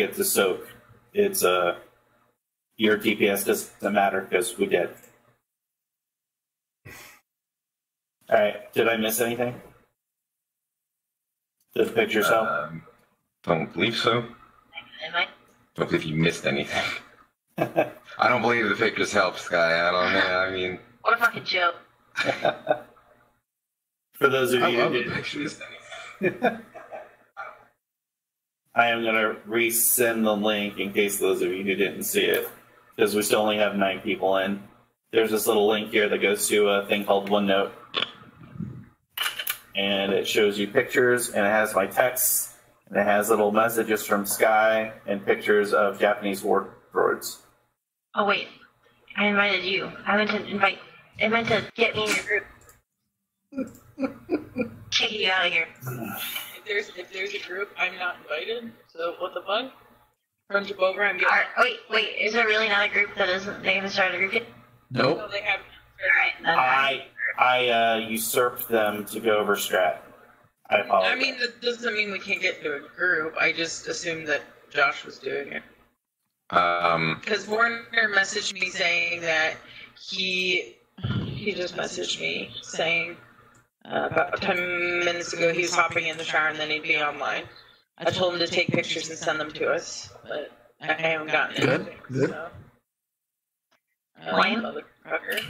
get to soak. It's your DPS doesn't matter because we did. Alright, did I miss anything? Did the pictures help? Don't believe so. Don't believe you missed anything. I don't believe the pictures help, Sky. I don't know. I mean, what a fucking joke. For those of you I love who the pictures. I am going to resend the link in case those of you who didn't see it, because we still only have 9 people in. There's this little link here that goes to a thing called OneNote, and it shows you pictures, and it has my text, and it has little messages from Sky and pictures of Japanese war droids. Oh wait, I invited you. I meant to get me in your group. Take you out of here. If there's a group, I'm not invited. So what the fuck? From jump over, I'm getting. Wait. Is there really not a group that isn't? They haven't started a group yet. Nope. No, they haven't. I usurped them to go over strat. I apologize. I mean, that doesn't mean we can't get into a group. I just assumed that Josh was doing it. Because Warner messaged me saying that he just messaged me saying about 10 minutes ago he was hopping in the shower and then he'd be online. I told him to take pictures and send them to us, but I haven't gotten anything. Good. So. Lame. Motherfucker.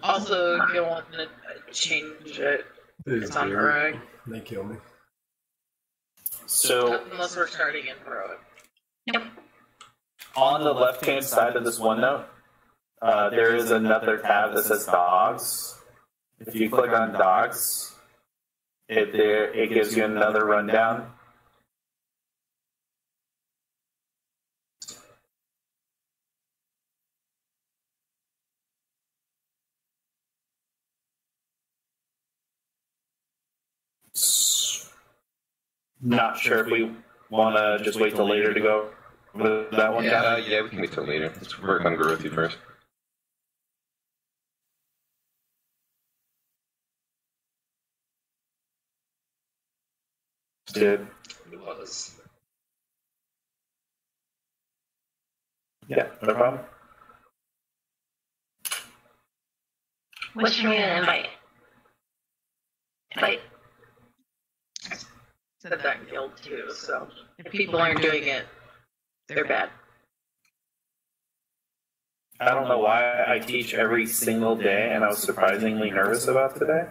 Also, if you want to change it, it's on heroic. They kill me. So, unless we're starting in heroic. Yep. On the left-hand side of this OneNote, there is another tab that says Dogs. If you click on Dogs, it gives you another rundown. Not sure if we want to just wait till later to go over that one. Yeah, we can wait till later. Let's work on Growthy first. Did. It was. Yeah, no problem. What's your name? Invite. I said that in guild too, so if people aren't doing it, they're bad. I don't know why I teach every single day, and I was surprisingly nervous about today.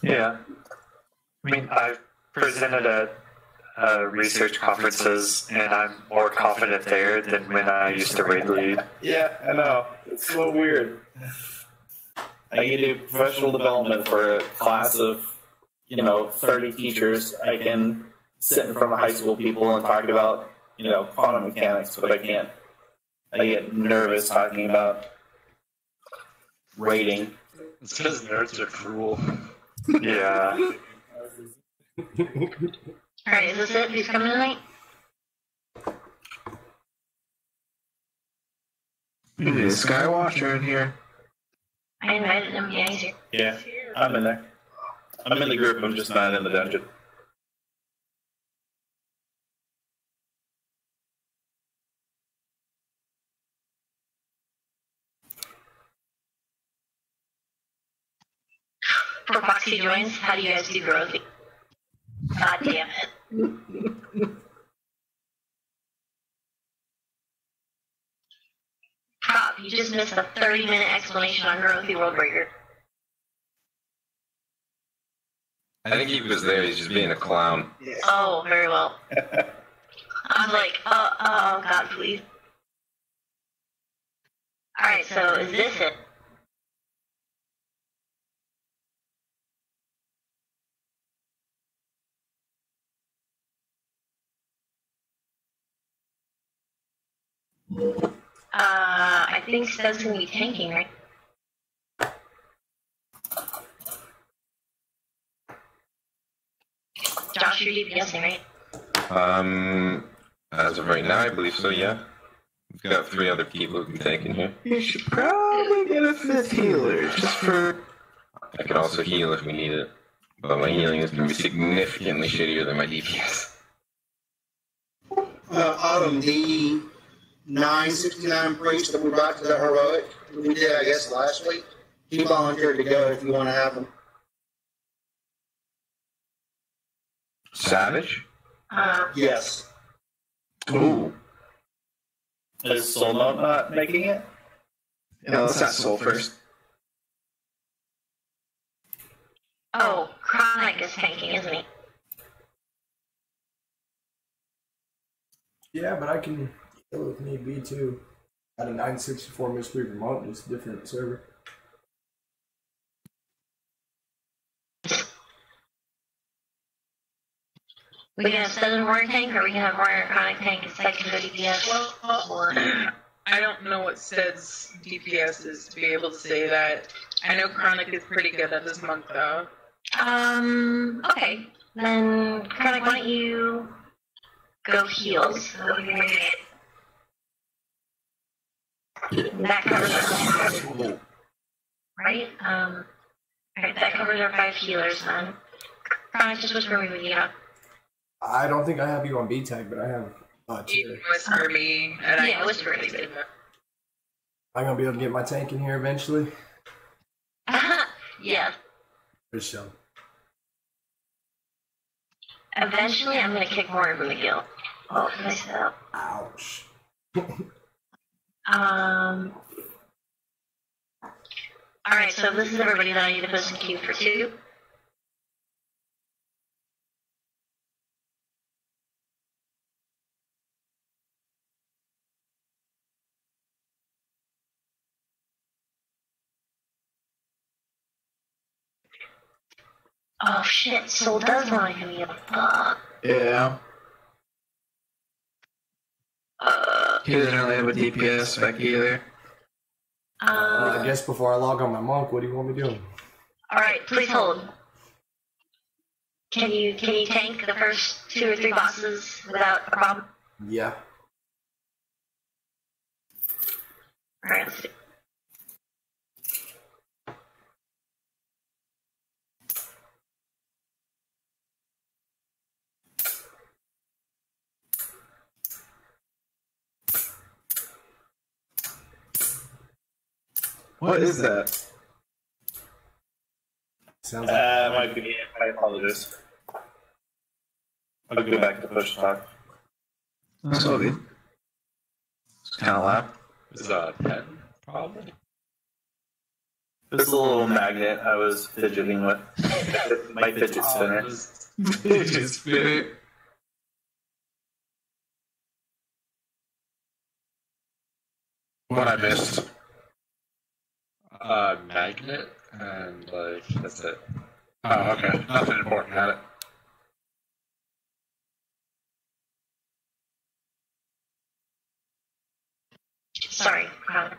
Yeah. I mean, I've presented at research conferences, and I'm more confident there than when I used to raid lead. Yeah, I know. It's so weird. I can do professional development for a class of, 30 teachers. I can sit in front of high school people and talk about, quantum mechanics, but I can't. I get nervous talking about rating. It's because nerds are cruel. Yeah. Alright, is this it? Who's coming tonight? Skywatcher in here. I invited him. Yeah, he's here. Yeah, I'm in there. I'm in the group, I'm just not in the dungeon. For Foxy joins, how do you guys do growth? God damn it. Prop, you just missed a 30-minute explanation on Growthy Worldbreaker. I think he was there. He's just being a clown. Oh, very well. I was like, oh, God, please. Alright, so is this it? I think Steph's gonna be tanking, right? Josh, you're DPSing, right? As of right now, I believe so, yeah. We've got 3 other people who can tank in here. You should probably get a 5th healer, just for... I can also heal if we need it. But my healing is going to be significantly shittier than my DPS. Autumn, the 969 priest that we brought to the heroic, we did, I guess, last week. He volunteered to go if you want to have him. Savage? Yes. Ooh. Is Soul not making it? Yeah, let's not Soul first. Oh, Chronic is tanking, isn't he? Yeah, but I can kill if need be too. At a 964 Mystery Vermont, just a different server. We can have Southern Warrior tank, or we can have Warrior Chronic tank and second go DPS. Well, I don't know what Stead's DPS is to be able to say that. I know Chronic is pretty good at this monk, though. Okay. Then, Chronic, why don't you go heals? That covers our... Right? Alright, that covers our 5 healers, then. Chronic, just whisper me when you got... I don't think I have you on B tag, but I have You tier. can whisper me, and Yeah, I whisper me. I'm gonna be able to get my tank in here eventually. Yeah. There's some. Eventually, I'm gonna kick Warrior from the guild. Oh, nice that. Ouch. Alright, so this is everybody that I need to post in queue for 2. Oh shit, Soul does want to heal. Fuck. Yeah. He doesn't really have a DPS spec either. I guess before I log on my monk, what do you want me doing? Alright, please hold. Can you tank the first 2 or 3 bosses without a problem? Yeah. Alright, let's do it. What is that? Sounds like Might be. I apologize. I'll go back to push talk. that's all good. It's kind of loud. Is that a pen, probably? This is a little magnet I was fidgeting with. My fidget spinner. Fidget spinner. What I missed? Magnet, and like, that's it. Oh, okay. Nothing important, had it. Sorry, Chronic.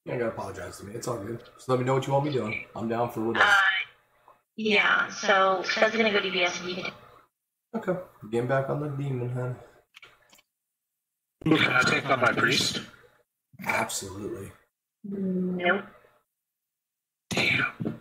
You ain't gotta apologize to me. It's all good. Just let me know what you want me doing. I'm down for whatever. Yeah, so Stead's gonna go DPS and you can... Okay. Getting back on the demon, huh? Can I take on my priest? Absolutely. Nope. Damn.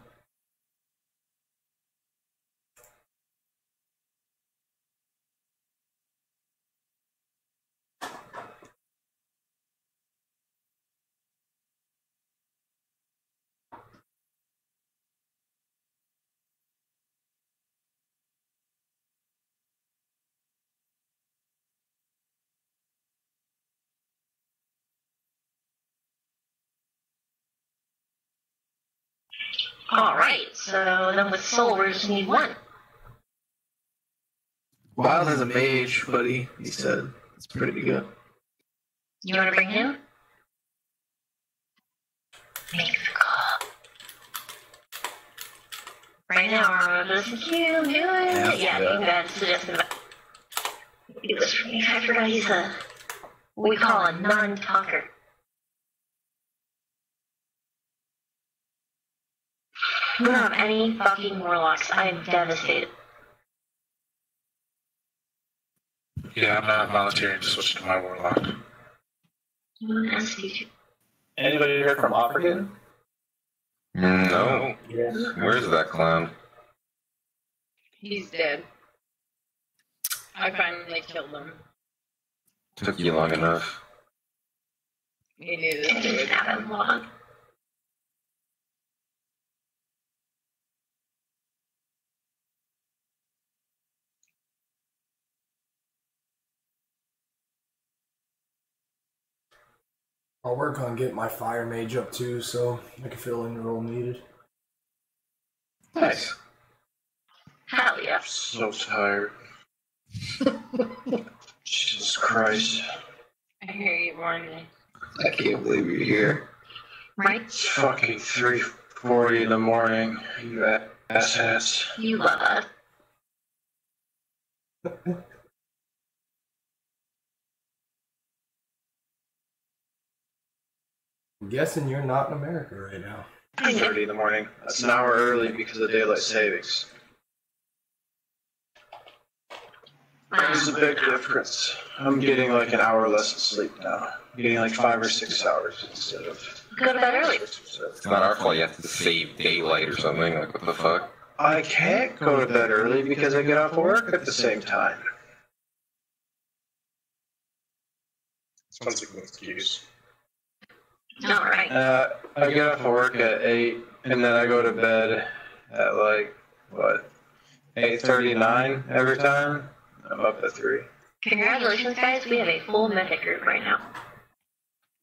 Alright, so then with Soul, we just need 1. Wild has a mage, buddy. He said it's pretty good. You wanna bring him? Make the call. Right now, I'm gonna listen to you, do it. Yeah, you guys suggested that. Do this for me. I forgot he's a... what we call a non-talker. We don't have any fucking warlocks. I am devastated. Yeah, I'm not volunteering to switch to my warlock. Anybody here from African? No. Yeah. Where's that clown? He's dead. I finally killed him. Took you long enough. He needed It didn't to. happen long. I'll work on getting my fire mage up too, so I can fill in the role needed. Nice. Hell yeah. So tired. Jesus Christ. I hear you, Warren. I can't believe you're here. Right? It's fucking 3:40 in the morning, you asshats. You love us. I'm guessing you're not in America right now. 3:30 in the morning. That's an hour early because of daylight savings. There's a big difference. I'm getting like an hour less of sleep now. I'm getting like 5 or 6 hours instead of... Go to bed early. It's not our fault you have to save daylight or something. Like, what the fuck? I can't go to bed early because I get off work at the same time. Sounds like an excuse. All right. I get off work at 8, and then I go to bed at like, what, 8:39 every time? I'm up at 3. Congratulations, guys. We have a full mythic group right now.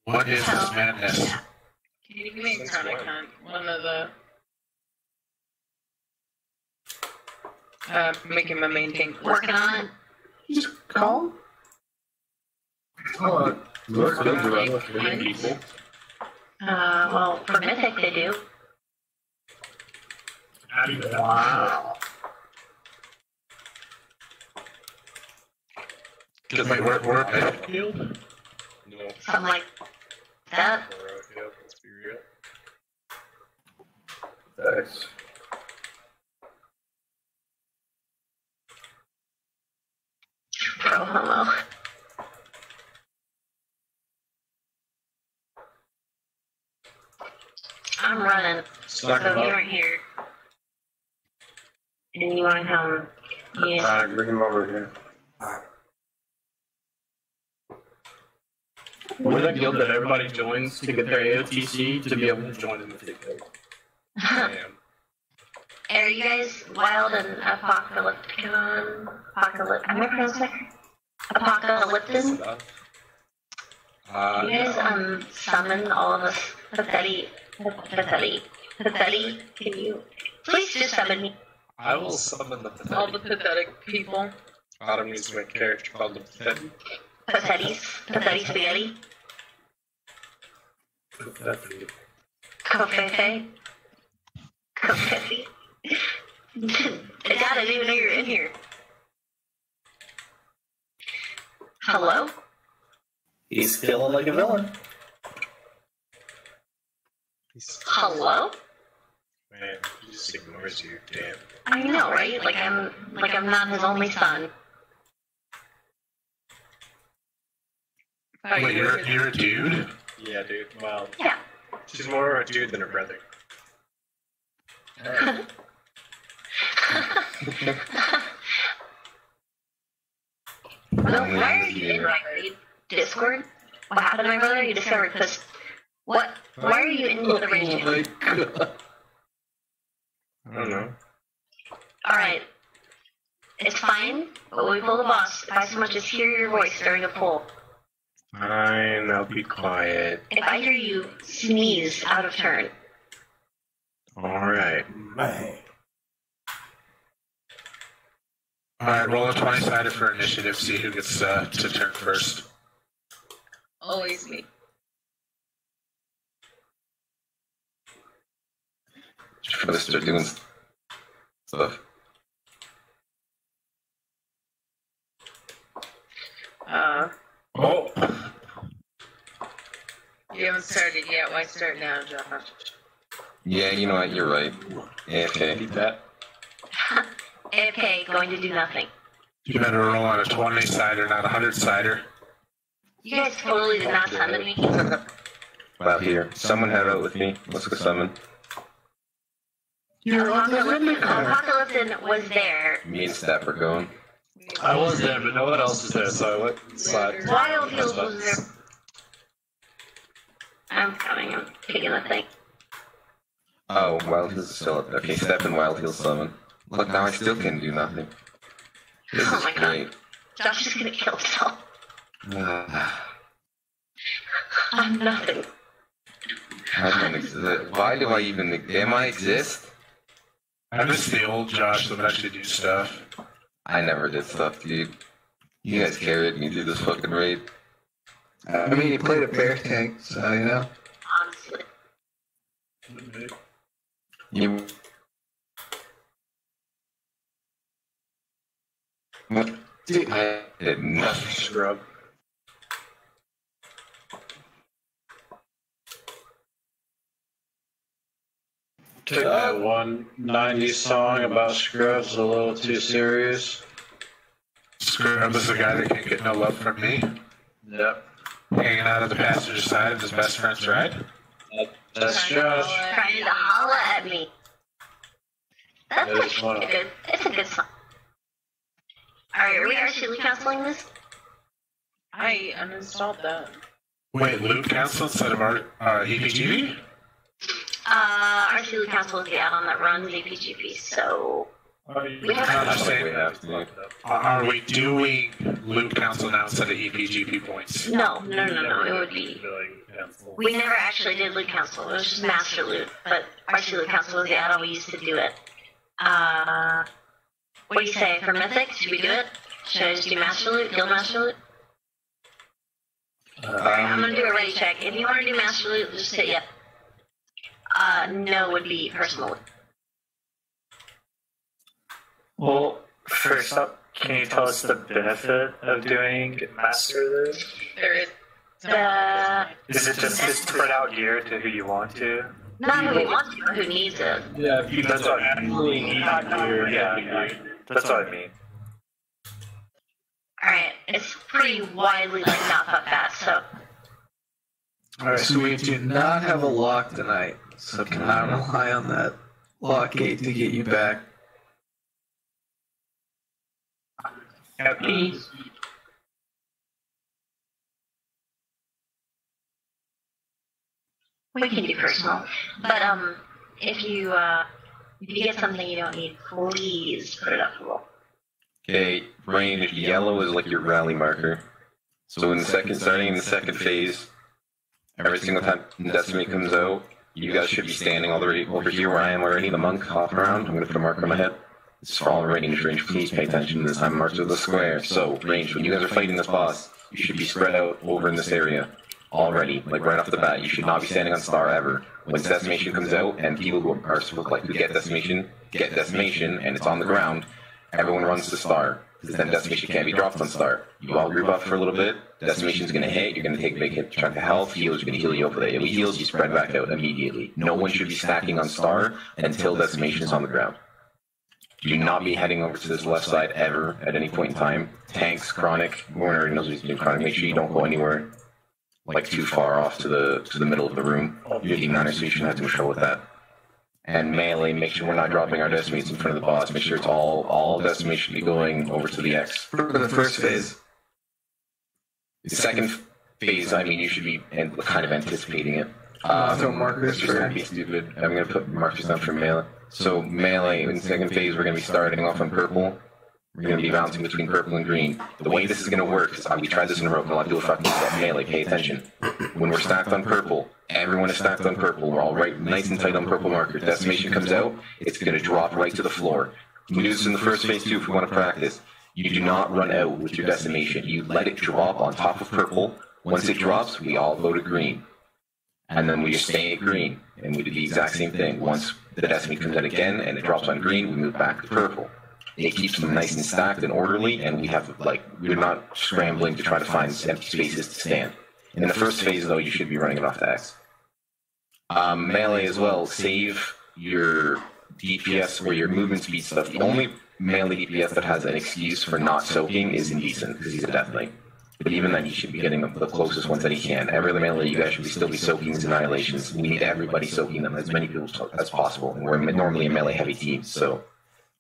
What is this madness? Can you give me a Chronicgaming? One of the... make him a main tank. Working on it. Just call. People. Well, for mythic they do. Wow. Wait, we're a pet field? No. Something like that. Let's be real. Thanks. Pro homo. I'm running. So Stuck you him up. aren't here. And you want to come. Yeah. Alright, bring him over here. We're the guild that everybody joins to get their AOTC to be able to join in the Mythic guild. Are you guys wild and apocalypticon? Am I pronouncing that? Apocalyptin? You guys summon all of us pathetic. Can you please just summon me? I will summon the All pathetic. the pathetic people. Autumn needs to make a character called the pathetic. Pathetic spaghetti. Covfefe. Dad, I didn't even know you were in here. Hello? He's feeling like a villain. Hello? Man, he just ignores you, damn. I know, right? Like I'm not his only son. Wait, you're a dude? Yeah, dude. Well, Yeah. she's more a dude than a brother. Well, why are you in my Discord? What happened to my brother? You discovered this. What? Why are you in the rage? Oh my god. I don't know. Alright. It's fine, but when we pull the boss, if I so much as hear your voice during a pull, Fine, I'll be quiet. if I hear you sneeze out of turn, Alright. Man. Alright, roll a 20-sided for initiative, see who gets to turn first. Always me. For this, they're doing stuff. Oh! You haven't started yet. Why start now, Josh? Yeah, you know what, you're right. AFK. Beat that. AFK going to do nothing. You better roll on a 20-sider, not a 100-sider. You guys totally did not summon me. Well, here. Someone head out with me. Let's go summon. Apocalypse was there. Me and Steph are going. I was there, but no one else was there, so I went slide. Wild Hills was there. I'm coming. I'm taking the thing. Oh, Wild Hills is still up there. Okay, Steph and Wild Hills 7. Look, now I still can do nothing. This Oh is my great. god. Josh is gonna kill himself. I'm nothing. I don't exist. Why do I even... Am I exist? I miss the old Josh that would actually do stuff. I never did stuff, dude. You guys carried me through this fucking raid. I mean, you played a bear tank, so you know. Honestly. You... What? Dude, I did nothing. Scrub. Took that one 90s song about scrubs a little too serious. Scrub is the guy that can't get no love from me. Yep. Hanging out at the passenger side of his best friend's ride. That's Josh. Trying to holla at me. That's actually good. It's a good song. Alright, are we actually canceling this? I uninstalled that. Wait, Loot Council instead of our EPGB? RC Council is the add-on that runs APGP, so... We have to... Are we doing Loot Council now instead of EPGP points? No, it would be... We never actually did Loot Council, it was just Master Loot, but RC Loot Council was the add-on we used to do it. What do you say, for Mythic? Should we do it? Should I just do Master Loot, Guild Master Loot? Alright, I'm gonna do a ready check. If you want to do Master Loot, just hit yep. No would be personal. Well, first up, can you tell us the benefit of doing Master Loot? There is. Is it just to spread out gear to who you want to? Not who we want to, but who needs it. Yeah, if you That's what I mean. Yeah, that's what I mean. Alright, it's pretty widely like not that fast, so... Alright, so we do not have a lock tonight, so cannot rely on that lock gate to get you back. Happy. We can do personal. But, if you get something you don't need, please put it up for roll. Okay, range yellow is like your rally marker. So in the starting in the second phase, every single time Decimate comes out, you guys should be standing already over here where I am already, the monk, hopping around. I'm going to put a marker on my head. It's for all range. Please pay attention to this. I'm marked with the square. So, range, when you guys are fighting this boss, you should be spread out over in this area already, like right off the bat. You should not be standing on star ever. When Decimation comes out, and people who are who get Decimation, and it's on the ground, everyone runs to star, because then Decimation can't be dropped on star. You all rebuff for a little bit, Decimation's going to hit, you're going to take a big hit chunk of health, healers are going to heal you over there. If he heals, you spread back out immediately. No one should be stacking on star until Decimation is on the ground. Do not be heading over to this left side ever at any point in time. Tanks, Chronic, Warner knows what he's doing Chronic, make sure you don't go anywhere like too far off to the middle of the room. You're getting honor, so you shouldn't have to trouble with that. And melee, make sure we're not dropping our decimates in front of the boss. Make sure it's all decimates should be going over to the X. For the first phase. The second phase, I mean, you should be kind of anticipating it. Throw markers just don't be stupid. I'm going to put markers down for melee. So melee, in the second phase, we're going to be starting off on purple. We're going to be bouncing between purple and green. The way this is going to work, because we tried this in a row, and a lot of people fucking about melee, pay attention. When we're stacked on purple, everyone is stacked on purple. We're all right, nice and tight on purple marker. Decimation comes out, it's going to drop right to the floor. We do this in the first phase too if we want to practice. You do not run out with your decimation. You let it drop on top of purple. Once it drops, we all go to green. And then we just stay at green. And we do the exact same thing. Once the decimate comes out again and it drops on green, we move back to purple. It keeps them nice and stacked and orderly, and we're not scrambling to try to find empty spaces to stand. In the first phase, though, you should be running it off the X. Melee as well, save your DPS or your movement speed stuff. The only melee DPS that has an excuse for not soaking is Indecent, because he's a Death Knight. But even then, he should be getting the closest ones that he can. Every other melee, you guys should still be soaking these annihilations. We need everybody soaking them, as many people as possible. And we're normally a melee-heavy team, so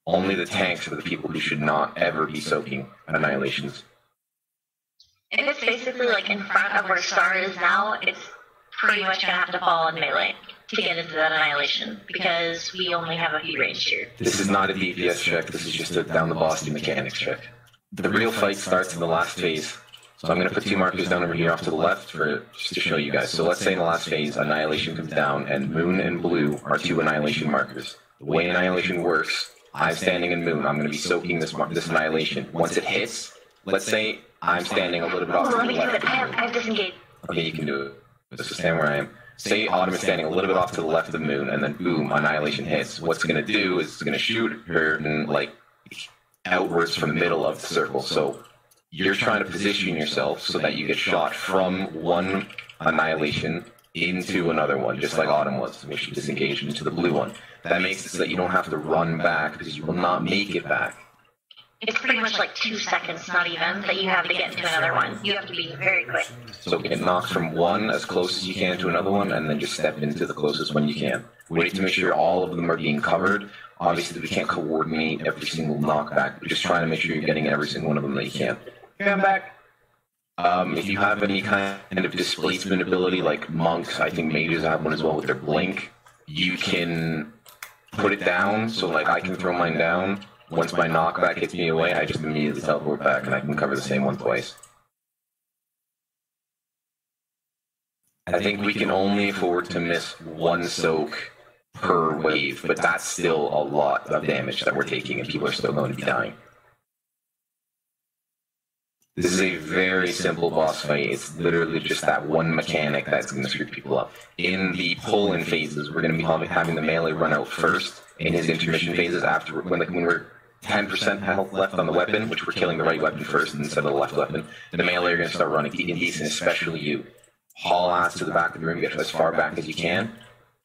only the tanks are the people who should not ever be soaking annihilations. If it's basically like in front of where Star is now, it's pretty much gonna have to fall in melee to get into that annihilation, because we only have a few range here. This is not a DPS check, this is just a down the boss mechanics check. The real fight starts in the last phase. So I'm going to put 2 markers down over here off to the left just to show you guys. So let's say in the last phase, Annihilation comes down, and Moon and Blue are 2 Annihilation markers. The way Annihilation works, I'm standing in Moon. I'm going to be soaking this Annihilation. Once it hits, let's say I'm standing a little bit off to the left. Let me do it. I have disengaged. Okay, you can do it. Just stand where I am. Say Autumn is standing a little bit off to the left of the Moon, and then boom, Annihilation hits. What's going to do is it's going to shoot her and, like, outwards from the middle of the circle. So you're trying to position yourself so that you get shot from one annihilation into another one, just like Autumn was, when she disengaged into the blue one. That makes it so that you don't have to run back, because you will not make it back. It's pretty much like 2 seconds, not even, that you have to get into another one. You have to be very quick. So get knocked from one as close as you can to another one, and then just step into the closest one you can. We need to make sure all of them are being covered. Obviously, we can't coordinate every single knockback, but just trying to make sure you're getting every single one of them that you can. Come back. If you have any kind of displacement ability, like monks, I think mages have one as well with their blink, you can put it down, so like I can throw mine down. Once my knockback hits me away, I just immediately teleport back and I can cover the same one twice. I think we can only afford to miss 1 soak per wave, but that's still a lot of damage that we're taking and people are still going to be dying. This is a very simple boss fight. It's literally just that one mechanic that's going to screw people up. In the pull-in phases, we're going to be having the melee run out first. In his intermission phases, after when we're 10% health left on the weapon, which we're killing the right weapon first instead of the left weapon, the melee are going to start running. Decent, especially you. Haul ass to the back of the room, get as far back as you can.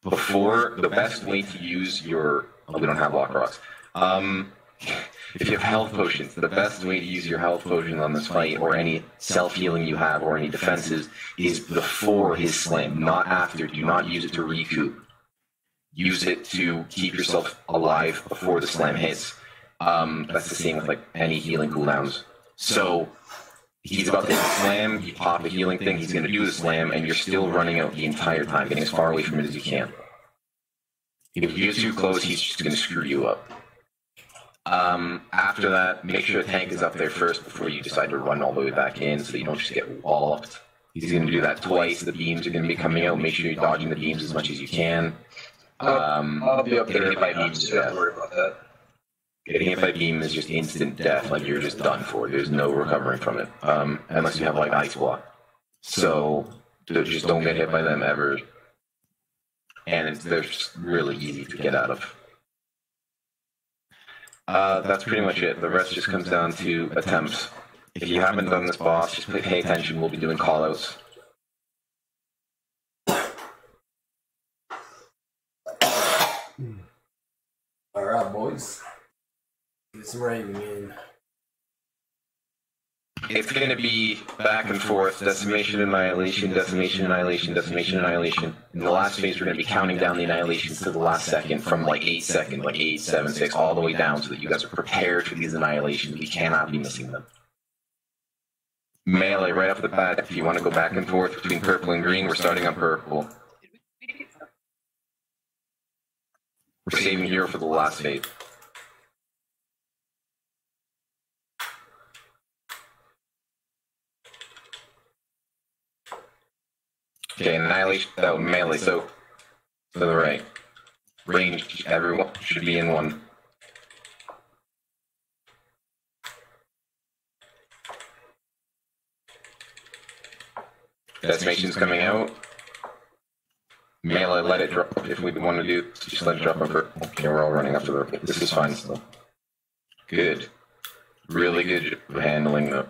Before, the best way to use your... Oh, we don't have lock rocks. If you have health potions, the best way to use your health potions on this fight, or any self-healing you have, or any defenses, is before his slam, not after. Do not use it to recoup. Use it to keep yourself alive before the slam hits. That's the same with like any healing cooldowns. So he's about to hit the slam, you pop a healing thing, he's going to do the slam, and you're still running out the entire time, getting as far away from it as you can. If you get too close, he's just going to screw you up. After that, make sure the tank is up there first before you decide to run all the way back in so that you don't just get walloped. He's going to do that twice. The beams are going to be coming out. Make sure you're dodging the beams as much as you can. I'll be up there. Getting hit by beams, don't worry about that. Getting hit by beam is just instant death. Like, you're just done for. There's no recovering from it. Unless you have, like, ice block. So, just don't get hit by them ever. And they're just really easy to get out of. That's pretty much it. The rest just comes down to attempts. If you haven't done this boss, just pay attention. We'll be doing callouts. Alright, boys. Get some raving in. It's going to be back and forth. Decimation, annihilation, decimation, annihilation, decimation, annihilation. In the last phase, we're going to be counting down the annihilations to the last second from like 8 seconds, like 8, 7, 6, all the way down so that you guys are prepared for these annihilations. We cannot be missing them. Melee, right off the bat, if you want to go back and forth between purple and green, we're starting on purple. We're saving hero for the last phase. Okay, annihilation, melee, so to the right. Range, everyone should be in one. Decimation's coming out. Melee, let it drop. If we want to do, just let it drop over. Okay, we're all running after the rocket. This is fine still. Good. Really good handling though.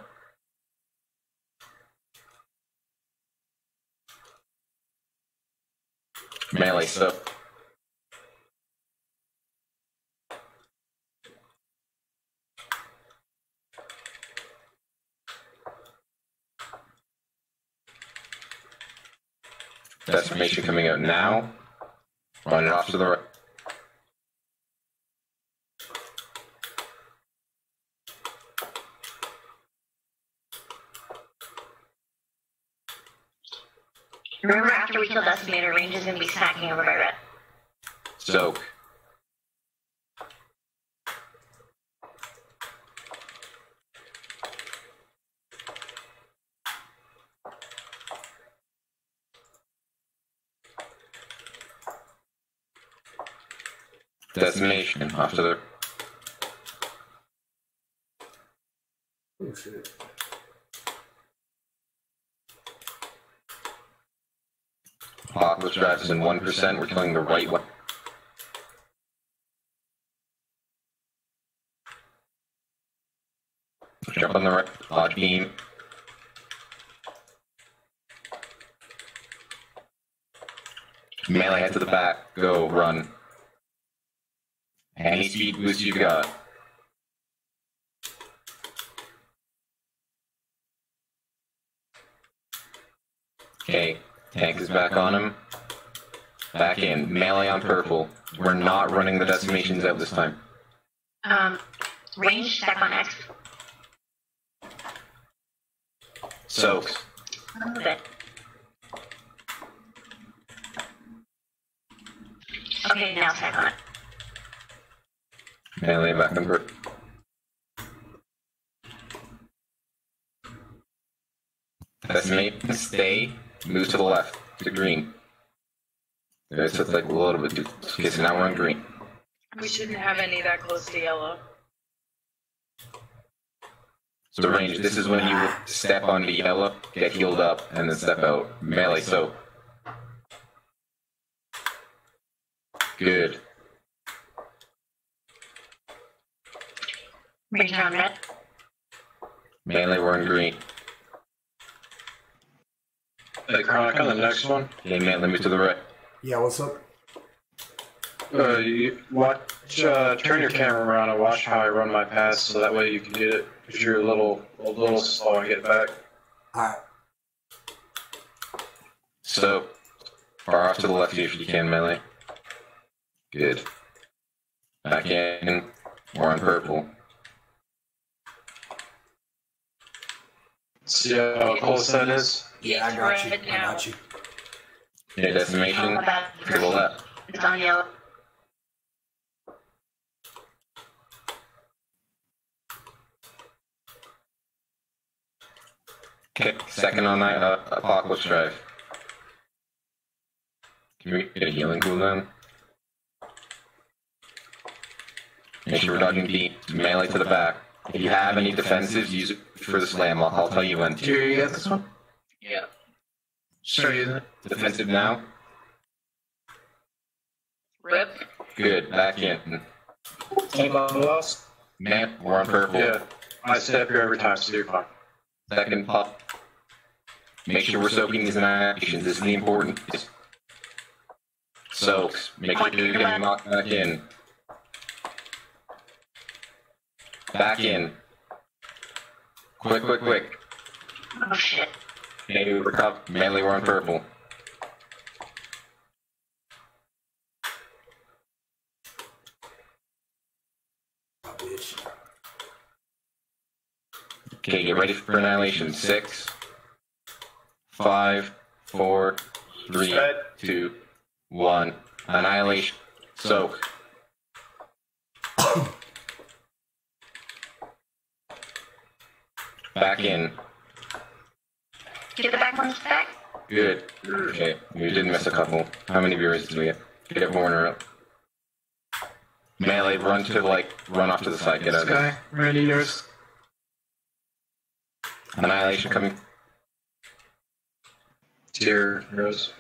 Melee stuff. Decimation coming out now. Run it off to the right. Remember, after we kill Decimator, range is going to be stacking over by red. Soak. Decimation off to the. Oh shit. Apocalypse Drive is in 1%. We're killing the right one. Jump on the right. Lodge beam. Melee head to the back. Go. Run. Any speed boost you've got. Okay. Tank is back on him. Back in. Melee on purple. We're not running the decimations out this time. Range stack on X. Soaks. Move it. Okay, now stack on it. Melee back on purple. Decimate. Stay. Move to the left. To green. Okay, so it's like a little bit too. Okay, so now we're on green. We shouldn't have any that close to yellow. So range, this is when you step onto yellow, get healed up, and then step out. Melee, so. Good. Range on red. Melee, we're in green. Hey, Chronic, on the next one. Okay, melee, move to the right. Yeah, what's up? You watch, turn your camera around and watch how I run my pass, so that way you can get it if you're a little slow and get back. Alright. So, far off to the left here if you can, melee. Good. Back in. We're on purple. See how close that is? Yeah, I got you. I got you. Yeah, decimation to the left. It's on yellow. Okay, second on that Apocalypse Drive. Can we get a healing cooldown? Make sure we're dodging B. Melee to the back. If you have any defensives, use it for the slam. I'll tell you when. Here, you got this one? Yeah. Start using it. Defensive now. Rip. Good. Back in. Tank on loss. Man, we're on purple. Yeah. I step here every time, so you're fine. Second pop. Make sure we're soaking these animations. This is the important. Soaks. Make sure you're getting knocked back in. Back in. Quick, quick, quick. Oh shit. Okay, we're up. Melee, we're on purple. Oh, bitch. Okay, get ready for annihilation. 6, 5, 4, 3, 2, 1. Annihilation. Soak. Back in. Get the back ones back. Good. Okay, we didn't miss a couple. How many viewers did we get? Get Warner up. Melee, run off to the side. Get out of there. Ready, yours. Annihilation coming. Tier, Rose.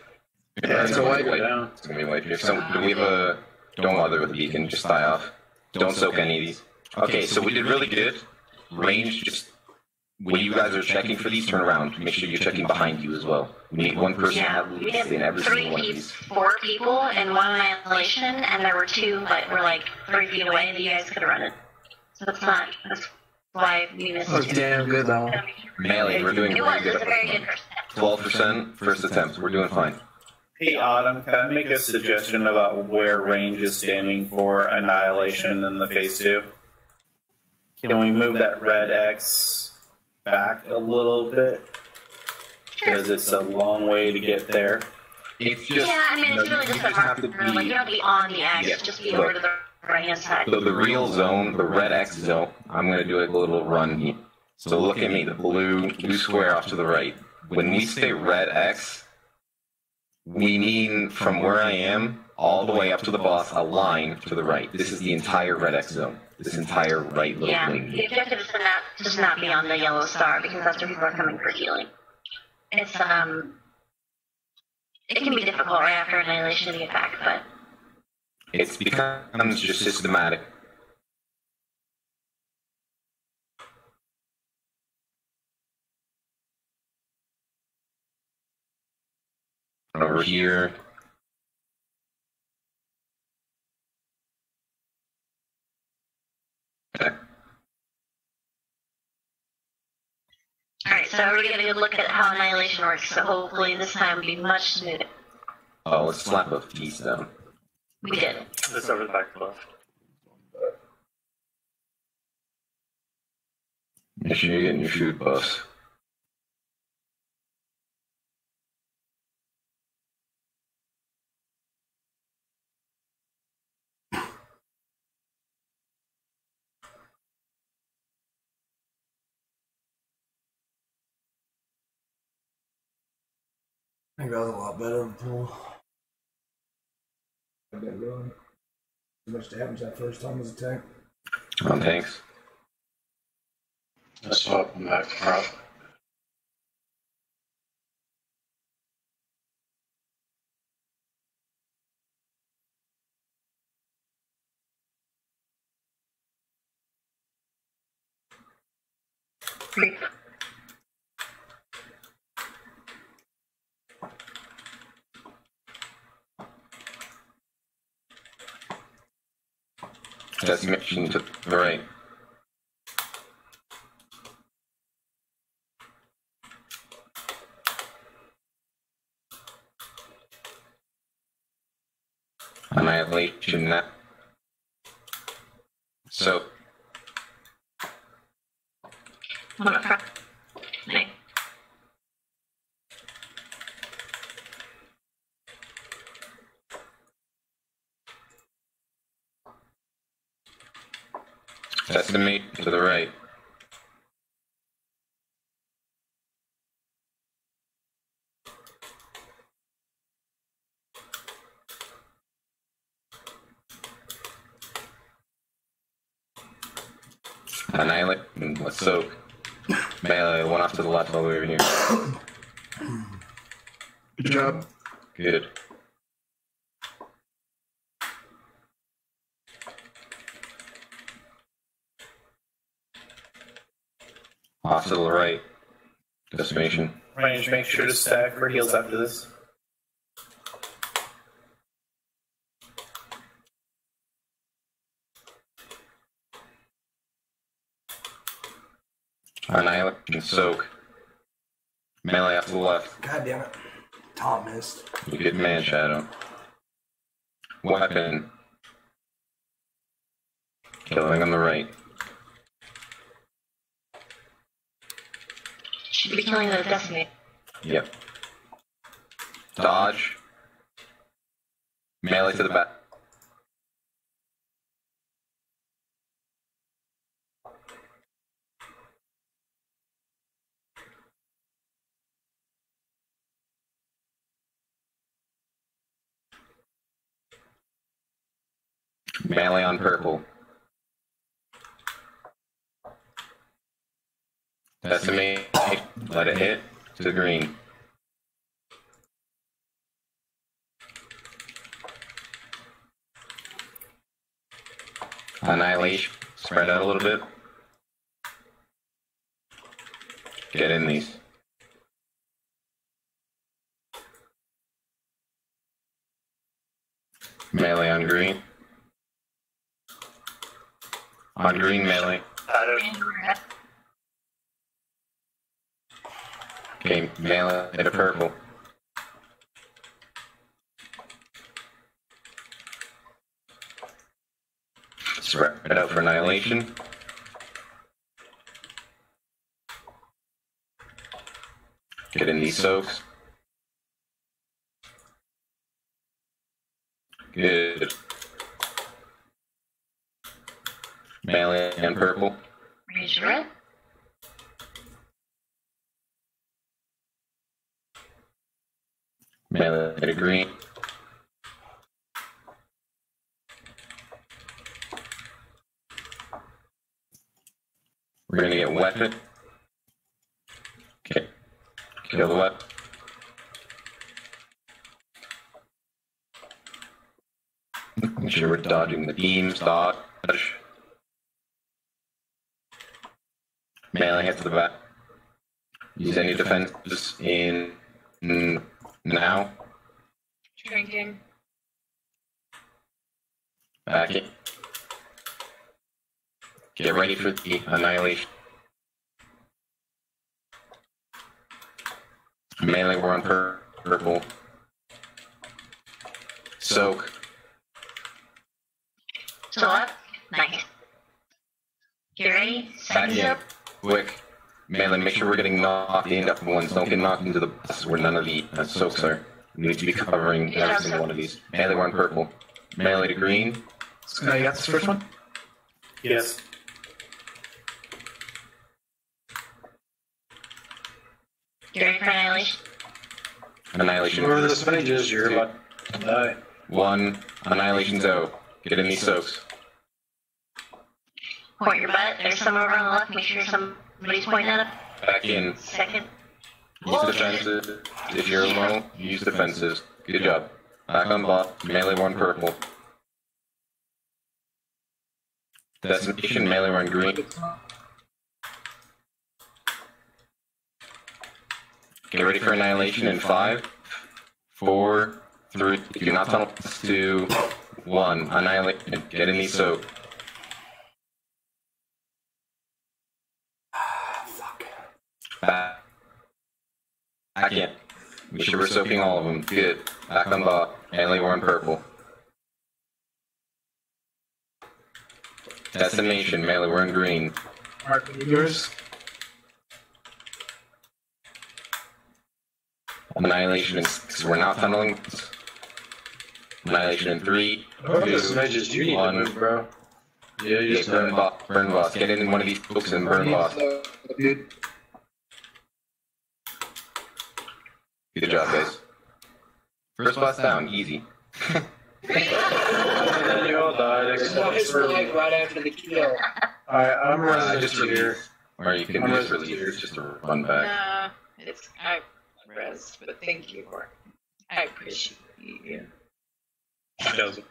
Yeah, It's a white way down. It's gonna be white here. So we have a. Don't bother with the beacon. Just die off. Don't soak any of these. Okay, so we did really good. Range, just when you guys are checking for these, turn around. Make sure you're checking behind you as well. We need one person at We least had in every single one of these. 4 people and 1 annihilation, and there were 2 that were like 3 feet away that you guys could have run it. So that's why we missed That was 2. damn good, though. Melee, we're doing It really was. It good. was a very good first step. 12% first attempt. We're doing fine. Hey, Autumn, can I make a suggestion about where range is standing for annihilation in the phase 2? Can we move that red X back a little bit? Because it's a long way to get there. It's just, yeah, I mean, it's really just a marker. Like, you don't have to be on the X, Yeah. just be over to the right-hand side. So the real zone, the red X zone, I'm going to do a little run here. So look at me, the blue square off to the right. When we say red X, we mean from where I am all the way up to the boss, a line to the right. This is the entire red X zone. This entire right little Yeah, thing. the objective is to not, just not be on the yellow star, because that's where people are coming for healing. It's, it can be difficult right after annihilation to get back, but... It becomes just systematic. Over here. Okay. Alright, so we're going to look at how annihilation works, so hopefully this time will be much smoother. Oh, let's slap a piece down. We did. Just over the back left. Make sure you're getting your food buffs. I think that was a lot better of a pool. I didn't really too much damage that first time as a tank. Oh, thanks. Let's swap them back front. Decimation to the right. Annihilation that. So. One up front. Nice. Decimate to the right. Annihilate. Let's soak. Melee, one off to the left all the way over here. Good job. Good. Off to the right. Decimation. Range, make sure to stack for heals after this. Annihilate and soak. Melee off to the left. God damn it. Top missed. You get man shadow. Weapon. Killing on the right. Should be killing the decimate. Yep. Dodge. Melee to the back. Melee on purple. Decimate. Let it hit to the green. Annihilation. Spread out a little bit. Get in these. Melee on green. On green melee. Okay, melee to purple. Spread out for annihilation. Get in these soaks. Good. Melee and purple. Range red. Melee to green. We're gonna get weapon. Okay. Kill the weapon. Make sure we're dodging the beams. Dodge. Melee hit to the back. Use any defenses in now. Drinking. Back in. Get ready for the annihilation. Melee, we're on purple. Soak. Still up. Nice. Get ready. Back Seconds in. up. Quick. Melee, make sure we're getting knocked into the ones. Don't get knocked into the buses where none of the soaks are. We need to be covering every single one of these. Melee, we're on purple. Melee to green. So you got this first one? Yes. Get ready for annihilation. Annihilation. Where the pages, you're about to die. 1. Annihilation's out. Get in these soaks. Point your butt. There's some over on the left. Make sure somebody's pointing at it. Back in. Second. Use defenses. If you're low, use defenses. Good job. Back on bot. Melee one purple. Decimation, melee one green. Get ready for annihilation in 5, 4, 3. Do not tunnel. 2, 1. Annihilate. Get in these soak. Back in. Make sure we're soaking all of them. Good. Back on bot. Melee one purple. Decimation, melee we're in green. Mark, yours? Annihilation in 6. We're not tunneling. Annihilation in 3, Oh, this 2, pages, you need to 1. move, bro. Yeah, you just burn boss. Burn boss. Get in one of these books and burn boss. Dude. Good job, guys. First boss down, easy. And you all died except His for... leg right after the kill. Alright, I'm resident just here. release. Or you can just release it just to run back. Nah, it's I res, but thank you for it. I appreciate you. She does it.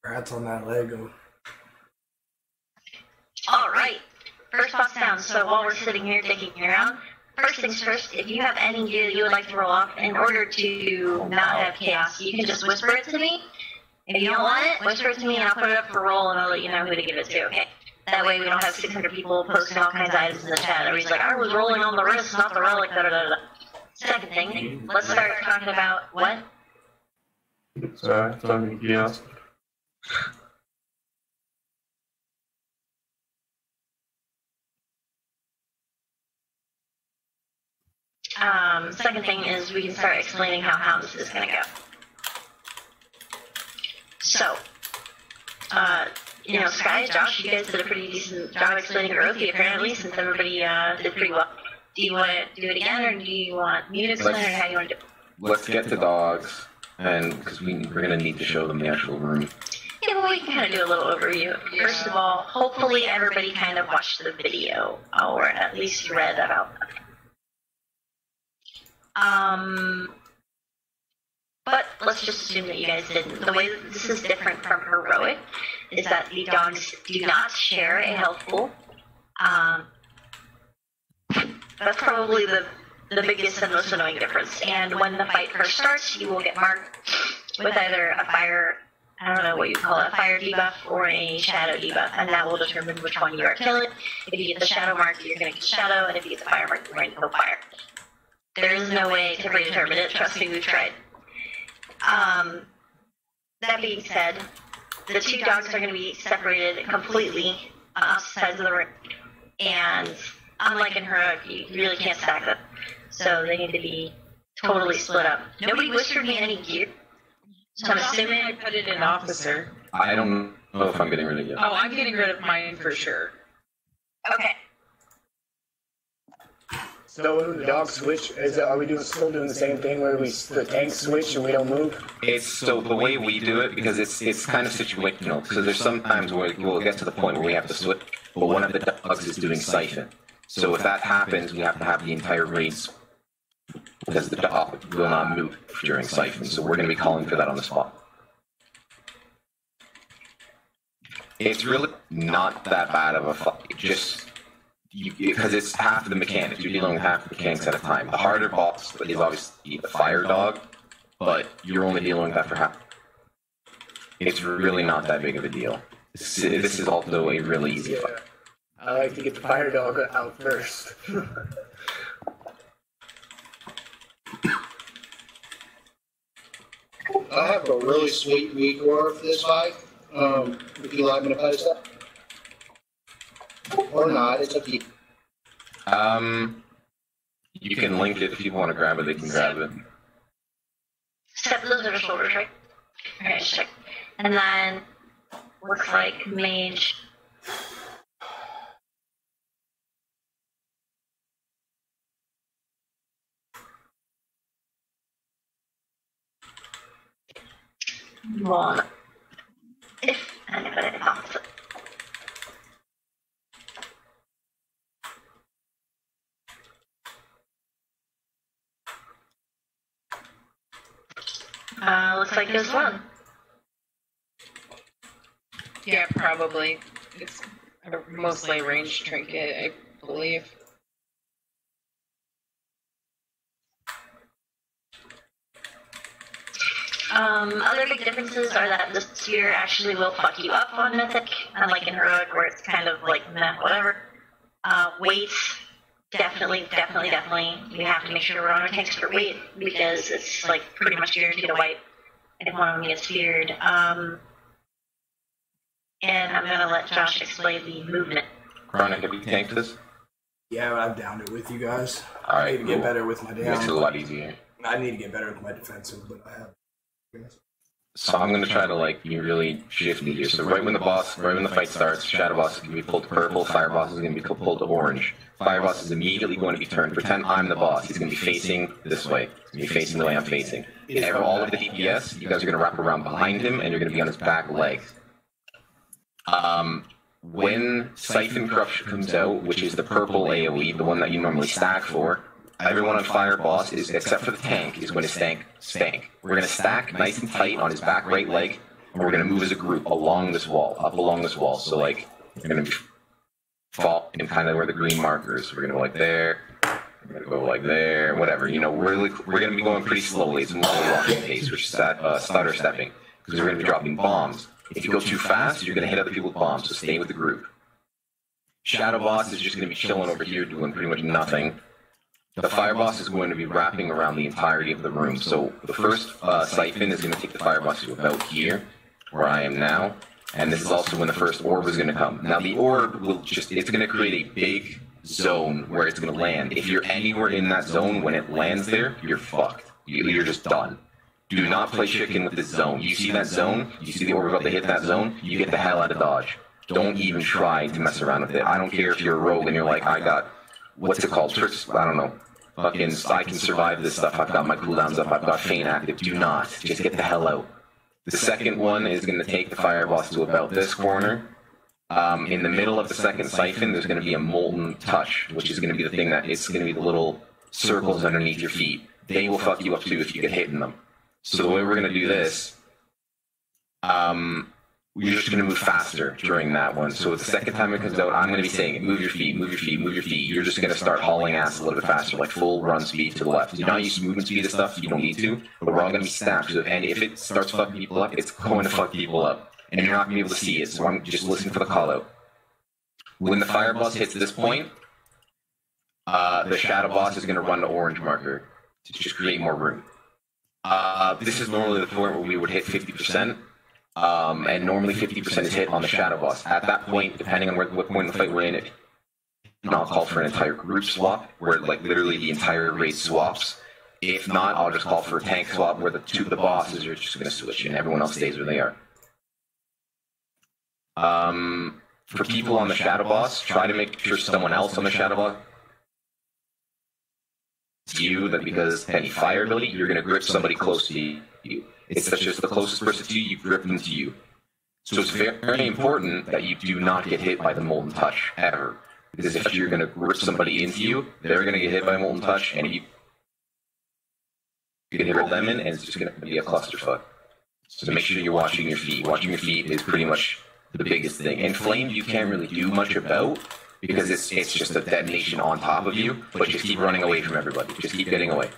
Rats on that Lego. Alright. First boss down. So while we're sitting here taking it around, first things first, if you have any gear that you would like to roll off, in order to not have chaos, you can just whisper it to me. If you don't want it, whisper it to me and I'll put it up for roll and I'll let you know who to give it to, okay? That way we don't have 600 people posting all kinds of items in the chat. Everybody's like, I was rolling on the wrist, not the relic, da da da da. Second thing, let's start talking about what? Sorry, I thought you asked. Second thing is we can start explaining how this is going to go. So, Sky, Josh, you guys did a pretty decent job explaining Earthy, apparently, since everybody did pretty well. Do you want to do it again, or do you want me to explain, or how do you want to do it? Let's get to dogs, and because we're going to need to show them the actual room. Yeah, well, we can kind of do a little overview. First of all, hopefully everybody kind of watched the video, or at least read about them. But let's just assume that you guys didn't. The way that this is different from Heroic is that the dogs do not share a health pool. That's probably the biggest and most annoying difference. And when the fight first starts, you will get marked with either a fire, I don't know what you call it, a fire debuff or a shadow debuff, and that will determine which one you are killing. If you get the shadow mark, you're going to get shadow, and if you get the fire mark, you're going to go fire. There is no way to predetermine it. Trust me, we've tried. That being said, the two dogs are going to be separated completely on opposite sides of the room. And unlike in Heroic, you really can't stack them. So they need to be totally split up. Nobody whispered me any gear. So I'm assuming I put it in officer. I don't know if I'm getting rid of it. Oh, I'm getting rid of mine for sure. Okay. So when the dogs switch, are we still doing the same thing where the tanks switch and we don't move? It's so the way we do it, because it's kind of situational. Because there's sometimes where we'll get to the point where we have to switch, but one of the dogs is doing siphon. So if that happens, we have to have the entire race, because the dog will not move during siphon. So we're going to be calling for that on the spot. It's really not that bad of a fight. Just because it's half of the mechanics. You're dealing with half the mechanics at a time. The harder boss is obviously the fire dog, but you're only dealing with that for half. It's really not that big of a deal. This is also a really easy fight. I like to get the fire dog out first. I have a really sweet recore for this fight. If you like me to post that. Or not, it's up to you. You can link it if people want to grab it, they can grab it. Step those are the shoulders, right? Alright, check. And then looks like mage. One. If anybody pops it. Looks like there's one. Yeah, probably. It's mostly a ranged trinket, I believe. Other big differences are that the sphere actually will fuck you up on Mythic, unlike in Heroic where it's kind of like meh, whatever. Weight, definitely, we have to make sure we're on our tanks for weight, because it's like pretty much guaranteed to wipe if one of them gets feared. And I'm gonna let Josh explain the movement. Chronic, have you tanked this? Yeah, I've downed it with you guys. Alright, I need to get better with my down. Makes it a lot easier. I need to get better with my defensive, but I have. So I'm going to try to be really shifty here. So right when the fight starts, Shadow Boss is going to be pulled to purple, Fire Boss is going to be pulled to orange. Fire Boss is immediately going to be turned. Pretend I'm the boss. He's going to be facing this way. He's going to be facing the way I'm facing. And all of the DPS, you guys are going to wrap around behind him, and you're going to be on his back legs. When Siphon Corruption comes out, which is the purple AoE, the one that you normally stack for, everyone on Fire Boss, except for the tank, is going to stank. We're going to stack nice and tight on his back right leg, and we're going to move as a group along this wall, up along this wall. So, we're going to fall in kind of where the green marker is. We're going to go like there, we're going to go like there, whatever. We're going to be going pretty slowly. It's a walking pace, which is stutter stepping, because we're going to be dropping bombs. If you go too fast, you're going to hit other people with bombs, so stay with the group. Shadow Boss is just going to be chilling over here, doing pretty much nothing. The Fire Boss is going to be wrapping around the entirety of the room. So the first Siphon is going to take the Fire Boss to about here, where I am now. And this is also when the first orb is going to come. Now the orb it's going to create a big zone where it's going to land. If you're anywhere in that zone when it lands there, you're fucked. You're just done. Do not play chicken with this zone. You see that zone? You see the orb about to hit that zone? You get the hell out of dodge. Don't even try to mess around with it. I don't care if you're a rogue and you're like, I got, what's it called? I don't know. Fucking, I can survive this stuff. I've got my cooldowns up. I've got Feint active. Do not. Just get the hell out. The second one is going to take the Fire Boss to about this corner. In the middle of the second Siphon, there's going to be a Molten Touch, which is going to be the thing that it's going to be the little circles underneath your feet. They will fuck you up too if you get hit in them. So the way we're going to do this, we're just going to move faster during that one. So the second time it comes out, I'm going to be saying, move your feet, move your feet, move your feet. You're just going to start hauling ass a little bit faster, like full run speed to the left. You're not used to movement speed and stuff, you don't need to, but we're all going to be stacked. And if it starts fucking people up, it's going to fuck people up. And you're not going to be able to see it, so I'm just listening for the call out. When the Fire Boss hits this point, the shadow boss is going to run the orange marker to just create more room. This is normally the point where we would hit 50%, and normally 50% is hit on the shadow boss. At that point, depending on what point in the fight we're in, I'll call for an entire group swap, where like literally the entire race swaps. If not, I'll just call for a tank swap, where the two of the bosses are just going to switch, and everyone else stays where they are. For people on the shadow boss, try to make sure someone else on the shadow boss you, that because any fire ability, you're going to grip somebody close to you. It's just the closest person to you, you grip them to you. So it's very important that you do not get hit by the molten touch, ever. Because if you're going to grip somebody into you, they're going to get hit by a molten touch, and you can hit a lemon, and it's just going to be a clusterfuck. So make sure you're watching your feet. Watching your feet is pretty much the biggest thing. And flame, you can't really do much about, because it's just a detonation on top of you, but just keep running away from everybody. Just keep getting away.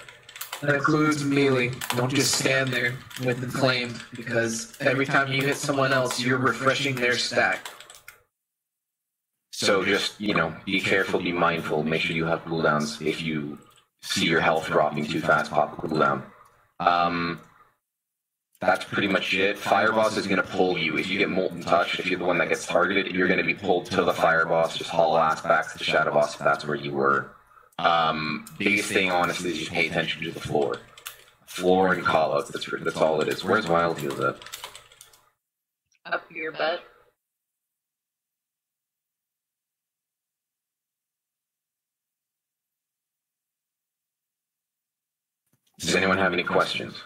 That includes melee. Don't just stand there with the flame, because every time you hit someone else, you're refreshing their stack. So just, be careful, be mindful, make sure you have cooldowns. If you see your health dropping too fast, pop a cooldown. That's pretty much it. Fire boss is going to pull you. If you get molten touch, if you're the one that gets targeted, you're going to be pulled to the fire boss. Just haul ass back to the shadow boss if that's where you were. Biggest thing, honestly, is just pay attention to the floor. Floor and callouts, that's all it is. Where's Wild Heals at? Up your butt. Does anyone have any questions?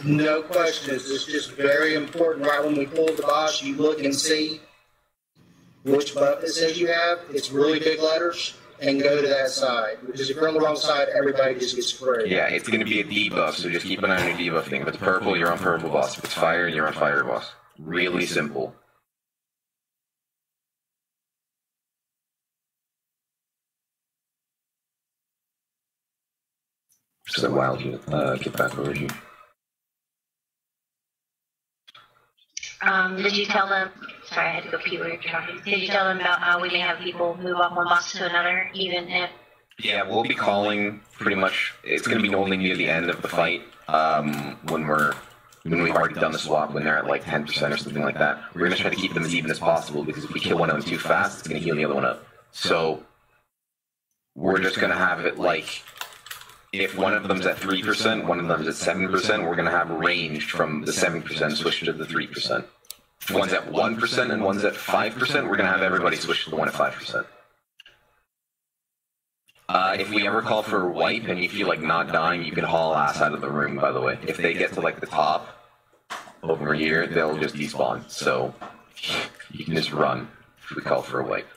No questions. It's just very important. Right when we pull the boss, you look and see which buff it says you have. It's really big letters, and go to that side. Because if you're on the wrong side, everybody just gets screwed. Yeah, it's going to be a debuff, so just keep an eye on your debuff thing. If it's purple, you're on purple boss. If it's fire, you're on fire boss. Really simple. So Wild, get back over here. Did you tell them, sorry, I had to go pee while you were talking. Did you tell them about how we may have people move off one boss to another, even if... Yeah, we'll be calling pretty much, it's going to be only near the end of the fight, when we've already done the swap, when they're at like 10% or something like that. We're going to try to keep them as even as possible, because if we kill one of them too fast, it's going to heal the other one up. So, we're just going to have it like, if one of them's at 3%, one of them's at 7%, we're going to have ranged from the 7% switch to the 3%. If one's at 1% and one's at 5%, we're going to have everybody switch to the one at 5%. If we ever call for a wipe and you feel like not dying, you can haul ass out of the room, by the way. If they get to like the top over here, they'll just despawn. So you can just run if we call for a wipe.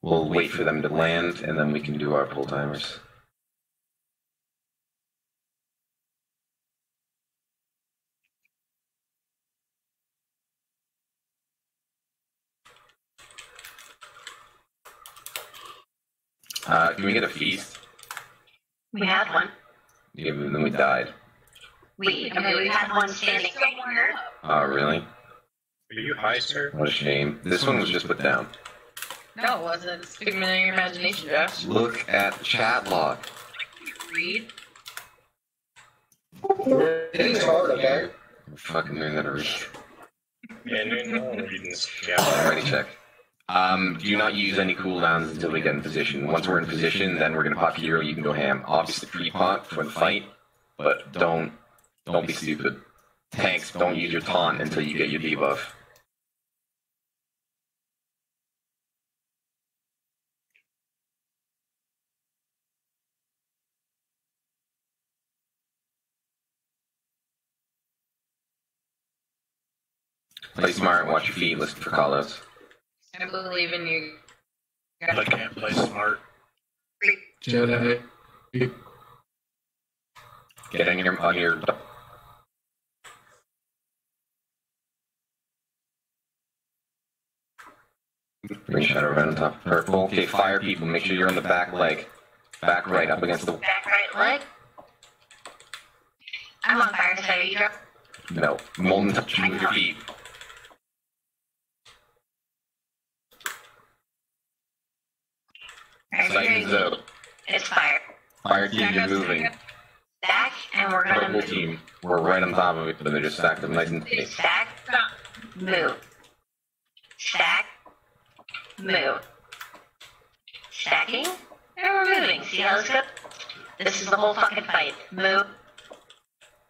We'll wait for them to land, and then we can do our pull timers. Can we get a feast? We had one. Yeah, but then we died. We had one standing right here. Oh, really? Are you high, sir? What a shame. This one was just put down. No, it wasn't. It's figment of your imagination, Josh. Look at the chat log. Read. It's hard, okay? We're fucking doing that already. Yeah, no one reading this. Already check. Do not use any cooldowns until we get in position. Once we're in position, then we're gonna pop hero, you can go ham. Obviously pre-pot for the fight, but don't be stupid. Tanks, don't use your taunt until you get your debuff. Play smart, watch your feet, listen for callouts. I believe in you. I can't play smart. Jedi. Get on your Green shadow right on top of purple. Okay, fire people, make sure you're on the back leg. Back right up against the... Back right leg. I'm on fire, so you drop. No. Molten touch, move your feet. Siphon's out. It's fire. Fire team, you're moving. Stack, and we're gonna Purple move. team, we're right on top of it, but they're just stacked up nice and tight. Stack, move. Stack, move. Stacking, and we're moving. See how this goes? This is the whole fucking fight. Move.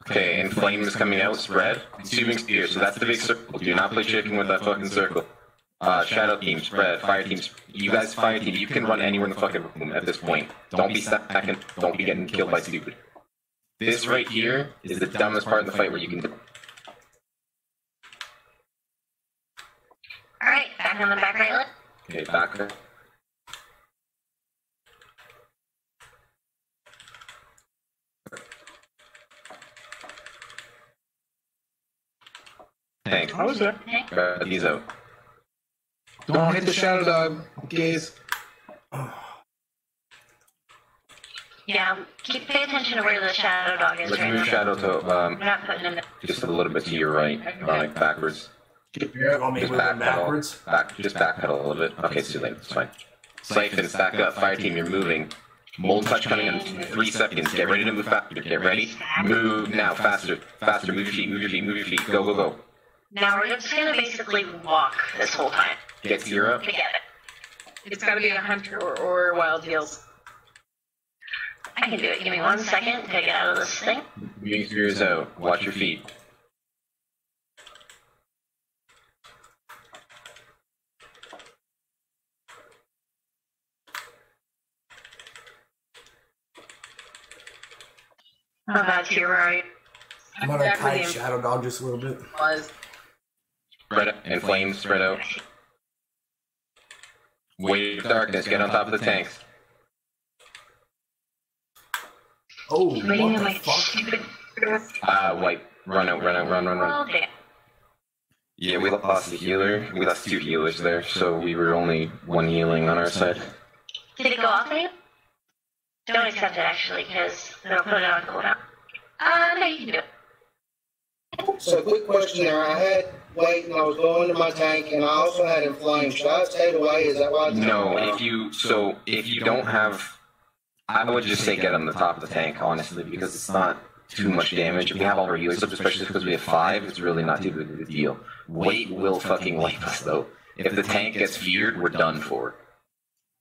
Okay, and flame is coming out, spread. Consuming spear, so that's the big circle. Do not play chicken with that fucking circle. Shadow team, spread. Fire teams, you guys fire team, you can run anywhere in the fucking room at this point. Don't be stacking, don't be getting killed by stupid. This right here is the dumbest part of the fight where you can do. Alright, back on the back right leg. Okay, back there. Tank. I was there. He's out. Don't hit the shadow dog, guys. Yeah, pay attention to where the shadow dog is Let's right move now. shadow to We're not putting him in. just a little bit to your right, like backwards. Yeah, I mean, Just moving backwards. Just backpedal a little bit. Okay, it's too late. It's fine. Siphon, stack up. Fire team, you're moving. Molten touch coming in 3 seconds. Get ready to move faster. Get ready. Move now. Faster. Faster. Move your feet. Move your feet. Move your feet. Go, go, go. Now we're just gonna basically walk this whole time. Get Zero. Forget it. It's gotta be a hunter or wild heals. I can do it. Give me 1 second to get out of this thing. Moving spears out. Watch your feet. How about you, right? I'm gonna kite shadow dog just a little bit. Spread out. And flames spread out. Wave of darkness. Get on top of the tanks. Oh, what Waiting the on my fuck? stupid. Wipe. Run out. Run out. Run, run, run. Oh, damn. Yeah, we lost the healer. We lost 2 healers there, so we were only 1 healing on our side. Did it go off on you? Don't accept it, actually, because they'll put it on cooldown. No, you can do it. So, quick question there. I had weight and I was going to my tank, and I also had inflamed. Should I have stayed away? Is that why? No, if you don't have, I would just say get on the top of the tank, honestly, because it's not too much damage. If we have all our healers up, especially because we have 5, it's really not too big of a deal. Weight will fucking wipe us, though. If the tank gets feared, we're done for.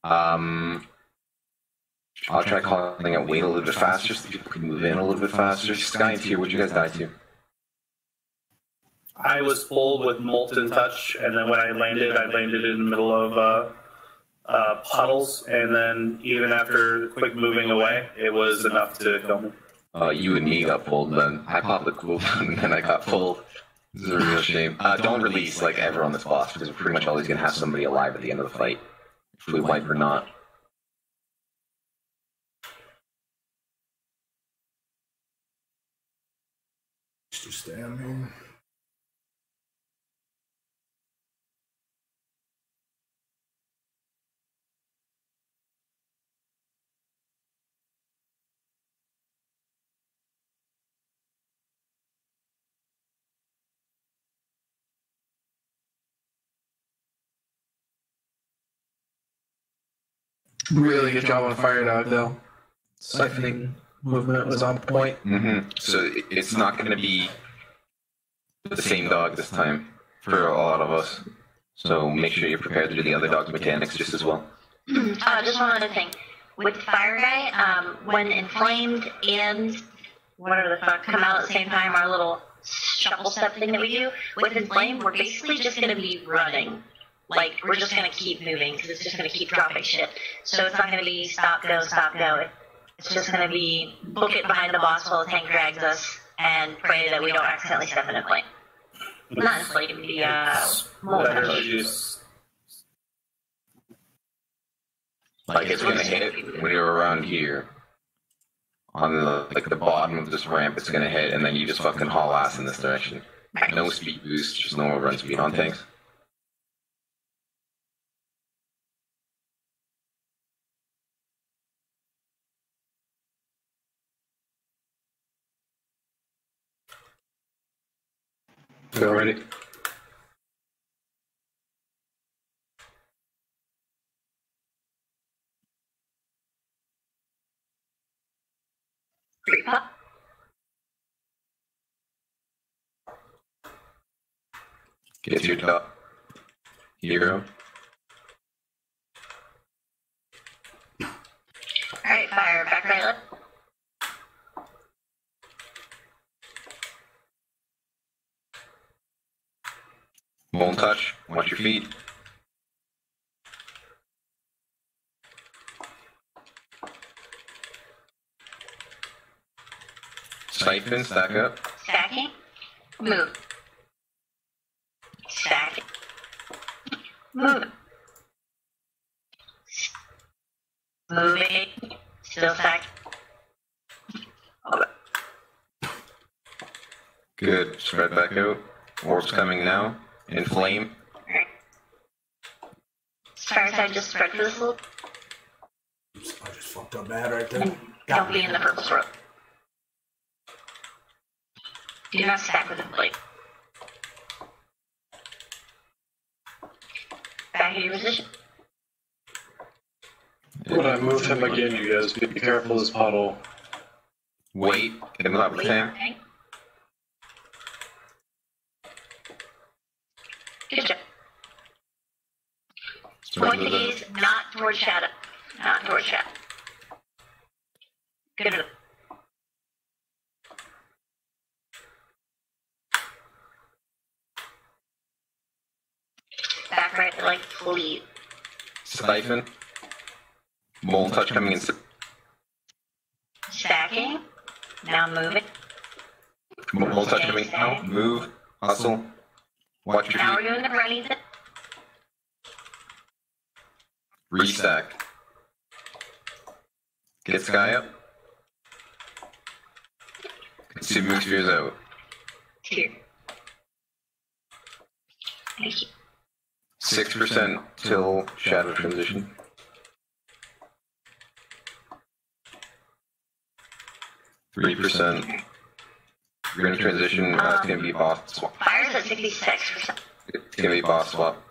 I'll try calling out weight a little bit faster so people can move in a little bit faster. Sky and Tier, what'd you guys die to? I was pulled with molten touch, and then when I landed in the middle of puddles, and then even after quick moving away, it was enough to kill me. You and me got pulled, then I popped the cooldown, and then I got pulled. This is a real shame. Don't release, like, ever on this boss, because we're pretty much always going to have somebody alive at the end of the fight, if we wipe or not. Just stay on me. Really good job on Fire Dog, though. Siphoning movement was on point. So it's not going to be the same dog this time for a lot of us. So make sure you're prepared to do the other dog's mechanics just as well. Just one other thing. With the fire guy, when inflamed and whatever the fuck come out at the same time, our little shuffle step thing that we do, with inflamed, we're basically just going to be running. Like, we're just going to keep moving because it's just going to keep dropping shit. So it's not going to be stop, go, stop, go. It's just going to be book it behind the boss while the tank drags us and pray that we don't accidentally step in a flame. Not inflated, the molten touch. Like, it's going to hit when you're around here. On the bottom of this ramp, it's going to hit, and then you just fucking haul ass in this direction. No speed boost, just normal run speed on tanks. Go ready. Free pop. Get to your top hero. Alright, fire back right left. Won't touch. Watch your feet. Siphon, stack up. Stacking. Move. Stack. Move. Moving. Still stack. Good. Spread back out. Orbs coming now. Inflame. Alright. Fireside just spread for this little. Oops, I just fucked up bad right there. Don't be in the purple throat. Do not stack with the blade. Back in your position. When I move him again, you guys be careful of this puddle. Wait. Get him up with him. Okay. Good job. Point the gaze not towards shadow. Not towards shadow. Good enough. Back right, like please. Siphon. Won't touch coming in. Stacking. Now moving. Won't touch coming out. Move. Hustle. Watch your Now feet. we're doing the running. Restack. Get Sky up. Consume spheres out. Here. Thank you. 6% till shadow transition. 3%. You're gonna transition. It's gonna be boss swap. Fire's at 66%. It's gonna be boss swap.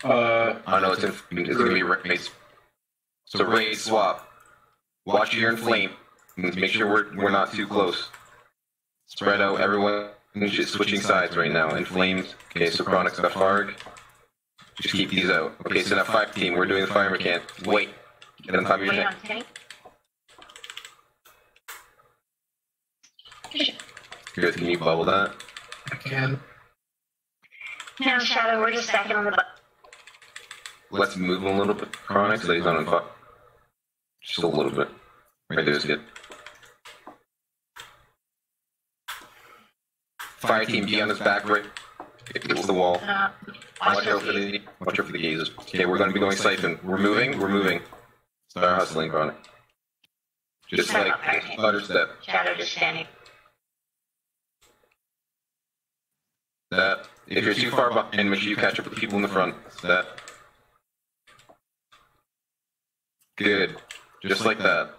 I know it's gonna be raise. So raise swap. Watch your inflame. Make sure we're not too close. Spread out. Everyone is just switching sides right now. Inflamed. Okay, so Chronic's got Farg. Just keep these out. Okay, so that 5 team. We're doing the fire mechanic. Wait. Get on top of your Wait on neck. tank. Good. Can you bubble that? I can. Now, Shadow, we're just stacking on the butt. Let's move him a little bit. Chronic, so that he's not on fire. Just a little bit. Right there is good. Fire team, be on his back, right? Against the wall. Watch out for the gazes. Okay, we're going to be going siphon. We're moving. Start hustling, Chronic. Just like stutter step. Shadow just standing. Step. If you're too far behind, make sure you catch up with the people in the front. Step. Good. Just like that.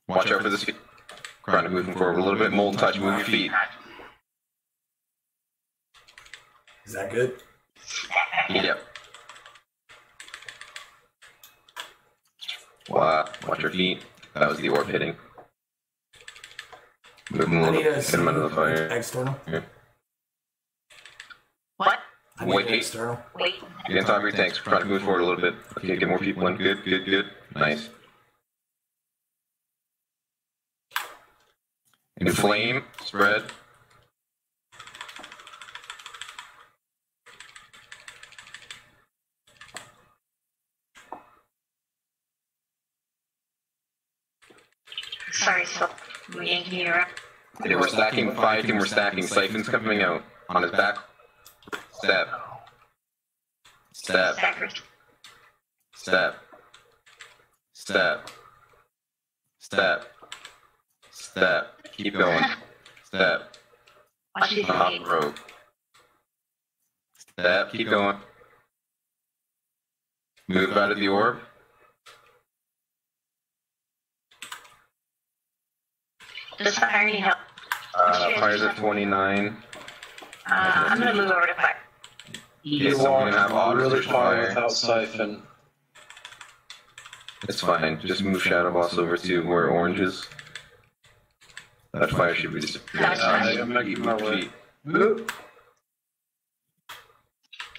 Watch out for this. Chronic moving forward a little bit. Mold touch, move your feet. Is that good? Yep. Wow. Watch your feet. That was the orb hitting. Move him a I little need bit. a Hit him under the fire. external. Here. What? I need Wait. an external. Wait. Get on top of your tanks. Try to move forward a little bit. Okay, get more people in. Good. Nice. Inflame. Spread. Sorry, so we're yanking you around. Okay, we're stacking. 5 team, we're stacking. Siphon's coming out. On his back. Step. Stackers. Step. Keep going. Step. Watch these Top gaze. rope. Step. Keep going. Move out of the orb. Does fire need help? Fire's at 29. I'm gonna move over to fire. You so we're walk gonna have autos really push far fire. without siphon. It's fine. Just move Shadow Boss over to where orange is. That fire should be disappearing. Don't Feet.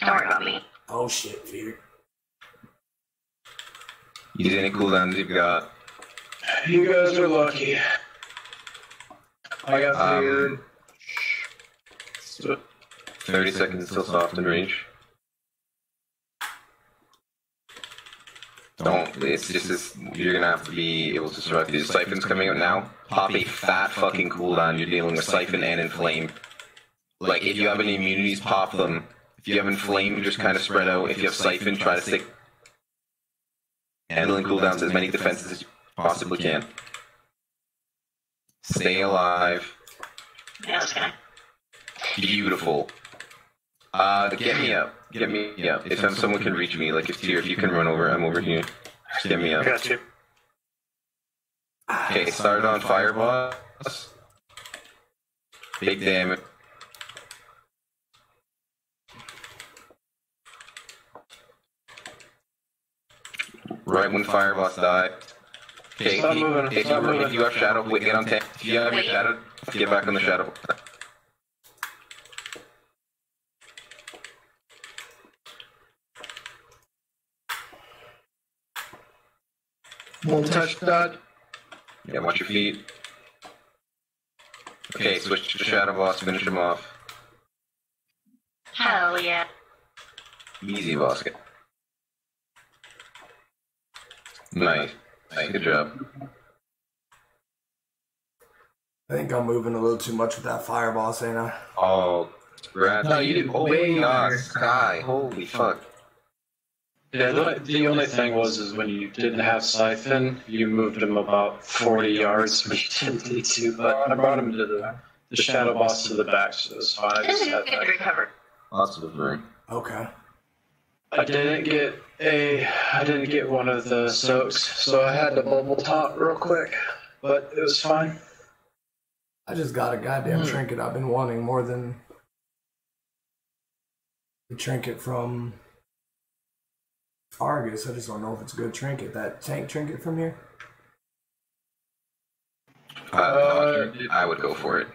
worry about me. Oh shit, fear. Use any cooldowns you've got. You guys are lucky. I got feared. 30 seconds till soft and range. It's just this, you're gonna have to be able to survive these. Siphon's coming out now. Pop a fat fucking cooldown. You're dealing with Siphon and Inflame. Like, if you have any immunities, pop them. If you have Inflame, just kind of spread out. If you have Siphon, try to stick handling cooldowns as many defenses as you possibly can. Stay alive. Yeah, that's gonna. Beautiful. Get me up. Get me up. If someone can reach me, like if you can run over, I'm over here. Just get me up. Got you. Okay, start on Fire Boss. Big damage. Right when Fire Boss died. Okay, if you have Shadow, wait, get on 10. If you have your Shadow, get back on the Shadow. Won't touch that. Yeah, watch your feet. Okay, switch to Shadow Boss, finish him off. Hell yeah. Easy boss. Nice. Good job. I think I'm moving a little too much with that fire boss, ain't I? Oh, Brad. No, you did way more. Sky. Holy fuck. Yeah, the only thing is when you didn't have Siphon, you moved him about 40 yards, but you didn't need to. But I brought him to the Shadow Boss to the back, so it was fine. I just had that. Recover. Lots of room. Okay. I didn't get one of the soaks, so I had to bubble top real quick, but it was fine. I just got a goddamn trinket I've been wanting more than the trinket from Argus. I just don't know if it's a good trinket. That tank trinket from here? I would go for it.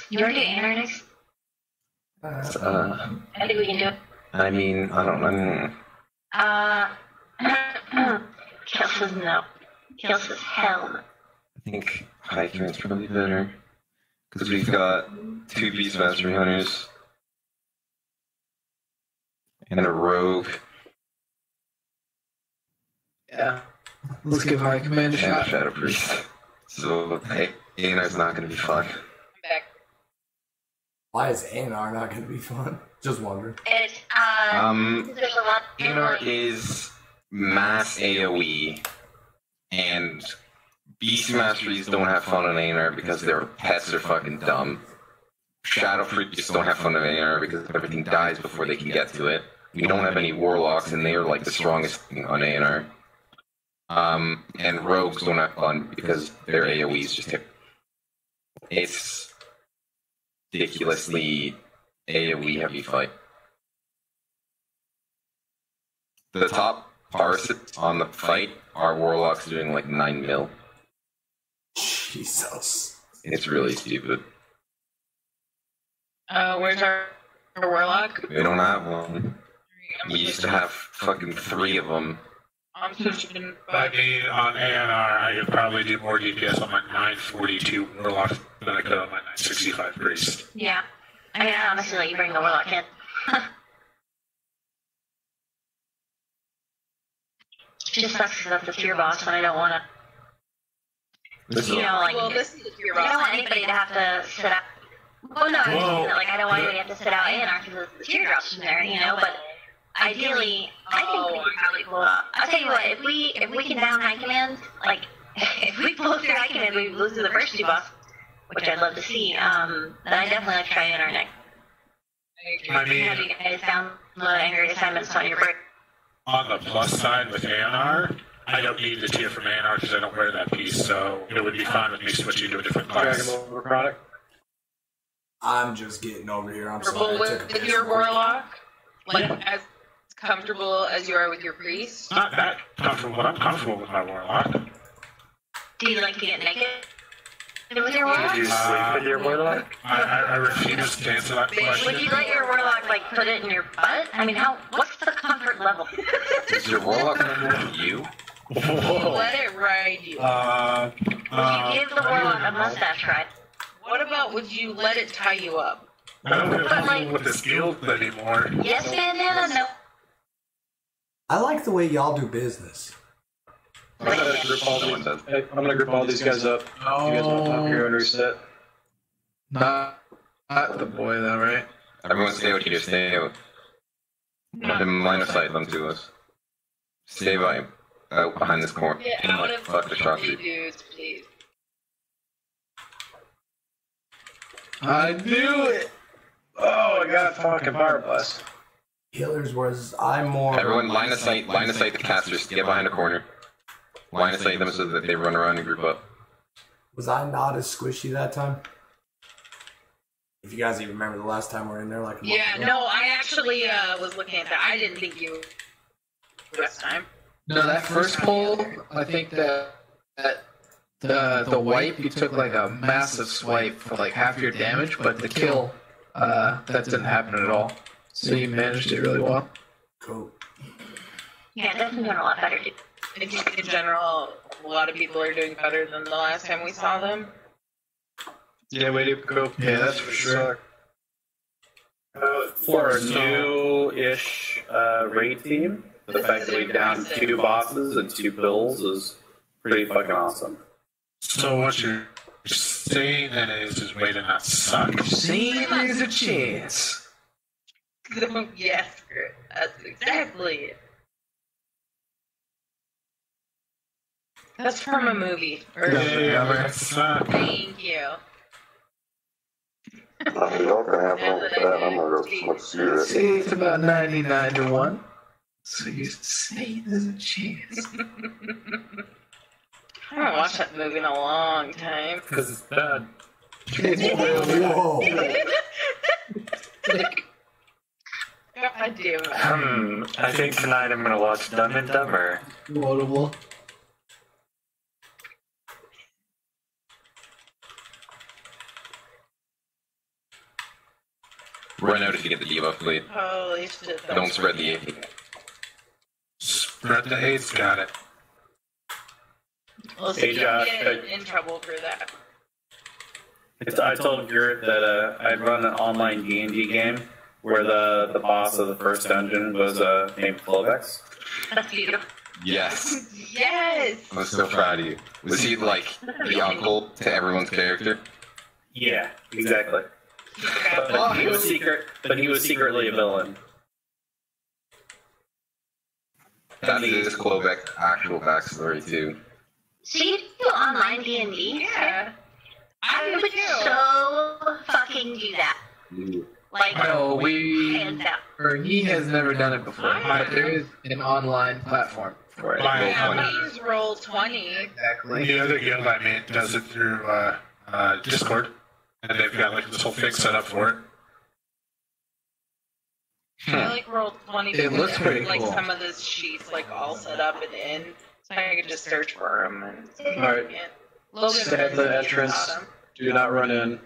You want to do Anarchist? I think we can do it. I mean, I don't know. Kill says no. Kill says hell no. I think High Command's probably better. Because we've got 2 Beast Mastery Hunters. And a Rogue. Yeah. Let's give High Command a and shot. A Shadow Priest. So, hey, ANR's not going to be fun. I'm back. Why is ANR not going to be fun? Just wondering. It's, there's a lot. ANR is mass AoE. And Beast Masteries don't have fun on ANR because their pets are fucking dumb. Shadow Priests don't have fun on ANR because everything dies before they can get to it. We don't have any Warlocks, and they are like the strongest thing on ANR. And Rogues don't have fun because their AoEs just hit. It's ridiculously AoE heavy fight. The top parts on the fight are Warlocks doing like 9 mil. Jesus. It's really stupid. Where's our Warlock? We don't have one. We used to have fucking 3 of them. I'm switching I back. mean, on ANR, I could probably do more DPS on my 942 Warlock than I could on my 965 Priest. Yeah. I mean, I honestly let you bring the Warlock in. Just sucks because that's the tier boss and I don't want to. You know, like, Well, this is the tier I don't boss. want anybody to have to sit out. Well, no, I just mean that, like, I don't want anybody to have to sit out ANR because the teardrops in there, you know, but ideally, I think we could probably pull it off. I'll tell you what, if we can down high command, like, if we pull through high command, we lose to the first 2 boss, which I'd love to see, then I definitely like to try ANR next. I mean, Have you guys found the angry assignments on your break? on the plus side with ANR, I don't need the tier from ANR because I don't wear that piece, so it would be fine with me switching to a different class. Dragon Ball Chronic. I'm just getting over here. I'm sorry. With your warlock, like as comfortable as you are with your priest. Not that comfortable, but I'm comfortable with my warlock. Do you like to get naked with your warlock? Did you sleep with your warlock? I refuse to answer that question. Would you let your warlock like put it in your butt? I mean, what's the comfort level? Is your warlock with you? Let it ride you. Would you give the warlock a mustache ride? What about would you let it tie you up? I don't feel comfortable with this guild anymore. Yes, bandana, no. I like the way y'all do business. I'm gonna group all these guys up. You guys want to talk here and reset? Not the boy though, right? Everyone stay out here, stay out. Them line of sight them to us. Stay by out behind this corner. Get And out like of fuck the shot shoot. dudes, please. I knew it! Oh, I got a fucking fire blast. Healers was I'm more. Everyone line of sight the casters, get behind a corner. Line of sight them so that they run around and group up. Was I not as squishy that time? If you guys even remember the last time we were in there, like a month Yeah, ago. no, I actually was looking at that. I didn't think you last time. No, that first pull, I think that the wipe, you took like a massive swipe for like half your damage, but the kill, that didn't happen at all. So you managed it really well. Cool. Yeah, definitely doing a lot better, dude. I think in general, a lot of people are doing better than the last time we saw them. Yeah, way to go. Yeah, that's for sure. For a new-ish raid team, the fact that we downed 2 bosses and 2 pills is pretty fucking awesome. So what you're saying then is way to not suck. See, there's a chance. Yes, that's exactly it. That's from a movie. Thank you. Y'all can have fun with that. I'm gonna go smoke a cigarette. See, it's about 99 to 1. So you say there's a chance. I haven't watched that movie in a long time. Because it's bad. Whoa. God damn it. I think tonight I'm gonna watch Dumb and Dumber. Notable. Run out if you get the debuff, please. Holy shit. Don't spread the hate. Spread the hate's got it. Well, so Hey, you Josh, get in trouble for that. I told Garrett that I'd run an online D&D game where the boss of the first dungeon was named Clovex. That's beautiful. Yes. Yes! I'm so proud of you. Was he like the uncle to everyone's character? Yeah, exactly. But he was secretly a villain. That is Clovek's actual backstory too. So you do online D&D? Yeah. I would so fucking do that. Like, No, hands down. or he has never done it before, but there is an online platform for it. Yeah, we use Roll20. Exactly. The other guild I mean does it through Discord, and they've got like this whole thing set up for it. I like Roll20. It looks pretty like cool. some of the sheets like all set up and in, so I could just search for them. And Alright. Logan Stay at the entrance. Do not run in.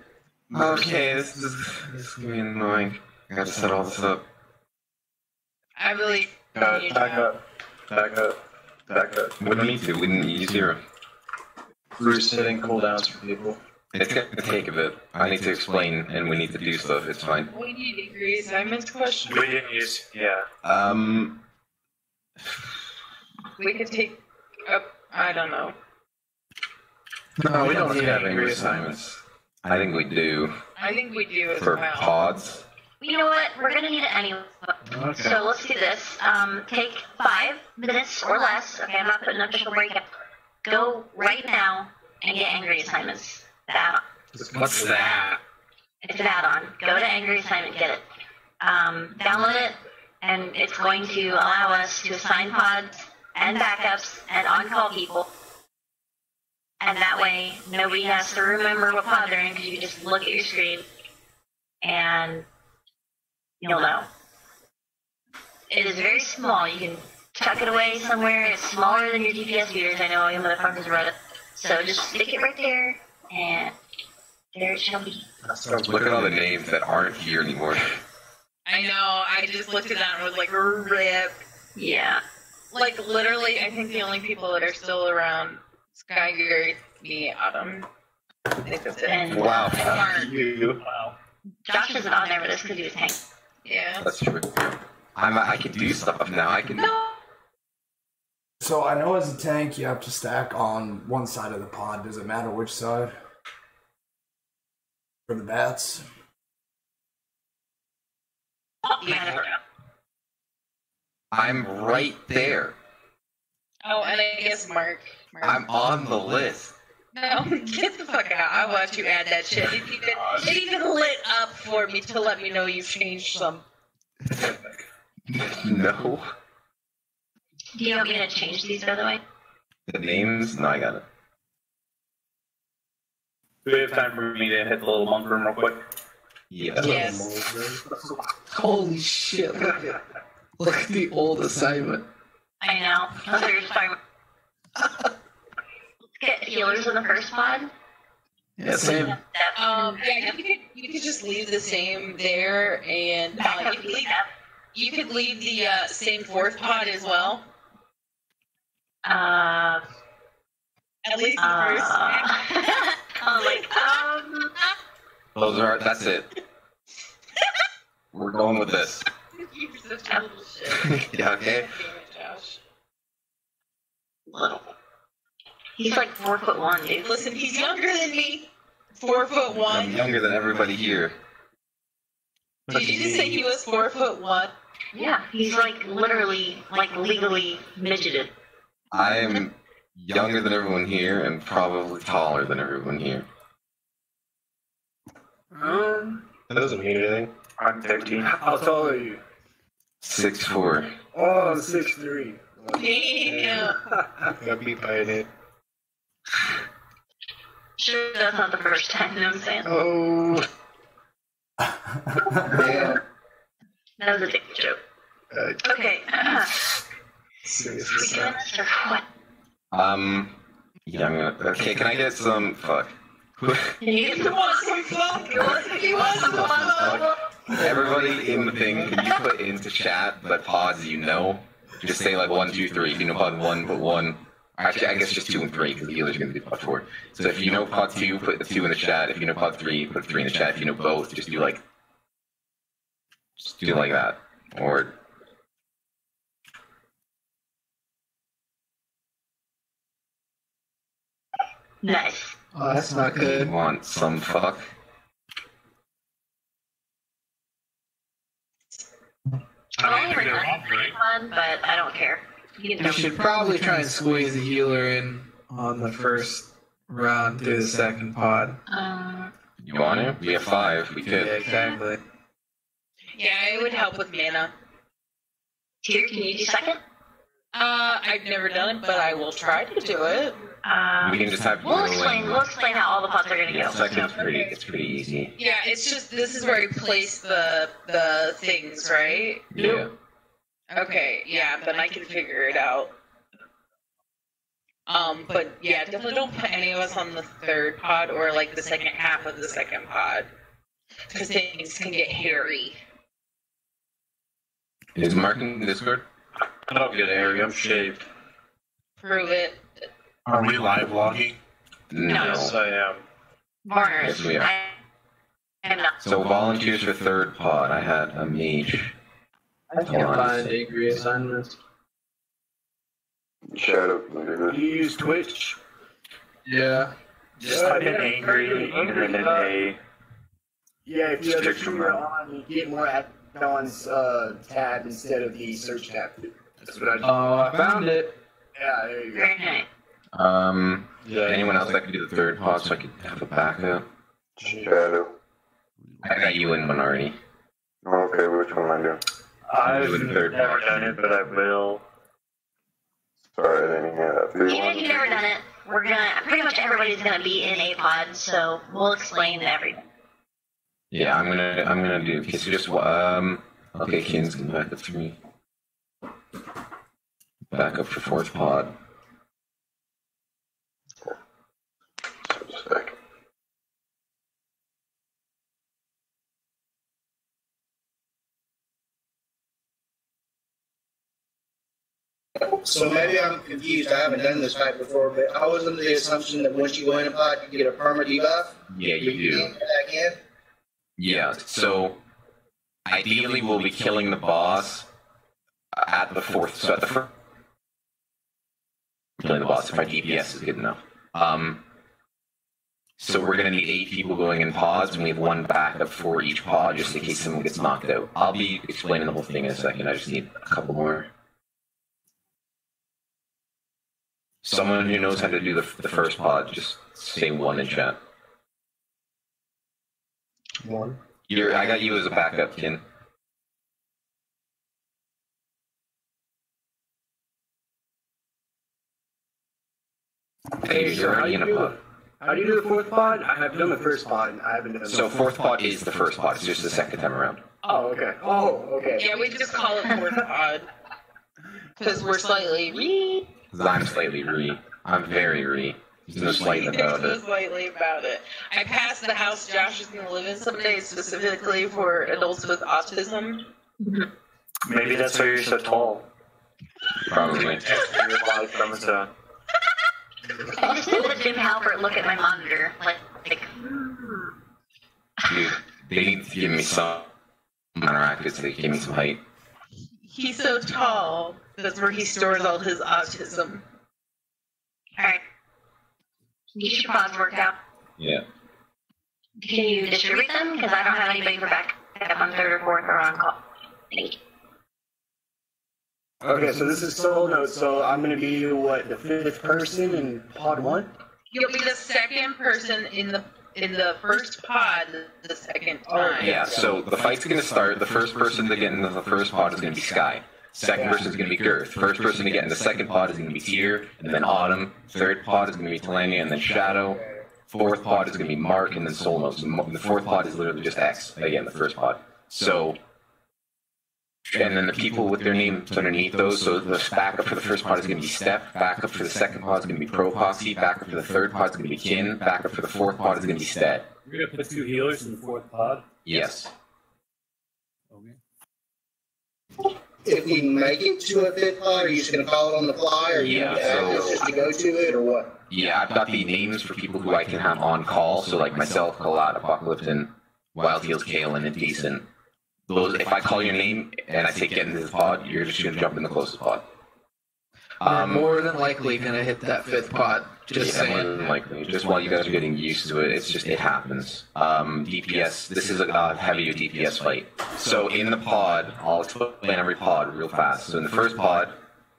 Okay, this is gonna be annoying. I gotta set all this up. I really. Back up. Back up. Back up. We don't need to. We didn't use 0. Resetting cooldowns for people. It's gonna take a bit. I need to explain, and we need to do stuff. It's fine. We need to agree assignments question. We didn't use, yeah. We could take up. I don't know. No, we don't need have angry angry assignments. I think we do. I think we do as For well. pods. You know what? We're gonna need it anyway. Okay. So let's do this. Take 5 minutes or less. Okay, I'm not putting an official break up. Go right now and get angry assignments. The add-on. What's that? It's an add-on. Go to angry assignment, get it. Download it, and it's going to allow us to assign pods and backups and on-call people. And that way, nobody has to remember what pod they're in because you can just look at your screen and you'll know. It is very small. You can tuck it away somewhere. It's smaller than your GPS viewers. I know all you motherfuckers read it. So just stick it right there, and there it shall be. Look at all the names that aren't here anymore. I know. I just looked at that and was like, rip. Yeah. Like, literally, I think the only people that are still around, Sky, Gary, me, Autumn. I think that's it. And, wow. Wow. Josh isn't on there with us because he was tank. Yeah. That's true. I can do stuff now. I can. So I know as a tank you have to stack on one side of the pod. Does it matter which side? For the bats? I'm right there. Oh, and I guess Mark. I'm on the list. No, get the fuck out. I watched you add that shit. It even lit up for me to let me know you've changed some. No. Do you want me to change these, by the way? The names? No, I got it. Do we have time for me to hit the little monk room real quick? Yeah. Yes. Holy shit. Look at the old assignment. I know. Let's get healers in the first pod. Yeah, same. Yeah, you could just leave the same there, and you could leave the same fourth pod as well. At least the first. I'm like, That's it. We're going with this. You're such a little shit. Yeah, okay. Josh. little. He's like 4'1", dude. Listen, he's younger than me. 4'1". I'm younger than everybody here. Did you just say he was 4'1"? Yeah, he's like literally, like legally midgeted. I am younger than everyone here and probably taller than everyone here. That doesn't mean anything. I'm 15. How tall are you? 6'4". Oh, I'm 6'3". Damn. Got beat by an inch. Sure, that's not the first time, you know what I'm saying? Oh. Yeah. That was a dick joke. Okay. Seriously. We doing this or what? Yeah, I'm gonna. Okay, can I get some. Fuck. You want some fun? You want some fun? Everybody in the thing, can you put into chat the pods you know? Just say like 1, 2, 3. If you know pod 1, put 1. Actually, I guess just 2 and 3 because the healer's going to be pod 4. So if you know pod 2, put the 2 in the chat. If you know pod 3, put 3 in the chat. If you know both, just do like that. Or Nice. Oh, that's not good. want some fuck. I only like fun, but I don't care. You should probably try and squeeze the healer in on the first round through the second pod. You want to? We have 5. We Yeah, could. exactly. Yeah, it would help with mana. Tyr, can you do second? I've never done it, but I will try to do it. We can just have you We'll explain how all the pods are going to go. Second's it's pretty easy. Yeah, it's just this is where you place the things, right? Yeah. Okay, yeah, then I can figure it out. But yeah, definitely don't put any of us on the third pod or like the second half of the second pod, because things can get hairy. Is Mark in Discord? I don't get hairy. I'm shaved. Prove it. Are we live logging? No. Yes, I am. Mars. Yes, we are. I am not. So volunteers for third pod. I had a mage. I can't find angry assignments. Shadow. You use Twitch? Yeah. Just type in angry and then a. Yeah, if you have the Search keyword room. on, you get more add-ons tab instead of the search tab. That's what I do. Oh, I found it. Yeah, there you go. Very nice. Anyone else that can do the third pod so I can have a backup? Shadow. I got you in one already. Okay, which one am I doing? I've do the third never pod. done it, but I will. Sorry, I didn't hear that. Even if you've never done it, pretty much everybody's gonna be in a pod, so we'll explain everything. Yeah, I'm gonna do. Okay, so just okay, Ken's gonna back up for me. Back up for fourth pod. Just a sec. So maybe I'm confused. I haven't done this type before, but I was under the assumption that once you go in a pod, you get a perma debuff. Yeah, you do. Can't go back in. Yeah, so ideally we'll be killing the boss at the fourth. So at the first, killing the boss if my DPS is good enough. So we're gonna need 8 people going in pods, and we have 1 backup for each pod, just in case someone gets knocked out. I'll be explaining the whole thing in a second. I just need a couple more. Someone who knows how to do the first pod, just say 1 in chat. 1. I got you as a backup, Ken. Hey, you're already in a pod. How do you do the fourth pod? I have done the first pod, and I haven't done the So fourth pod is the first pod. It's just the second time around. Oh, okay. Oh, okay. Yeah, we just call it fourth pod. Because we're slightly re. Because I'm slightly re. I'm very re. There's no slight about There's it. no slightly about it. I passed the house Josh is going to live in someday specifically for adults with autism. Maybe that's why you're so tall. Probably. Your life on its own. I just did let Jim Halpert look at my monitor, like. Dude, they need to give me some interactive so they give me some height. He's so tall. That's where he stores all his autism. Alright. Get your pods worked out. Yeah. Can you distribute them? Because I don't have anybody for backup on 3rd or 4th or on call. Thank you. Okay, so this is solo note, so I'm going to be, what, the 5th person in pod 1? You'll be the second person in the first pod the second time. Yeah, so the fight's going to start. The first person to get into the first pod is going to be Sky. Second person is going to be Girth. First person to get in the second pod is going to be Tyr, and then Autumn. Third pod is going to be Talania, and then Shadow. Fourth pod is going to be Mark, and then Solnos. And the fourth pod is literally just X. Again, the first pod. So, and then the people with their names underneath those. So the backup for the first pod is going to be Step. Backup for the second pod is going to be Pro Posse. Backup for the third pod is going to be Kin. Backup for the fourth pod is going to be Stead. We're going to put 2 healers in the 4th pod? Yes. Okay. If we make it to a 5th pod, are you just going to call it on the fly, or you Yeah, need access just to go to it, or what? Yeah, I've got the names for people who I can have on call. So like myself, Collat, Apocalypton, Wild Heels, Kale, and Indecent. Those, if I call your name and I say get into this pod, you're just gonna jump in the closest pod. You're more than likely gonna hit that 5th pod. Just yeah, more saying. than likely. Just while you guys are getting used to it, it's just it happens. DPS. This is a heavy DPS fight. So in the pod, I'll explain every pod real fast. So in the first pod,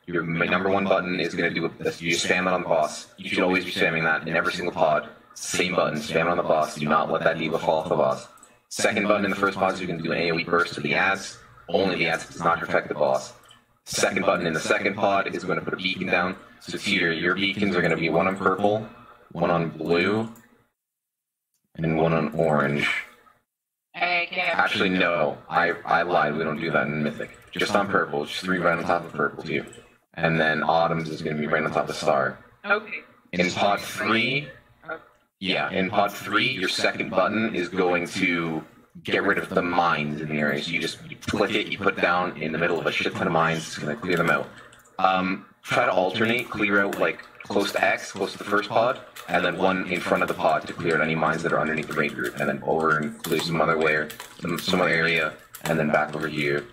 your number 1 button is gonna do this. You just spam it on the boss. You should always be spamming that in every single pod. Same button, spam it on the boss. Do not let that debuff fall off the boss. Second button in the first pod is you can do an AoE burst to the ads. Only the ads does not affect the boss. Second button in the second pod is going to put a beacon down. So Teeter, your beacons are going to be 1 on purple, 1 on blue, and 1 on orange. Actually, no. I lied. We don't do that in Mythic. Just on purple. Just 3 right on top of purple, too. And then Autumn's is going to be right on top of Star. Okay. In pod 3... Yeah, in pod 3, your second button is going to get rid of the mines in the area. So you click it, you put it down in the middle of a shit ton of mines, it's going to clear them out. Try to alternate, clear out like close to X, close to the first pod, and then 1 in front of the pod to clear out any mines that are underneath the raid group, and then over and clear some other layer, some other area, and then back over here.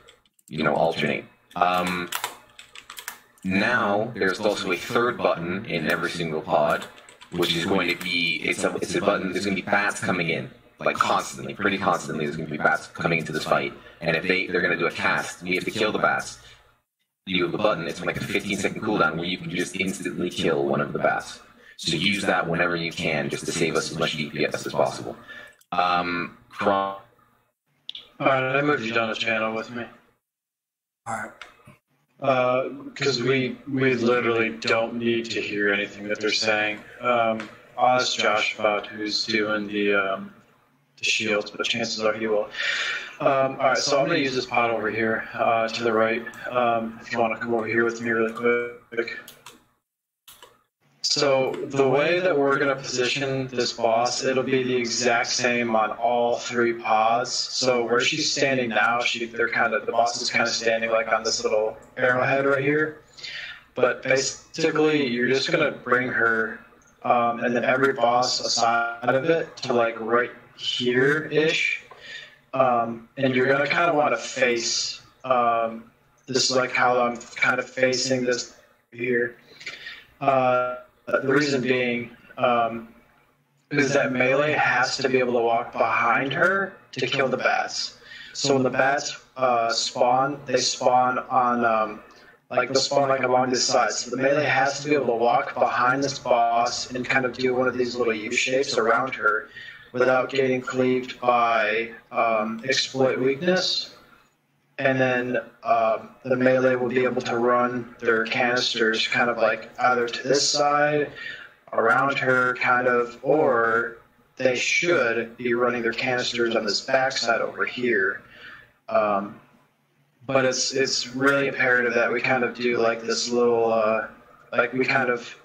You know, alternate. Now, there's also a third button in every single pod, which is going to be, it's a button, there's going to be bats coming in, like constantly, pretty constantly, there's going to be bats coming into this fight, and if they're going to do a cast, we have to kill the bats. You have a button, it's like a 15-second cooldown where you can just instantly kill one of the bats. So use that whenever you can, just to save us as much DPS as possible. Alright, I moved you down the channel with me. Alright. Because we literally don't need to hear anything that they're saying. I'll ask Josh about who's doing the shields, but chances are he will. Alright, so I'm going to use this pod over here to the right. If you want to come over here with me really quick. So the way that we're going to position this boss, it'll be the exact same on all 3 pods. So where she's standing now, the boss is kind of standing like on this little arrowhead right here. But basically, you're just going to bring her, and then every boss aside of it to like right here-ish. And you're going to kind of want to face this, like how I'm kind of facing this here. The reason being is that melee has to be able to walk behind her to kill the bats. So when the bats spawn, they spawn on they'll spawn like along this side. So the melee has to be able to walk behind this boss and kind of do one of these little U shapes around her without getting cleaved by exploit weakness. And then the melee will be able to run their canisters kind of like either to this side, around her kind of, or they should be running their canisters on this backside over here. But it's really imperative that we kind of do like this little, like we kind of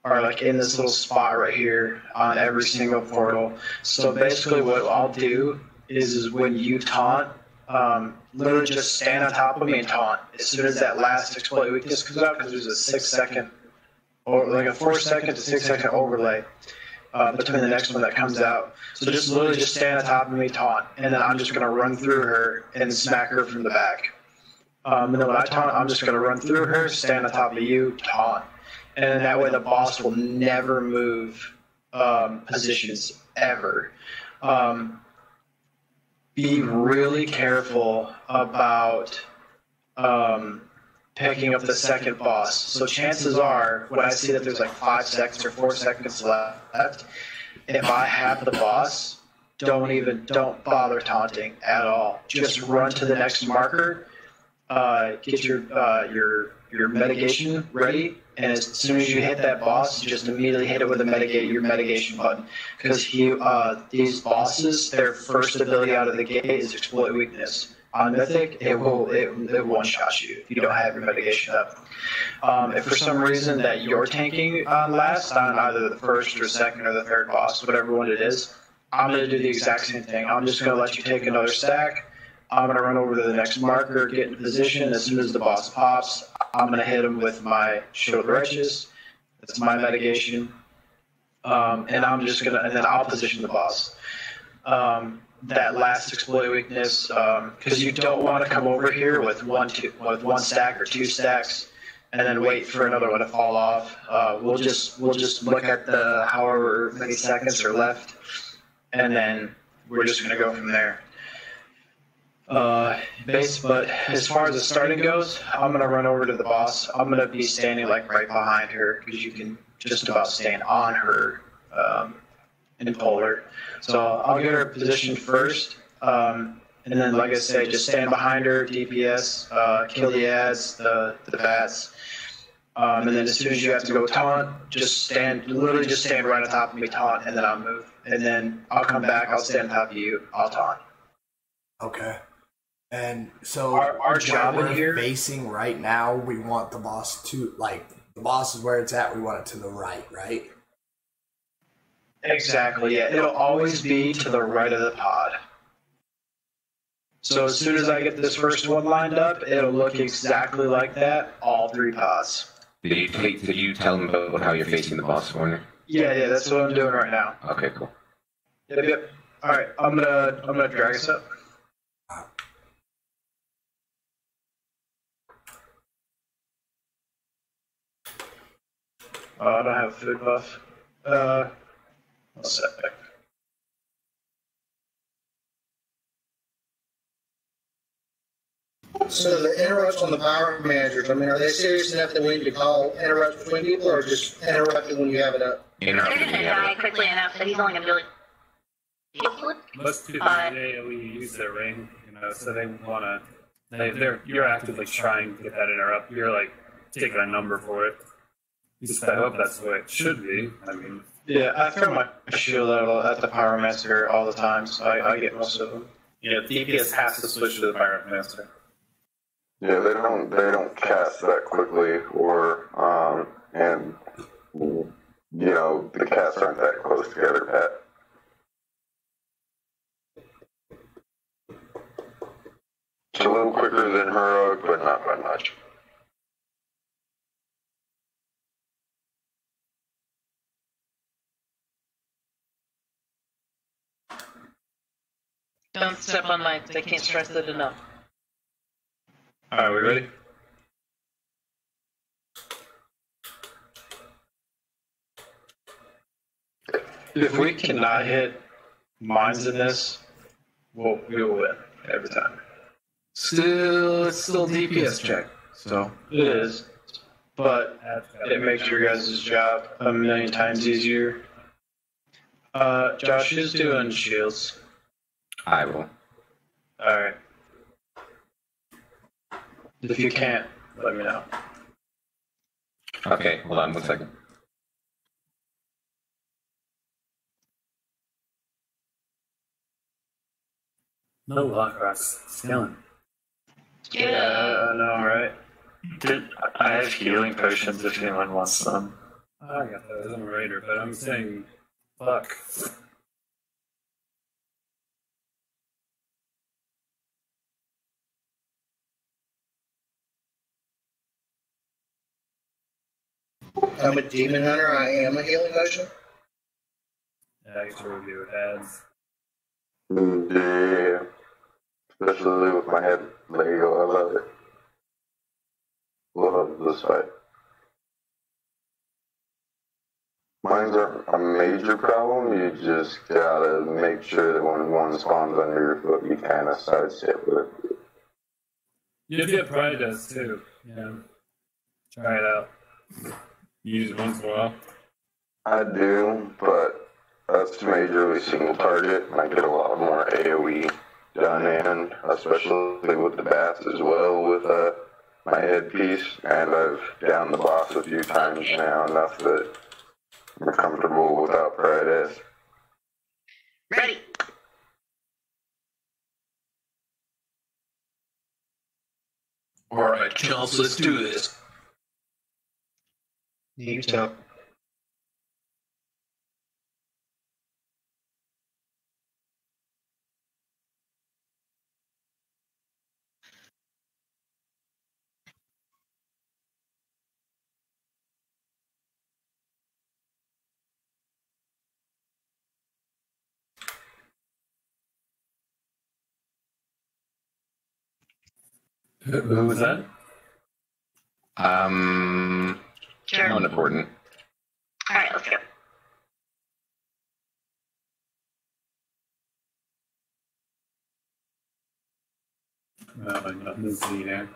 are like in this little spot right here on every single portal. So basically what I'll do is when you taunt, literally just stand on top of me and taunt as soon as that last exploit weakness comes out, because there's a 6-second, or like a 4-second to 6-second overlay between the next one that comes out. So just literally just stand on top of me, taunt, and then I'm just going to run through her and smack her from the back. And then when I taunt, I'm just going to run through her, stand on top of you, taunt. And then that way the boss will never move positions ever. Be really careful about picking up the second boss. So chances are, when I see that there's like 5 seconds or 4 seconds left, if I have the boss, don't bother taunting at all. Just run to the next marker, get your mitigation ready, and as soon as you hit that boss, you just immediately hit it with your mitigation button. Because these bosses, their first ability out of the gate is exploit weakness. On Mythic, it one-shot you if you don't have your mitigation up. If for some reason that you're tanking last on either the first or second or the third boss, whatever one it is, I'm going to do the exact same thing. I'm just going to let you take another stack. I'm going to run over to the next marker, get in position. As soon as the boss pops, I'm going to hit him with my Shield of Righteous. That's my mitigation. And then I'll position the boss. That last exploit weakness, because you don't want to come over here with one stack or 2 stacks, and then wait for another one to fall off. We'll just look at the however many seconds are left, and then we're just going to go from there. But as far as the starting goes, I'm going to run over to the boss. I'm going to be standing like right behind her, because you can just about stand on her and pull her. So I'll get her positioned first, and then, like I say, just stand behind her, DPS, kill the ads, the bats, and then as soon as you have to go taunt, literally just stand right on top of me, taunt, and then I'll move. And then I'll come back, I'll stand on top of you, I'll taunt. Okay. And so our job in here, facing right now, we want the boss to, like, the boss is where it's at, we want it to the right, right? Exactly, yeah. It'll always be to the right of the pod. So as soon as I get this first one lined up, it'll look exactly like that, all 3 pods. Did you tell them about how you're facing the boss corner? Yeah, that's what I'm doing right now. Okay, cool. Yep. Alright, I'm gonna drag us up. I don't have food buff. One sec. So the interrupts on the power managers, I mean, are they serious enough that we need to call interrupts between people, or just interrupting when you have it up? They're going to die quickly enough that he's only going to be able to... Most people today we use their ring, so they want to You're actively trying to get that interrupt. You're like taking a number for it. I hope that's the way it should be. I mean, Yeah, I throw my shield at the pyromancer all the time, so I get most of them. Yeah, DPS has to switch to the pyromancer. Yeah, they don't cast that quickly, or and you know the casts aren't that close together, Pat. It's a little quicker than heroic, but not by much. Don't step on mics. I can't stress it enough. Alright, we ready? If we cannot hit mines in this, we will win every time. It's still DPS check. So it is, but it makes your guys' job a million times easier. Josh is doing shields. I will. Alright. If you can't, let me know. Okay, hold on 1 second. no luck, Russ. Scaling. Yeah, I know, right? I have healing potions if anyone wants them. I got those. I'm a raider, but I'm saying, fuck. I'm a demon hunter. I am a healing potion. Yeah, I get to review it ads. Yeah, especially with my head Lego. I love it. Love this fight. Mines aren't a major problem. You just gotta make sure that when one spawns under your foot, you kind of sidestep with it. Yeah, probably does too. Yeah. Try it out. Use it once in a while. I do, but that's majorly single target, and I get a lot more AoE done in, especially with the bats as well, with my headpiece, and I've downed the boss a few times now, enough that I'm comfortable without pride S. Ready. alright, chumps, let's do this. You tell. Who was that? Sure. Not important. Alright, let's go. Nothing's there.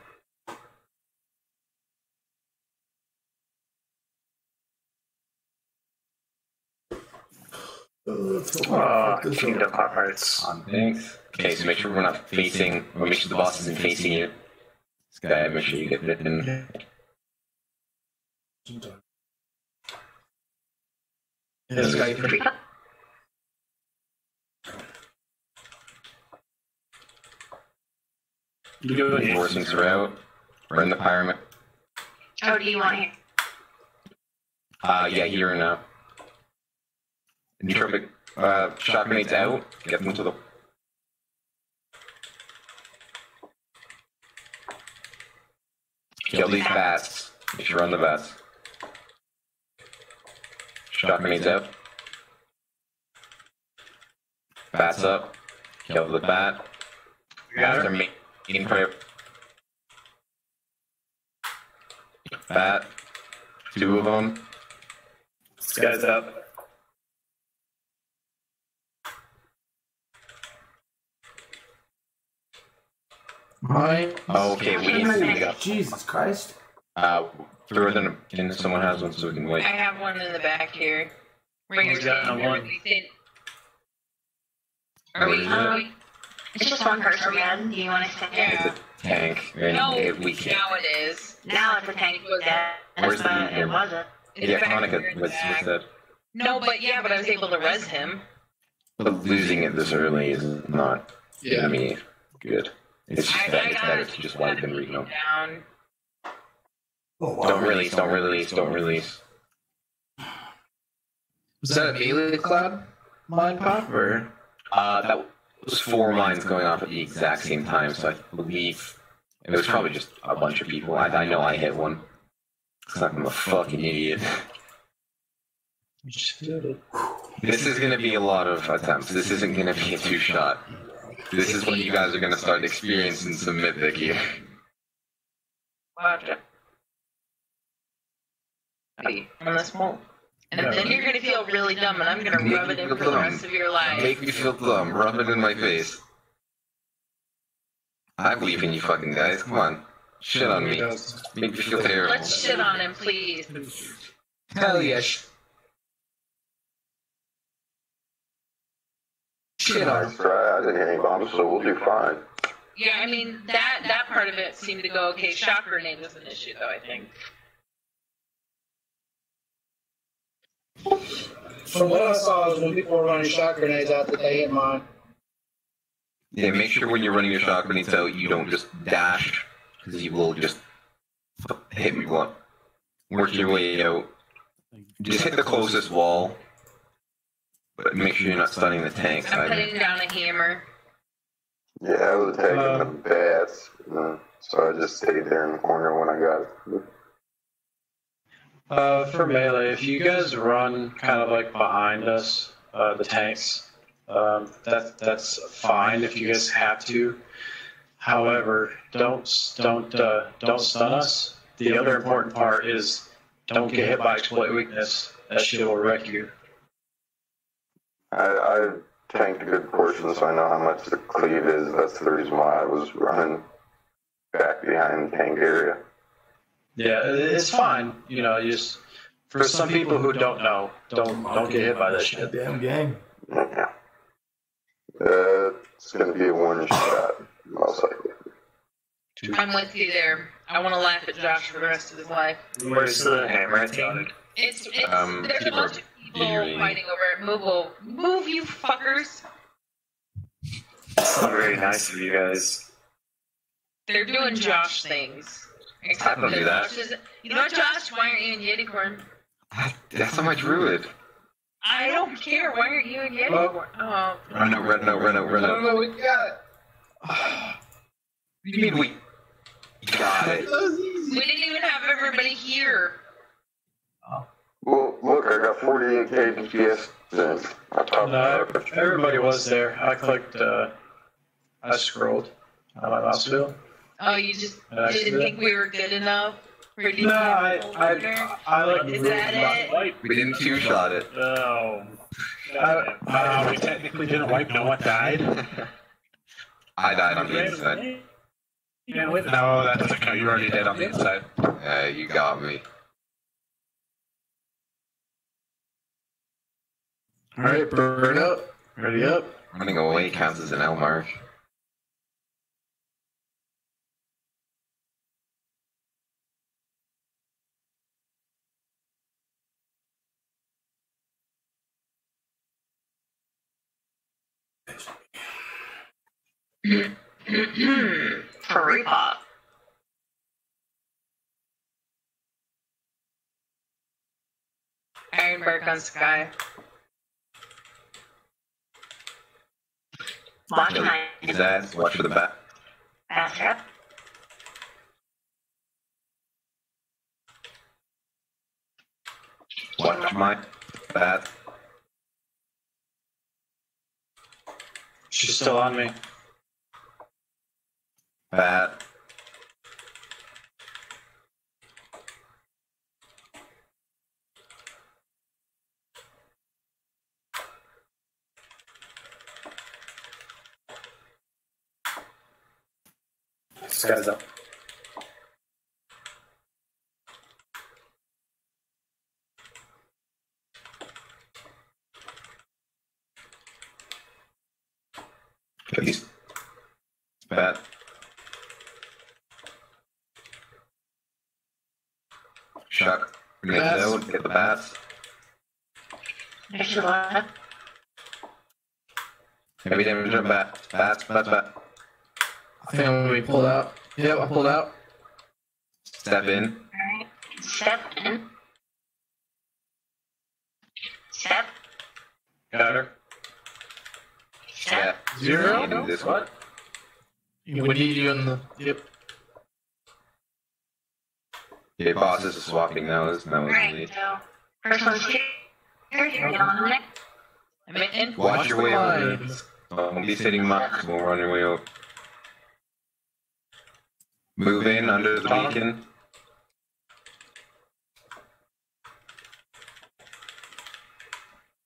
Kingdom Hearts. Thanks. Okay, so make sure we're not facing, or make sure the boss isn't facing you. This guy, make sure you get it in. This guy can You go ahead. Forcing throughout. We're in the pyramid. Oh, do you want here? Yeah, here and now. Nootropic shock grenades out. Get them to the. Kill these bats. Make sure you're on the bats. Shock grenades out. Bats up. Kill the bat. After main prayer. Bat. 2 of them. This guy's up. Mine. Oh, okay, we got. Jesus Christ. Throw it in. Someone has one, so we can wait. I have one in the back here. Ringer's got one. Are we? It's just one person, man. Do you want to say? Yeah. tank, and No, we can't. now it is. Now it's a tank. Yeah, Where's that's why the- it wasn't. Yeah, Chronica was that. No, but I was able to res him. But losing it this early is not Yeah. to me good. It's just better, I it's got better to just wipe and Reno. down. Don't release, don't release, don't release. Was that a melee cloud mine pop or? That was 4 mines going off at the exact same time, so I believe it was probably just a bunch of people. I know I hit one. Because I'm a fucking idiot. This is gonna be a lot of attempts. This isn't gonna be a 2-shot. This is when you guys are gonna start experiencing some mythic here. Watch it. On this wall. And then you're gonna feel really dumb, and I'm gonna rub it in for the rest of your life. Make me feel dumb. Rub it in my face. I believe in you fucking guys. Come on. Shit on me. Make me feel terrible. Let's shit on him, please. Hell yes. Shit on. That's right. I didn't hit any bombs, so we'll do fine. Yeah, I mean, that part of it seemed to go okay. Shock grenade was an issue, though, I think. From what I saw is when people were running shot grenades out that they hit mine. Yeah, make sure when you're running your shock grenades out, you don't just dash, because you will just hit me one. Work your way out. Just hit the closest wall, but make sure you're not stunning the tanks. I'm putting down a hammer. Yeah, I was attacking the bats, so I just stayed there in the corner when I got it. For melee, if you guys run kind of like behind us, the tanks, that's fine if you guys have to. However, don't stun us. The other important part is don't get hit by exploit weakness. That shit will wreck you. I tanked a good portion, so I know how much the cleave is. That's the reason why I was running back behind the tank area. Yeah, it's fine. You know, just for some people who don't know, don't get hit by that shit. Damn gang. Yeah. It's gonna be a one shot, most likely. I'm with you there. I want to laugh at Josh for the rest of his life. Where's the hammer team? There's a bunch of people fighting over it. Move, you fuckers. It's not very nice of you guys. They're doing Josh things. I don't do that. You know what, Josh? Why aren't you in Yeticorn? That's how much druid. I don't care. Why aren't you in Yeticorn? Oh. Run out. No, we got it. What do you mean we got it? We didn't even have everybody here. Well, look, I got 48k DPS then. No, everybody was there. I clicked, I scrolled on my mouse wheel. Oh, you just didn't think we were good enough? Or did you No, I like Is that it? We didn't 2-shot it. Oh. We technically didn't wipe. No one died. I died on the inside. No, that doesn't count. You already did on the inside. You got me. Alright, burn up. Ready up. Running away counts as an L mark. For repop. Ironbark on Sky. Watch my His ass. Watch for the bat. fast trap. Watch my bat. She's still on me. Bat. This guy's up. Please. Bat. Get the bats. There's a lot. Heavy damage on bats. Bats. I think I'm gonna be pulled out. Yep, I pulled out. Step in. Alright. Step in. Step. Got her. Step. Zero? In this one. We need you in the. Yep. Yeah, boss is swapping now. That was Alright, easy. so first one's here. Here we go on the neck. I'm in. Watch your way over. lines. Don't be sitting much. We'll run your way over. Move in under the beacon.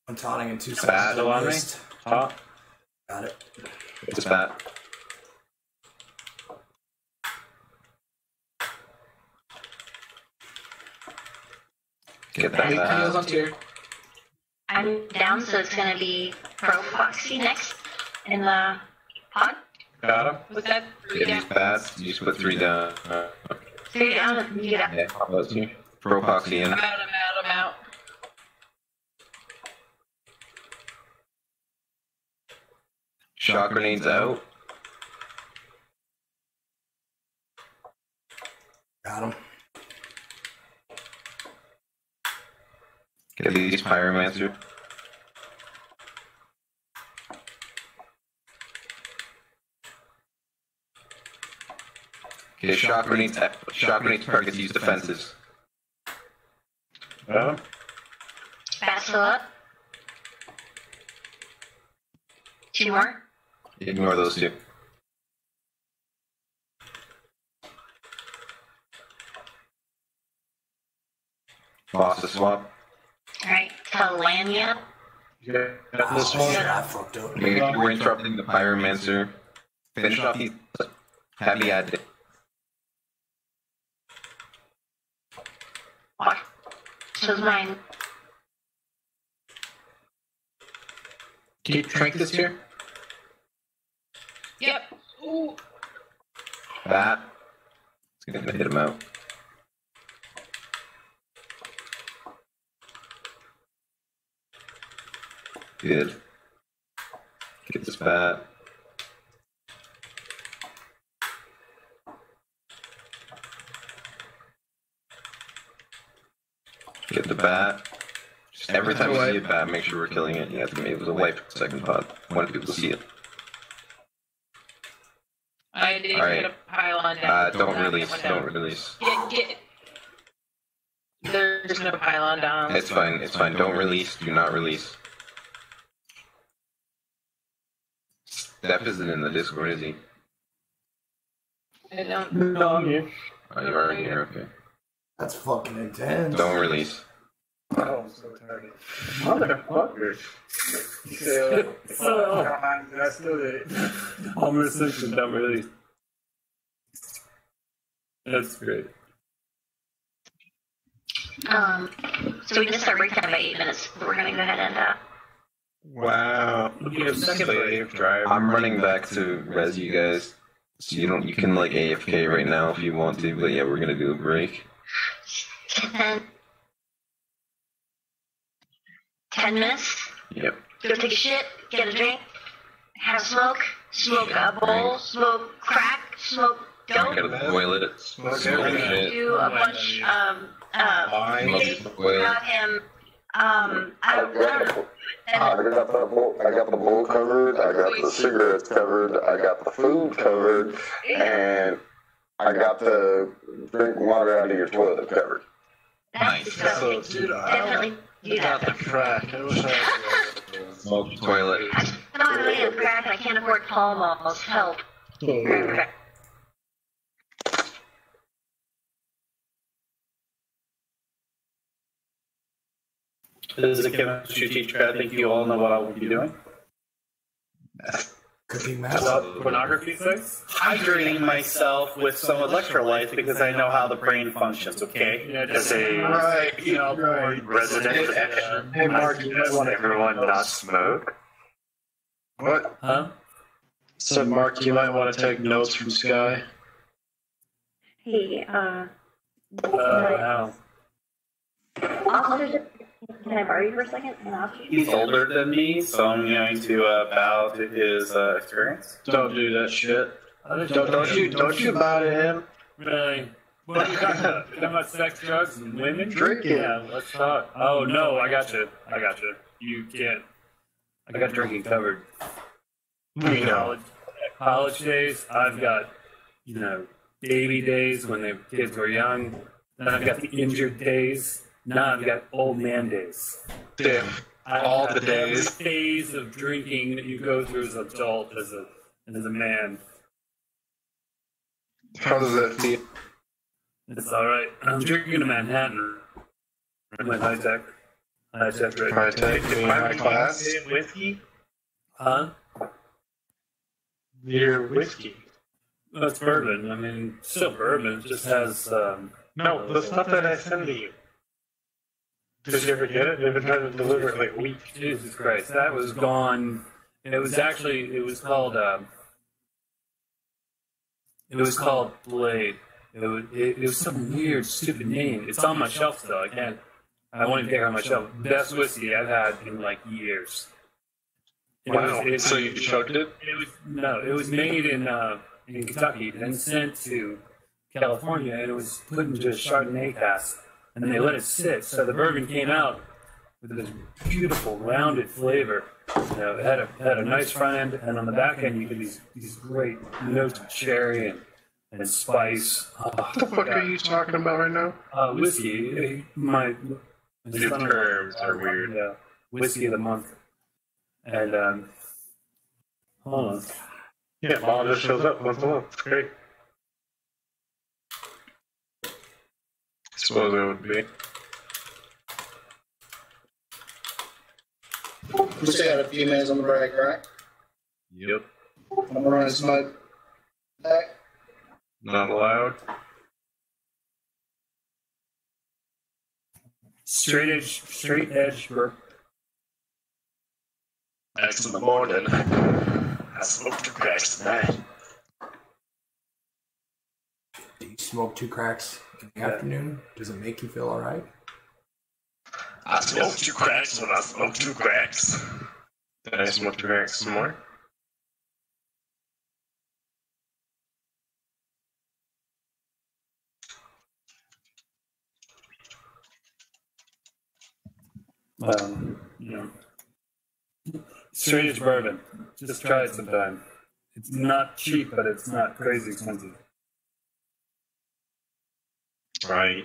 I'm taunting in 2 Bat. seconds. Still on me? Top. Got it. It's bat. Get that Heals bat. on tier. I'm down, so it's gonna be Pro Foxy next in the pod. Got him. Was that Get these bats. You just put 3 down. 3 down and you get up. Yeah, let's see. Pro Proxy in. I'm out. Shock grenades out. Got him. Get these pyromancer. Okay, shock grenades targets use defenses. Got him. Bat still up. 2 more. Ignore those 2. Boss to swap. Alright, Talania. Yeah, this Oh, one. shit, I fucked up. We're interrupting the pyromancer. Finish off these. Happy ad. Watch. So's mine. Keep Trank this tier. Yep. Ooh. Bat. It's gonna hit him out. Good. Get this bat. Get the bat. Just every time you see a bat, make sure we're killing it. You have to make it was a wipe second pod. I want people to see it. I did Alright. get a pylon down. Don't release. Don't release. Get. There's no pylon down. It's fine. It's fine. Don't release. Do not release. Steph isn't in the Discord, is he? I don't. No, I'm here. Oh, you are in here. Okay. That's fucking intense. Don't release. Oh, I'm so tired. Motherfucker. I still did. Homer Simpson, don't release. That's great. So we just start break time by 8 minutes. But we're gonna go ahead and Wow. I'm running back to res you guys. So you can like AFK right now if you want to, but yeah, we're gonna do a break. 10 minutes. Yep. Go take a shit, get a drink, have a smoke, smoke a bowl, smoke crack, smoke dope. Gotta boil it. Smoke shit. Do a bunch of Boil it. got him. I don't know. I got the bowl covered, I got the cigarettes covered, I got the food covered, and I got the drink water out of your toilet covered. That's disgusting. Definitely do that. The crack. I wish I had Smoke toilet. I don't know how to get crack and I can't afford Pall Malls. Help. As a chemistry teacher, I think you all know what I will be doing. Cooking math. About pornography things? Hydrating myself with some electrolytes because I know how the brain functions, okay? As a resident, Hey, Mark, you does want everyone not smoke? What? Huh? Said Mark, you might want to take notes from Sky. Hey, How? Officer, can I borrow you for a second? He's older than me, so I'm going to bow to his experience. Don't do that shit. Don't you bow to him. Really? What are we talking about? Talking about sex, drugs, and women? Drinking. Yeah, let's talk. Oh, no, I got you. You can't. I got drinking covered. College days, I've got, baby days when the kids were young. Then I've got the injured days. Now I've got old man days. Damn. All the days. Every phase of drinking that you go through as an adult, as a man. How does that feel? It's alright. I'm drinking a Manhattan. With high tech. High tech, right? High tech, high class. Whiskey? Huh? Your whiskey. That's bourbon. I mean, still bourbon. It just has. No, the stuff that I send to you. Did you ever get it? They've been trying to deliver it like a week. Jesus Christ, that was gone. It was called Blade. It was some weird, stupid name. It's on my shelf still. I won't even take it on my shelf. Best whiskey I've had in like years. Wow. So you chugged it? It was made in Kentucky, then sent to California, and it was put into a Chardonnay cask, and then they let it sit. So the bourbon came out with this beautiful, rounded flavor. It had a nice front end, and on the back end you get these great notes of cherry and spice. What the fuck are you talking about right now? Whiskey. My terms are weird. Yeah, whiskey of the month. And hold on. Yeah, Mom just shows up once a month. It's great. I suppose it would be. We still got a few minutes on the break, right? Yep. I'm gonna run a smoke back. Not allowed. Straight edge burp. X in the morning. I smoked 2 cracks tonight. Do you smoke 2 cracks in the afternoon? Does it make you feel alright? I smoked 2 cracks when I smoked 2 cracks. Did I smoke 2 cracks some more? Straight edge bourbon. Just try it sometime. It's not cheap, but it's not crazy expensive. Right.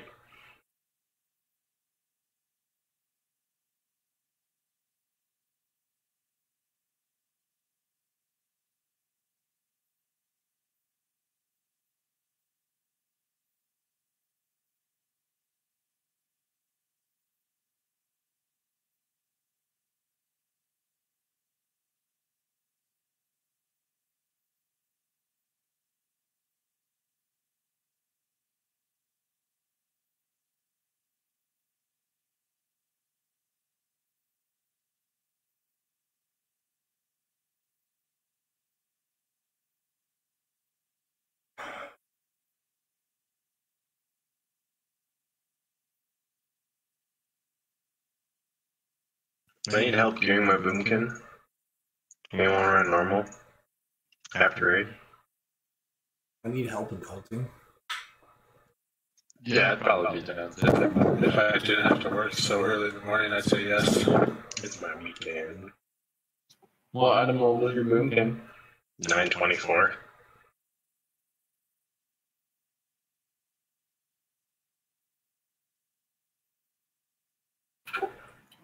I need help gearing my boomkin. Anyone run normal? After raid? I need help in culting. Yeah, I'd probably be down. If I didn't have to work so early in the morning, I'd say yes. It's my weekend. What item was your boomkin? 924.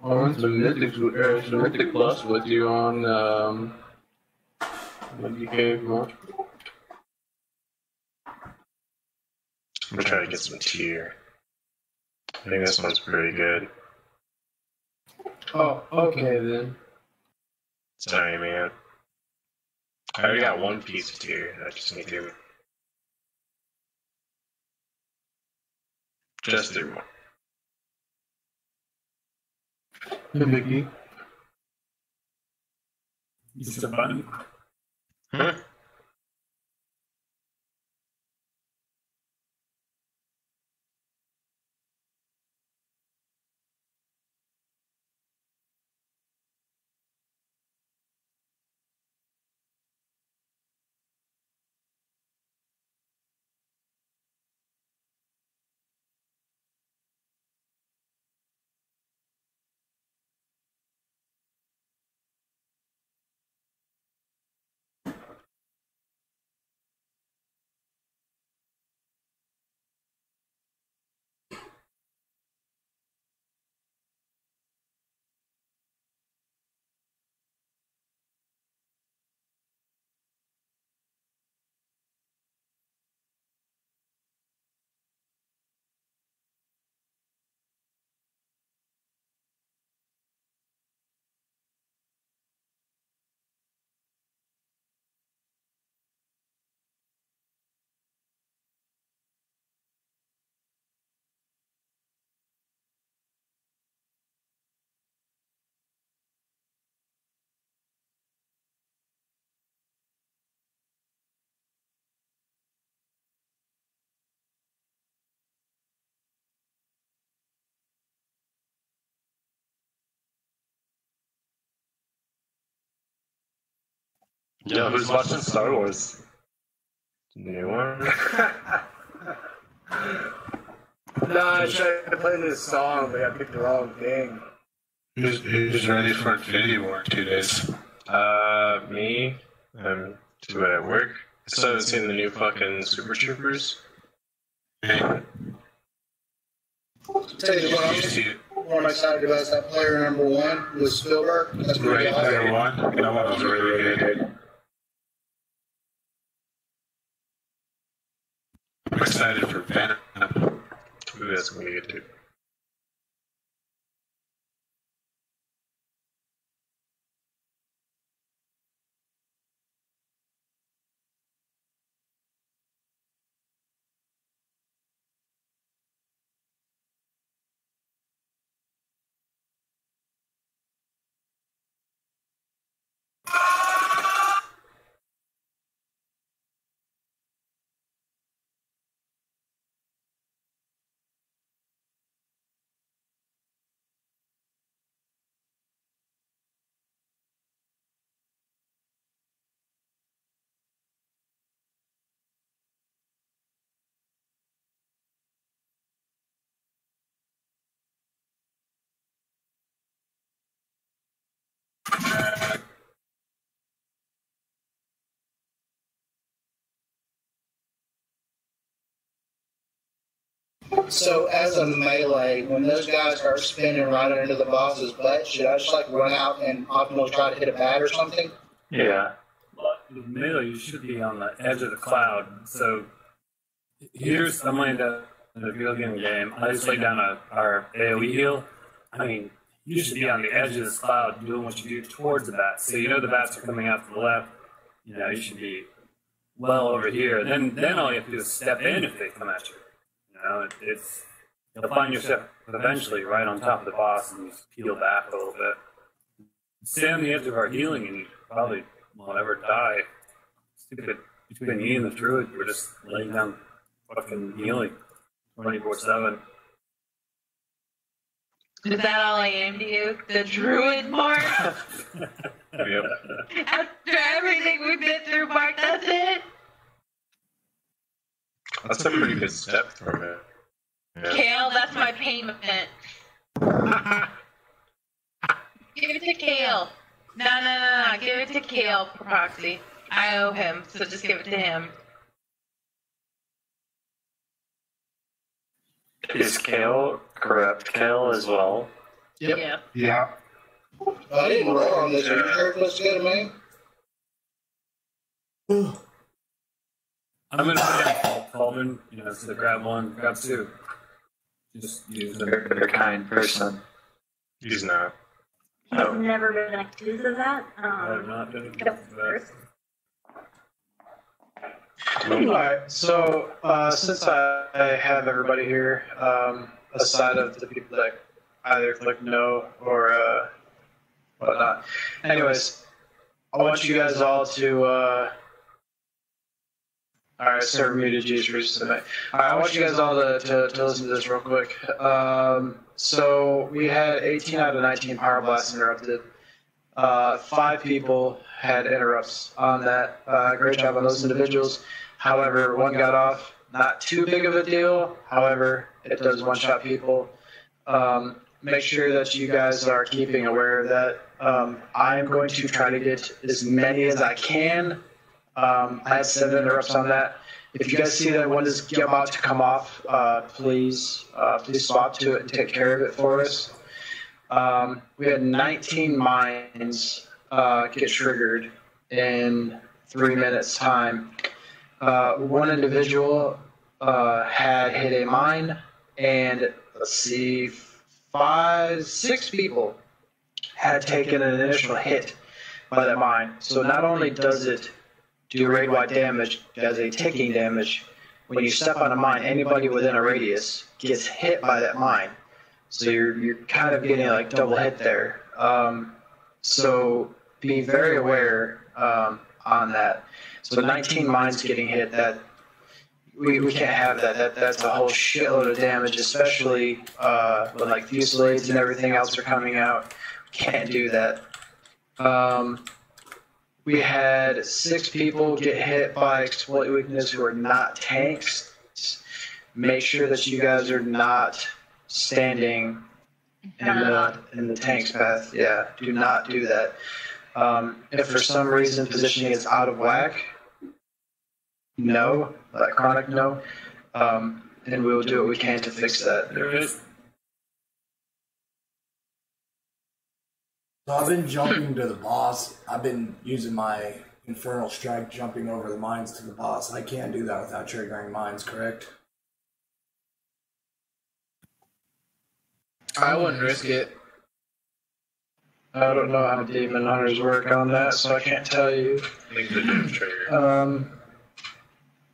I went to Mythic Plus with you on what you gave me. I'm trying to get some tier. I think this one's pretty good. Oh, okay then. Sorry, man. I already got 1 piece of tier. I just need to. Just do one. Hey, Vicky. Just a button. Huh? Yo, who's watching Star Wars? New one? No, I tried to play this song, but I picked the wrong thing. Who's ready for Infinity War in 2 days? Me. I'm too bad at work. I started seeing the new fucking Super Troopers. Tell you what I'm excited about is that player number 1 with Spielberg. That's pretty Right, awesome. player 1. That one was really good. I'm excited for Venom. Ooh, that's gonna be good too. So, as a melee, when those guys start spinning right under the boss's butt, should I just like run out and optimally try to hit a bat or something? Yeah. With melee, you should be on the edge of the cloud. So here's I'm laying down in the video game. I just lay down our AoE heal. I mean, you should be on the edge of this cloud doing what you do towards the bats. So you know the bats are coming out to the left. You know, you should be well over here. Then all you have to do is step in if they come at you. You know, you'll find yourself eventually right on top of the boss and you just peel back a little bit. Stay on the edge of our healing and you probably won't ever die. Stupid. Between me and the druid, we're just laying down fucking healing 24/7. Is that all I am to you? The druid, Mark? Yep. After everything we've been through, Mark, that's it? That's a pretty good step from it. Yeah. Kale, that's my payment. Give it to Kale. No. Give it to Kale for proxy. I owe him, so just give it to him. Is Kale corrupt Kale as well? Yep. Yeah. I didn't roll on this. Are you sure it looks good to me? I'm gonna put Calvin, so grab one, grab two. Just use them. You're a kind person. He's not. He's never been accused of that. I've not been accused of that. Alright, so since I have everybody here, aside of the people that either click no or whatnot. Anyways, I want you guys all to alright, server muted geforce tonight. Alright, I want you guys all to listen to this real quick. So we had 18 out of 19 power blasts interrupted. 5 people had interrupts on that. Great job on those individuals. However, one got off. Not too big of a deal. However, it does one-shot people. Make sure that you guys are keeping aware of that. I am going to try to get as many as I can. I had 7 interrupts on that. If you guys see that one is about to come off, please swap to it and take care of it for us. We had 19 mines get triggered in 3 minutes time. One individual had hit a mine, and let's see, 6 people had taken an initial hit by that mine. So not only does it do raid-wide damage, it has a ticking damage. When you step on a mine, anybody within a radius gets hit by that mine. So you're kind of getting like double hit there. So be very aware on that. So 19 mines getting hit, that we can't have that. That's a whole shitload of damage, especially when like fusillades and everything else are coming out. Can't do that. we had 6 people get hit by exploit weakness who are not tanks. Make sure that you guys are not standing in the tank's path. Yeah, do not do that. If for some reason positioning is out of whack, no, like chronic no, then we will do what we can to fix that. There is. So I've been jumping to the boss. I've been using my Infernal Strike, jumping over the mines to the boss. I can't do that without triggering mines, correct? I wouldn't risk it. I don't know how demon hunters work on that, so I can't tell you. I think the doom trigger.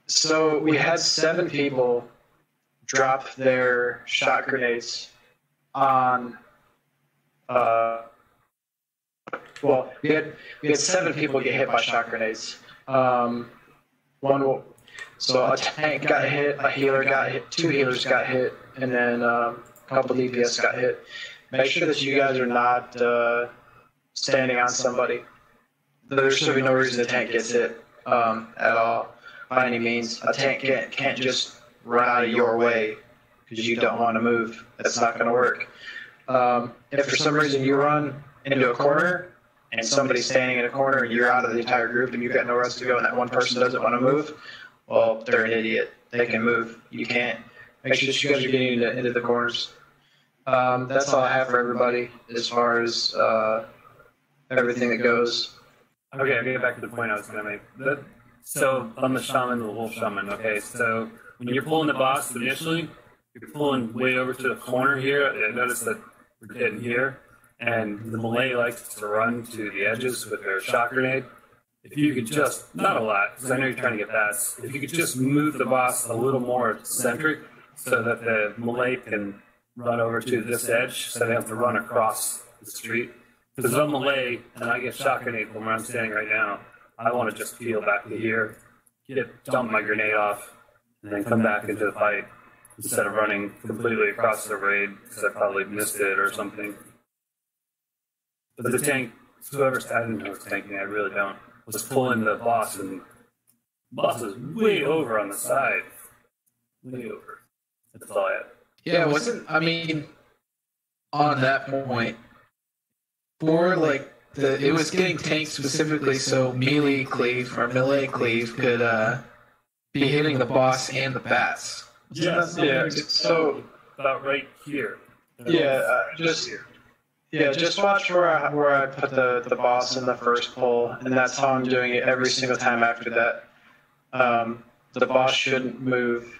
So we had 7 people drop their shot grenades on. Well, we had 7 people get hit by shot grenades. So a tank got hit, a healer got hit, 2 healers got hit, and then a couple DPS got hit. Make sure that you guys are not standing on somebody. There should be no reason the tank gets hit at all, by any means. A tank can't just run out of your way because you don't want to move. That's not going to work. If for some reason you run into a corner and somebody's standing in a corner and you're out of the entire group and you've got nowhere else to go and that one person doesn't want to move, well, they're an idiot. They can move. You can't. Make sure that you guys are getting into the corners. That's all I have for everybody as far as everything that goes. Okay, I'll get back to the point I was going to make. So, I'm the shaman, the wolf shaman. Okay, so when you're pulling the boss initially, you're pulling way over to the corner here. I notice that we're getting here. And the melee likes to run to the edges with their shot grenade. If you could just, not a lot, because I know you're trying to get past, if you could just move the boss a little more centric so that the melee can run over to this edge so they have to run across the street. Because if I'm melee and I get shot grenade from where I'm standing right now, I want to just peel back to here, dump my grenade off, and then come back into the fight instead of running completely across the raid because I probably missed it or something. But the tank, whoever's, I didn't know was tanking, I really don't, was pulling the boss, and the boss is way over on the side. Way over. That's all I had. Yeah, it wasn't, I mean, on that point, more like, it was getting tanked specifically so melee cleave could be hitting the boss and the bats. Yes, yeah, so about right here. Just watch where I put the boss in the first pull, and that's how I'm doing it every single time after that. The boss shouldn't move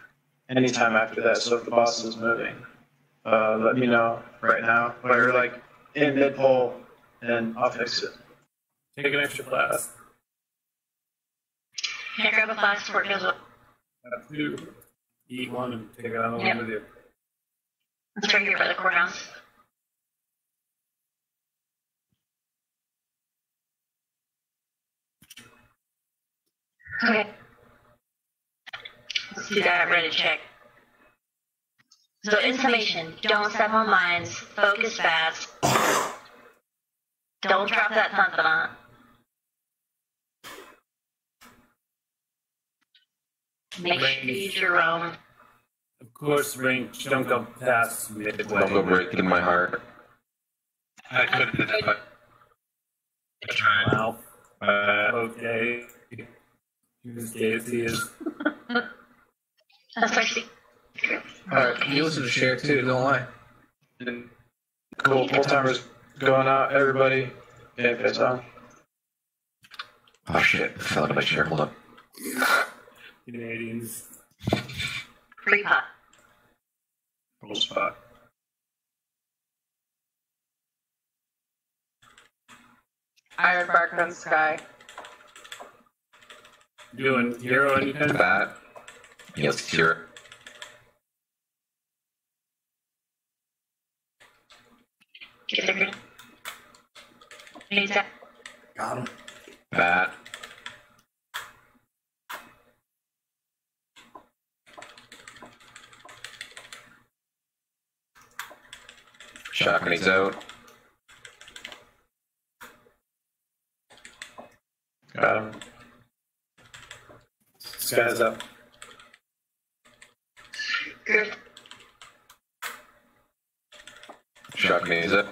anytime after that, so if the boss is moving, let me know right now. Or like in mid pull, and I'll fix it. Take an extra class. Can I grab a class before it goes up? Have to eat one and take another one with you. It's right here by the courthouse. Okay. Let's do that ready check. So information, don't step on mines, focus fast. Don't drop that Thunthana. Make sure you use your roam. Of course, range, don't go past midway. Don't go breaking my heart. I couldn't do that. Wow. Okay. You're as gay as he is. That's my secret. Alright, you listen to Cher too, don't lie. And cool, pull timers going out, everybody. Yeah, that's on. Oh shit, I fell out of my chair, hold up. Canadians. Free pot. Cool spot. Iron bark on sky. Doing hero anything? That. Yeah, let's hear it. Get the grenade. Needs that. Got him. That. Shot grenades out. Got him. This guy's up. Good. Shock me, is it?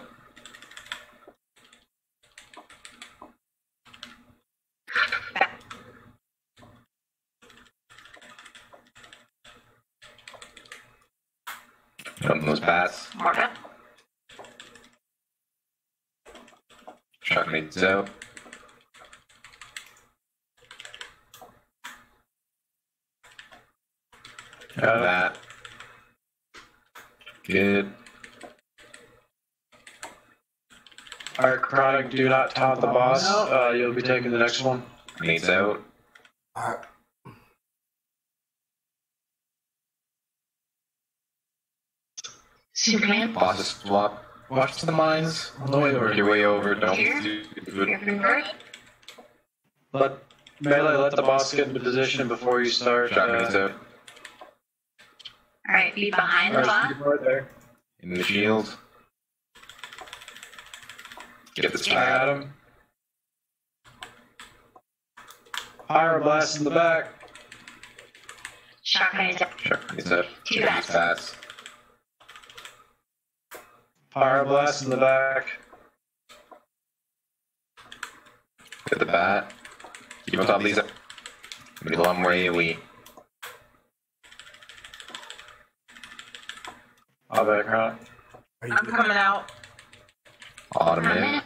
Jump those bats. Marta. Shock me's out. Got that. Good. Alright, Chronic, do not taunt the boss. You'll be taking the next one. Needs out. Alright. Superman. Boss is swap. Watch the mines on the way over. Work your way over. Don't Here? do Let Melee, let the boss get into position before you start. Shock me's out. Alright, be behind the boss. Right there. In the shield. Get this I back. got him. Fire blast in the back. Shotgun is up. Shock me's out. Two Get bats. these bats. Fire blast in the back. Get the bat. Keep on top of these. We need a lot more AoE. I'll back, Chronic. I'm coming out. Automate.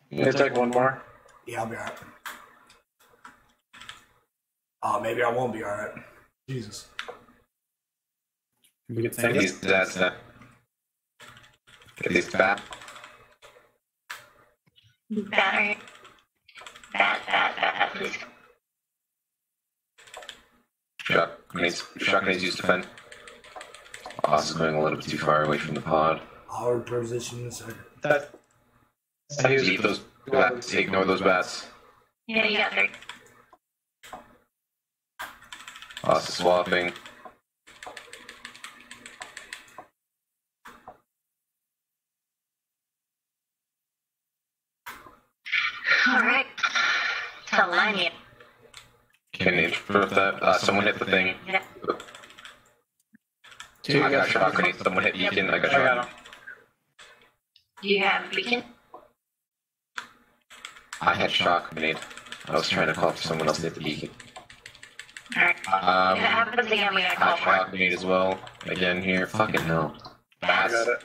You can take one more. Yeah, I'll be alright. Maybe I won't be alright. Jesus. We can Get take it. these bats. Get these bat. Battery. Bat, please. Shock needs used to defend. Boss is going a little bit too far away from the pod. I'll reposition in a second. Keep those bats. Ignore those bats. Yeah, you got 3. Boss is swapping. Alright. Tell Lanya. Can you interrupt that? Someone hit the thing. Yeah. I got shock grenade. Someone hit beacon. I got I got shock. him. Do you have beacon? I had shock grenade. I was trying to call for someone else to hit the beacon. Alright. If it happens again, we gotta I call have for it. shock grenade as well. Again here. Fucking hell. I Bats. got it.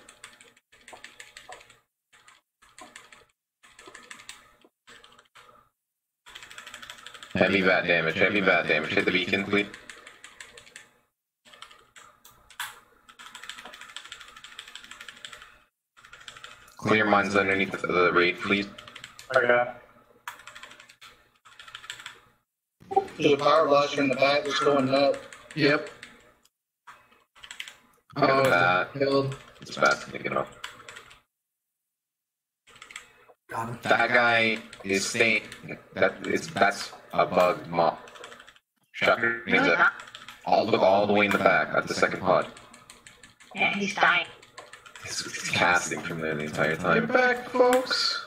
Heavy bat damage. Heavy bat damage. Hit the beacon, please. Clear mines underneath the raid, please. I got it. There's a power blaster in the back that's going up. Yep. Get Oh, that. killed. It's bats. Take it off. Got him. That guy is staying. That's a bug mob. Shocker needs it. All the way in the back at the second pod. Yeah, he's dying. He's casting from there the entire time. Get back, folks.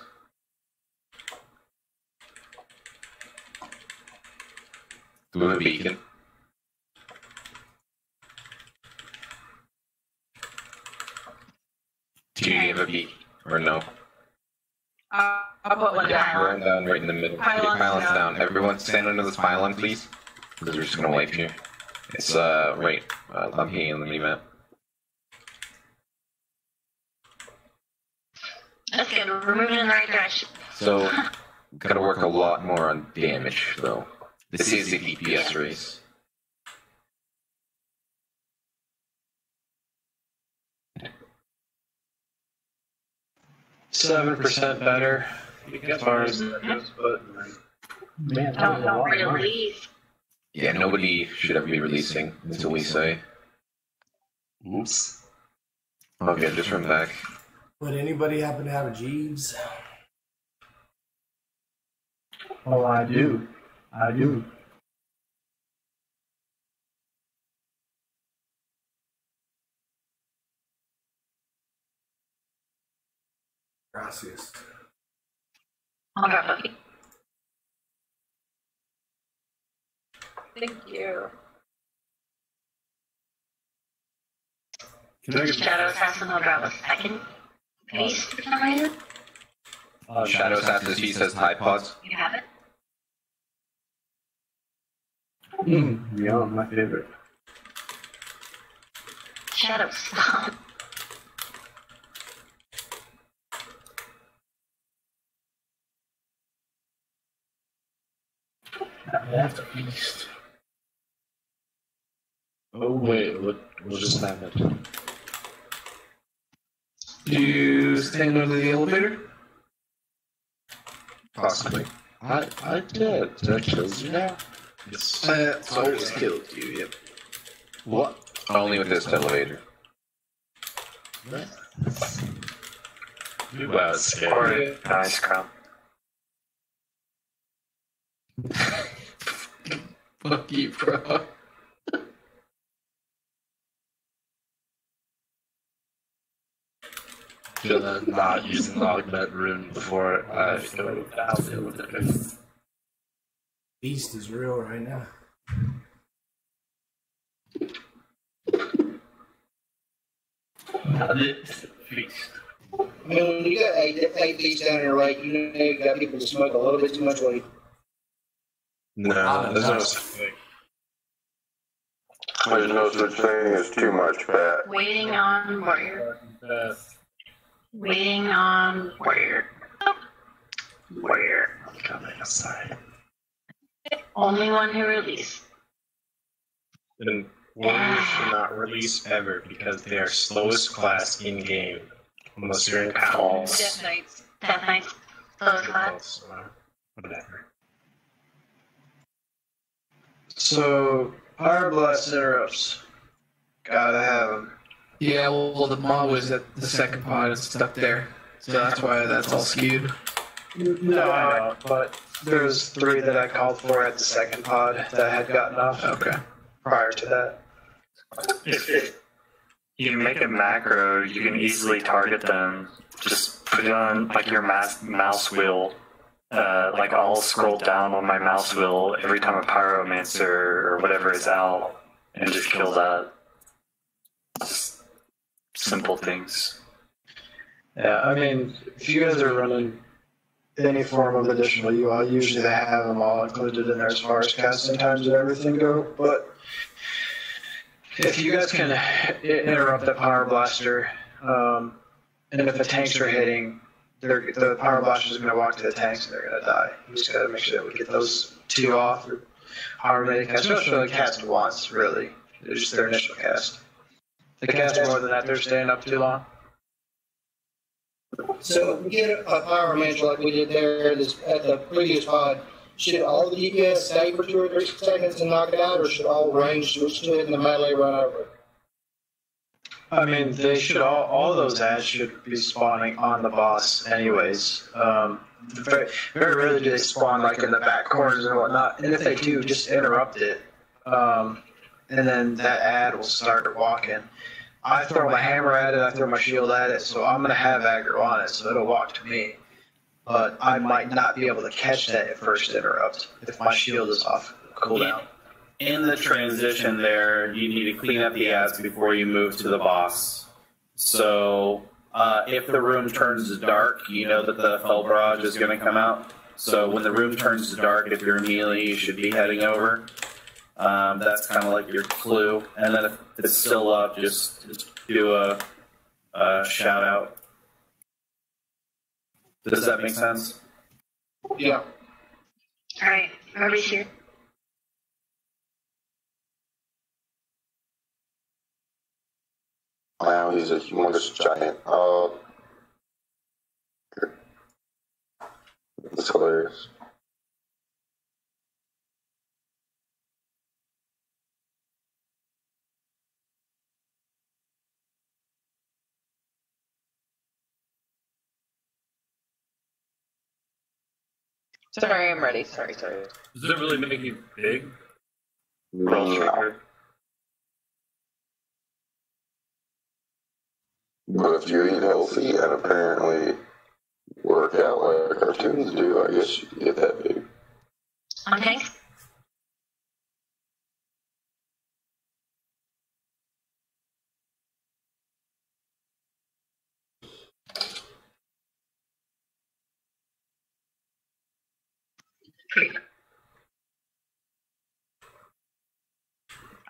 Do a beacon. Do you have a beacon or no? I'll put one down. We're down right in the middle. Pylons Pylons down. down. Everyone stand under this pylon, please. Because we're just gonna wipe you. It's right up here on the mini map. That's good. We're moving in the right direction. So, gotta work a lot more on damage, though. This is a DPS race. Seven percent better as far as that goes, but Don't release. Yeah, nobody should ever be releasing until we say. Oops. Okay, just run back. Would anybody happen to have a Jeeves? Oh, I do. I do. Gracias. I'll drop a few. Thank you. Can I get Shadow Assassin will drop a second piece for some reason. Shadow Assassin's piece says Tide Pods. You have it? Yeah, my favorite. Shadow, stop. Left east. Oh wait, what just happened? Do you stand under the elevator? Possibly. I did. That kills you now. Yes. That's always killed you, yep. What? Only with this elevator. You got Or scary. an ice crown. Fuck you, bro. Gonna not using augment rune before I go to the outfield with it. Beast is real right now. Feast. I mean, when you got eight beats down your lake, you know you got people that smoke a little bit too much weed. No, there's no such thing. There's no such thing as too much fat. Waiting on warrior. Waiting on warrior. Warrior. Coming aside. Only one who released. And warriors should not release ever because they are slowest class in game. Unless you're in calls. Death Knights. Death Knights. Those class. Whatever. So, Power Blast interrupts. Gotta have them. Yeah, well, the mob was at the second pod and stuck there. So that's why that's all skewed. No, but there's 3 that I called for at the second pod that I had gotten off. Okay. Prior to that. If you make a macro, you can easily target them. Just put it on like your mouse wheel. Like I'll scroll down on my mouse wheel every time a pyromancer or whatever is out, and just kill that. Just simple things. Yeah, I mean, if you guys are running any form of additional UI, usually they have them all included in there as far as casting times and everything go, but if you guys can interrupt the Power Blaster, and if the tanks are hitting, the Power Blaster is going to walk to the tanks and they're going to die. You just got to make sure that we get those 2 off, or however many casts. Especially only cast once, really. It's just their initial cast. If they cast more than that, they're staying up too long. So if we get a power manager like we did there at the previous pod, should all the DPS stay for 2 or 3 seconds and knock it out, or should all range switch to it and the melee run over it? I mean, they should all those ads should be spawning on the boss anyways. Very, very rarely do they spawn like in the back corners and whatnot. And if they do, just interrupt it. And then that ad will start walking. I throw my hammer at it, I throw my shield at it, so I'm going to have aggro on it, so it'll walk to me. But I might not be able to catch that at first interrupt if my shield is off cooldown. In the transition there, you need to clean up the ads before you move to the boss. So, if the room turns dark, you know that the Fell Barrage is going to come out. So when the room turns dark, if you're melee, you should be heading over. That's kind of like your clue. And then if it's still up, just do a shout out. Does that make sense? Yeah. Alright, everybody's here. Wow, he's a humongous giant. Oh. It's hilarious. Sorry, I'm ready. Sorry. Does it really make you big? No. But if you eat healthy, and apparently work out like cartoons do, I guess you could get that big. On tanks?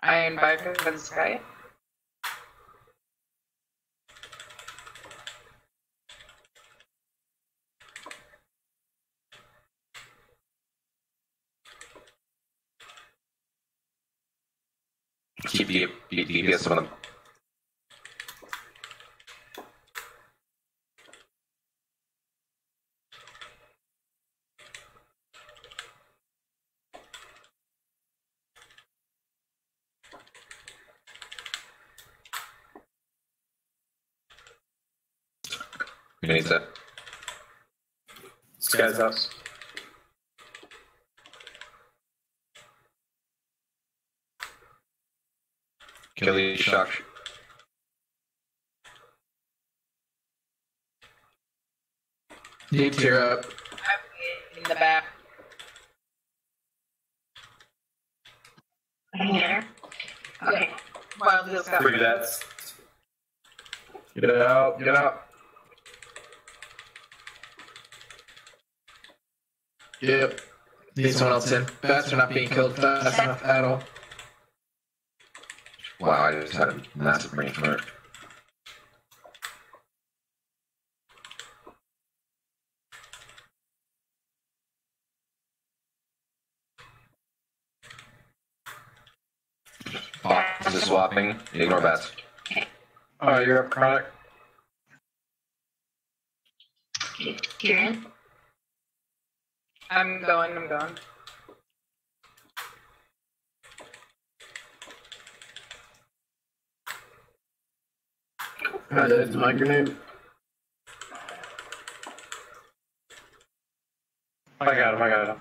I invite her to the sky. Keep the DPS on them. Who needs that? This guy's up. Kelly shock. Need tear up. I'm in the back. I can get her. Okay. Wild Bill's got 3 deaths. Get out. Get out. Yep. Need someone else in. Bats are not being killed fast enough at all. Wow, I just had a massive brain fart. Box is swapping. Ignore bats. Oh, you're up, Chronic. You're in? I'm going. That's my grenade. I got him.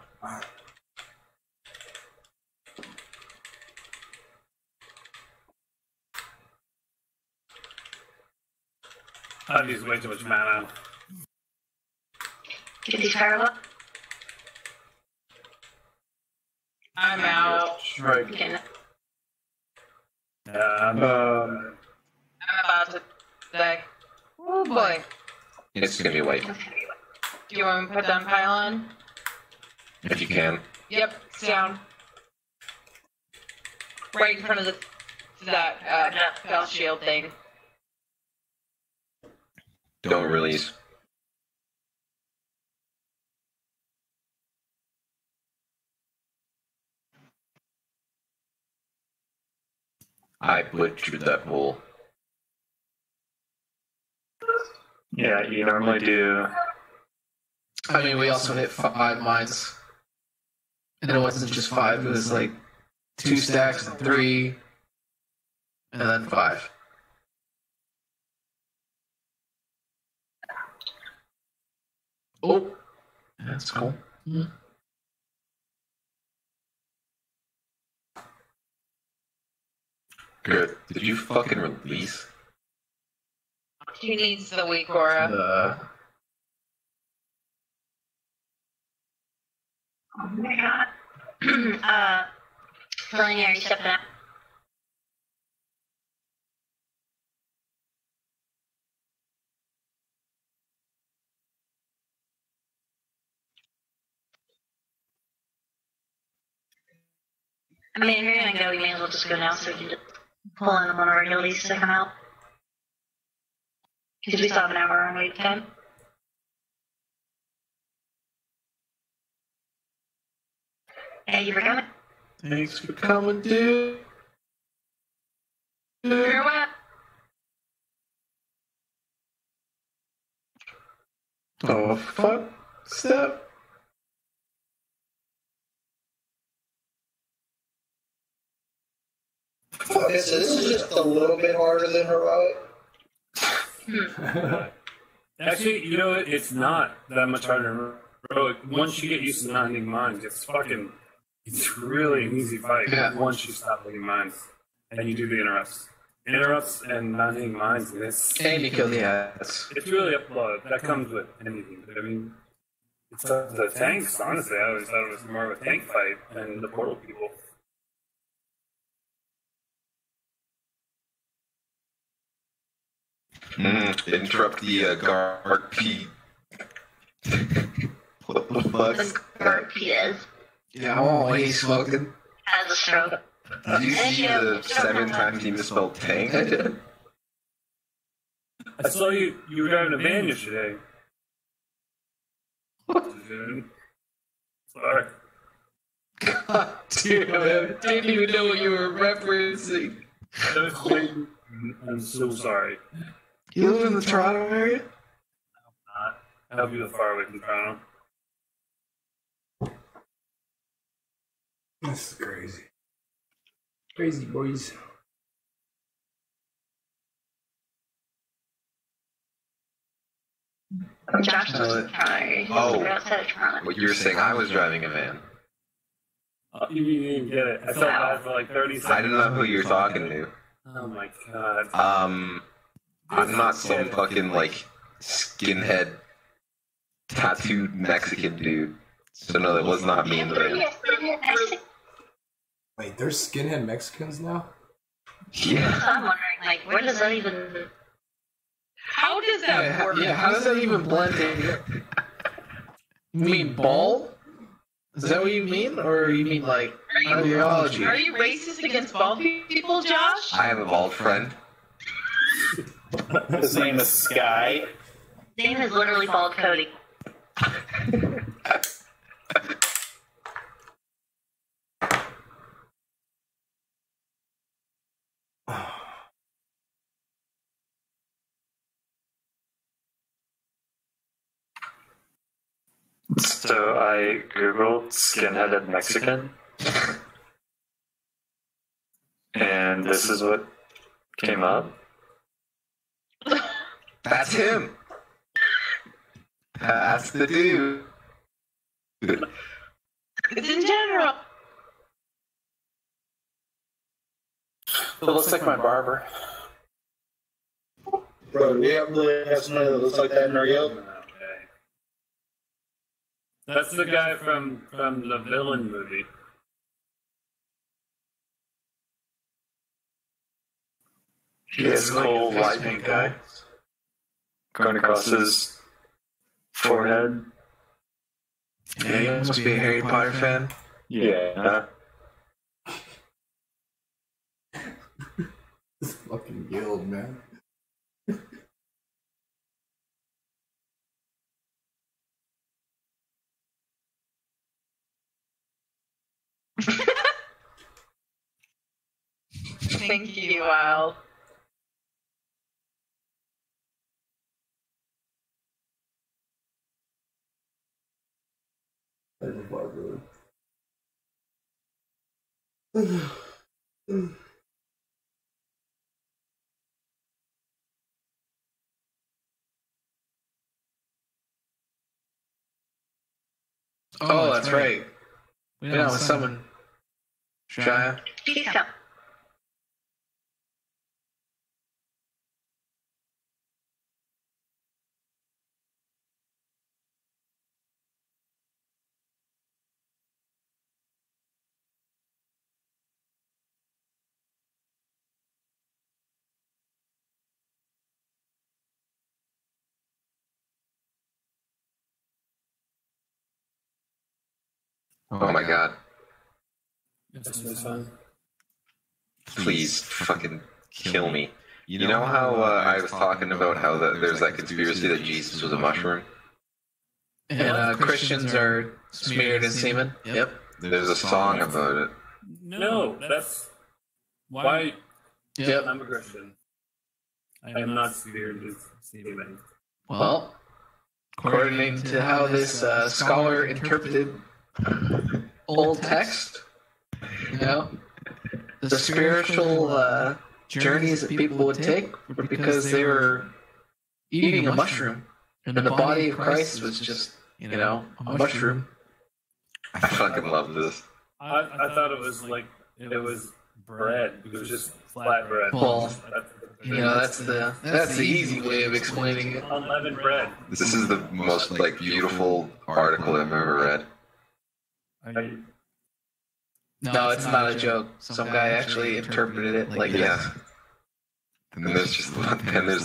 I've used way too much mana. Get these fire up. I'm out. Right. Okay. I'm about to die. Oh boy. It's gonna be a wipe. Do you want me to put down pylon? If you can. Yep, it's down. Right in front of that spell shield thing. Don't release. I butchered that pool. Yeah, you normally do. I mean, we also hit 5 mines. And it wasn't just 5, it was like 2 stacks and 3, and then 5. Oh, that's cool. Good. Did you fucking release? She needs the weak aura. Oh my god. Preliminary step down. I mean, if you're gonna go, you may as well just go now so we can just pull in one of our guildies to come out. Because we still have an hour on wait time. Thank you for coming. Thanks for coming, dude. You're what? Oh, fuck. Step. Okay, so this is just a little bit harder than heroic. Actually, you know what? It's not that much harder than heroic. Once you get used to not hitting mines, it's really an easy fight. Yeah. Once you stop hitting mines and you do the interrupts. interrupts and mounting mines. And you kill the ads. It's really that comes with anything. But I mean, it's the tanks. Honestly, I always thought it was more of a tank fight than the portal people. Interrupt the guard P. What the fuck? Guard P is. Yeah, oh, he's smoking. Has a stroke. Did you see the 7 times he misspelled tank? I did. I saw you were driving a van yesterday. Sorry. God damn it. I didn't even know what you were referencing. I'm so sorry. You live in the Toronto area? I hope you live far away from Toronto. This is crazy. Crazy boys. Josh was trying. Outside of Toronto. What you were saying, I was driving a van. You didn't get it. I felt bad for like 30 seconds. I didn't know who you were talking to. Oh my god. I'm not some fucking, like, skinhead, tattooed Mexican dude. So no, that was not me in the van. Wait, there's skinhead Mexicans now? Yeah. I'm wondering, like, where does that even... How does that work? Yeah, how does that even blend in? You mean bald? Is that what you mean? Or you mean, like, ideology? Are you racist against bald people, Josh? I have a bald friend. His name is Sky. His name is literally Bald Cody. So I googled skin-headed Mexican, and this is what came up. That's him. That's the dude. It's in general. It looks like my barber. Bro, we don't really have somebody that looks like that in our guild. That's the guy from the villain movie. He has cool light pink guy going across his forehead. Yeah, he must be a Harry Potter fan. Yeah. This fucking guild, man. Thank you, Wild. Oh, that's right. We know someone. Shia. He's come. Oh my god. That's fun. Please fucking kill me. You know how I was talking about how there's that conspiracy that Jesus was a mushroom? And Christians are smeared in semen? Yep. There's a song about it. No, that's why. Yep. I'm a Christian. I am not scared to see anything. Well, according to how this scholar interpreted old text, you know, the spiritual journeys that people would take were because they were eating a mushroom, and the body of Christ was just, you know, a mushroom. I fucking love this. I thought it was like it was bread. It was just flat bread. Well, that's the easy way of explaining it. Unleavened bread. This is the most like beautiful article I've ever read. No, it's not a joke. Some guy actually interpreted it like Yeah. And there's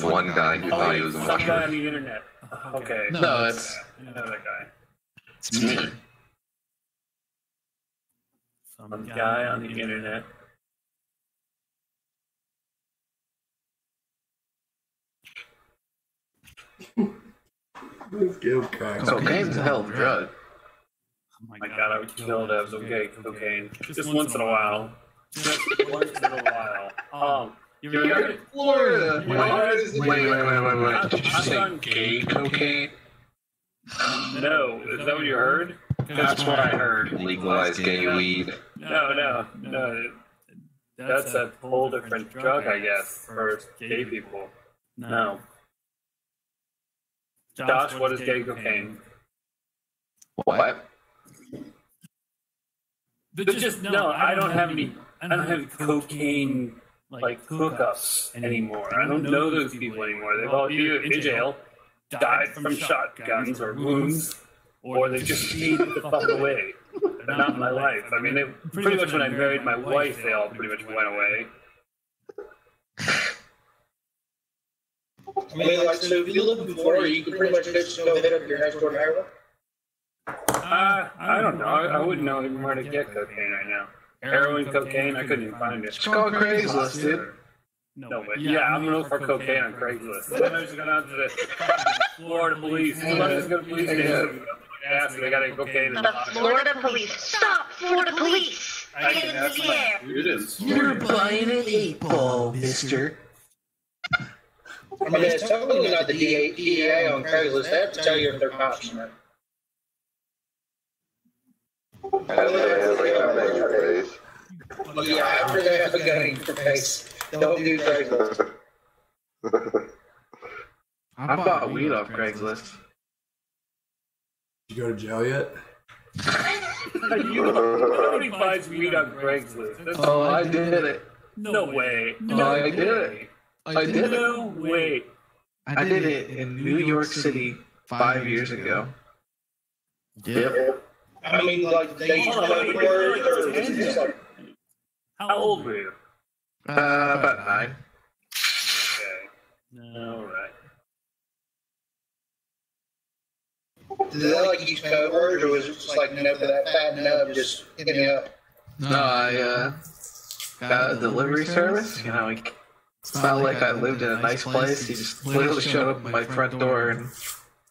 one guy who thought he was a some guy on mushroom. the internet. Okay. No, it's I know that guy. It's me. Some guy on the internet. cocaine's a hell of a drug. Oh my god, I would kill to have cocaine. Just once in a while. Just once in a while. You're in Florida. Wait. Did you say gay cocaine? No, is that what you heard? That's what I heard. Legalize gay weed. No. That's a whole different drug, I guess, for gay people. No. Josh, what is gay cocaine? What? But just no, I don't have any cocaine like hookups anymore. I don't know those people anymore. They've all either in jail, died from shotguns or wounds, or they just faded the fuck away. They're not in my life. I mean, they, pretty much when I married my wife, they all pretty much went away. I mean, like, so if you live in Florida, you can pretty much just go hit up your next door neighbor. I don't know. I wouldn't know even where to get cocaine right now. Heroin, cocaine, I couldn't even find it. It's called Craigslist, dude. No way. Yeah, I'm gonna look for cocaine on Craigslist. Somebody's going out to the Florida police. Somebody's going to police station. Ask if they got any cocaine in the The box. Florida police. Stop, Florida police! Get into the air. It is. You're buying an 8-ball, mister. I mean, it's totally not the DEA on Craigslist. They have to tell you if they're cops or not. Well, yeah, after they have a gun in your face, don't do Craigslist. I bought weed off Craigslist. Did you go to jail yet? Nobody buys weed on Craigslist. That's Oh, I did it. no way. I did it. I did it. No way. I did it in New York City 5 years ago. Yep. I mean, like, they use code words or it's just like, How old were you? About 9. Okay. All right. did they like use code words or was it just like, no, for that fat nub, just hit me up? No, I got a delivery service. You know, it's not like I lived in a nice place. He just literally showed up at my front door and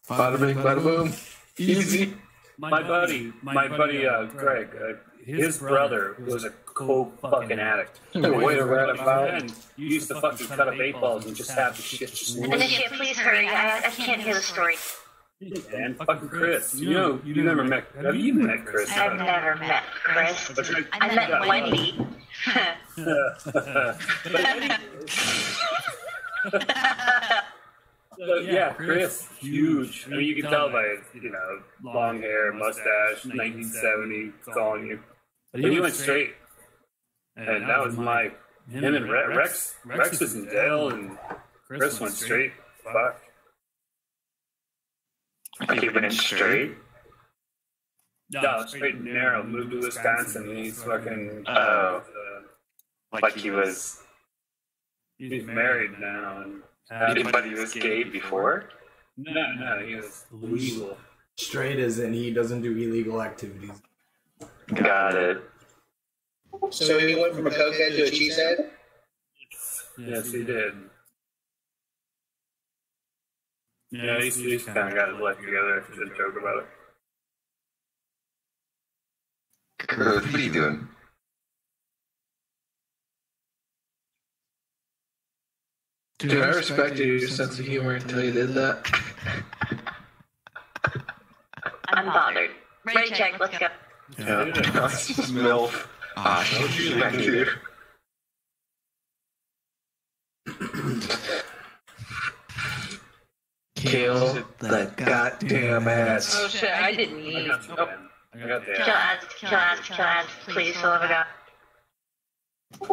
bada bing, bada boom. Easy. My buddy, Greg, his brother was a coke fucking addict. The way to rat about. You used to fucking cut up 8 balls and just have the shit just Initiate, please hurry. I can't hear the story. And fucking Chris, you know, you never met. Have you met Chris? I've never met Chris. I met Wendy. So, yeah, Chris, huge. I mean, you can tell by his, long hair, mustache, 1970, calling you. But he went straight. And that was him and Rex was in jail, and Chris went straight. Fuck. Keeping it straight. No, straight and narrow. Moved to Wisconsin, and he's fucking. Like he was. He's married now, and. But he was gay before? No, he was legal. Straight as in he doesn't do illegal activities. Got it. So he went from a cokehead to a cheesehead? Yes, he did. Yeah, he's kind of got his life together. Just joke about it. What are you doing? Dude, I respected your sense of humor until you did that. I'm bothered. Ready, check. Let's go. Yeah. It's just MILF. Thank you. Kill the goddamn ass. Oh shit, I didn't eat. I got the Kill ads, please, so I got.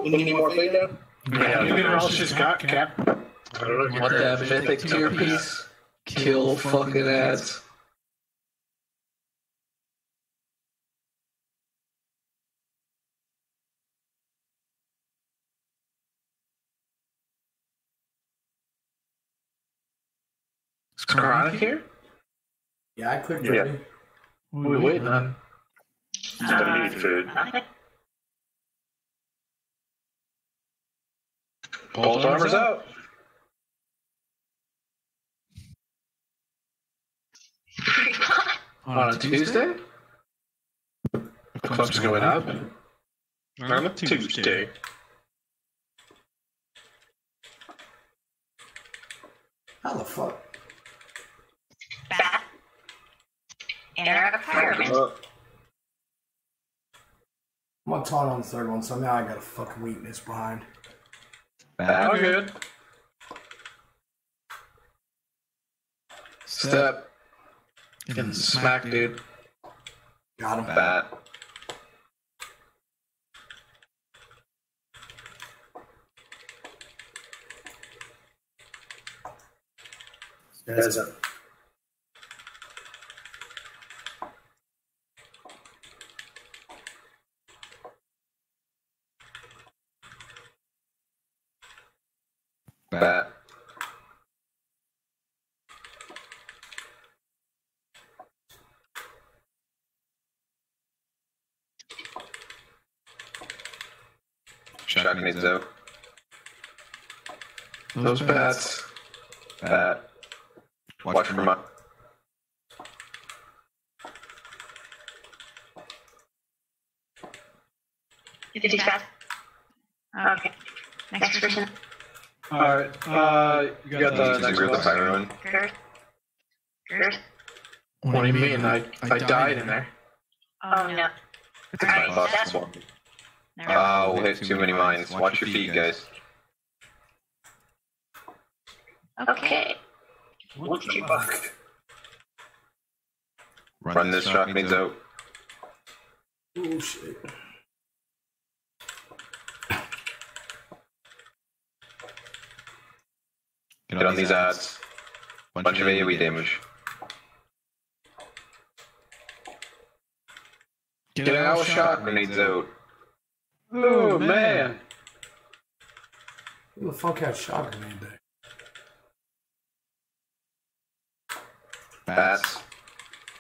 You need more food though? Yeah, look at what else she's got, Cap. Want that mythic tier piece? Kill fucking ads. Is Chronic here? Yeah, I clicked Yeah. ready. What are we waiting on? He's gonna need food. Bolt armor's out. On a Tuesday? Club's going up. On a Tuesday. How the fuck? Bat. And a fireman. I'm on taunt on the third one, so now I got a fucking weakness behind. All good. Step. Getting smacked, dude. Got him. Bat. There's a Bat. Shot grenades out. Those bats. Bat. Watch from up. Did you fast? Okay. Next person. Alright, you got the next Zero the one. pyro in. Gert. What do you mean? I died in there. Oh no. It's a boss one. Oh, we'll hit too many mines. Watch your feet, guys. Okay. what the fuck? Run this shot grenades out. Oh shit. Get on these ads. Bunch of AoE damage. Get out, shot. Grenades out. Oh, man. Who the fuck has shot grenade there? Bats.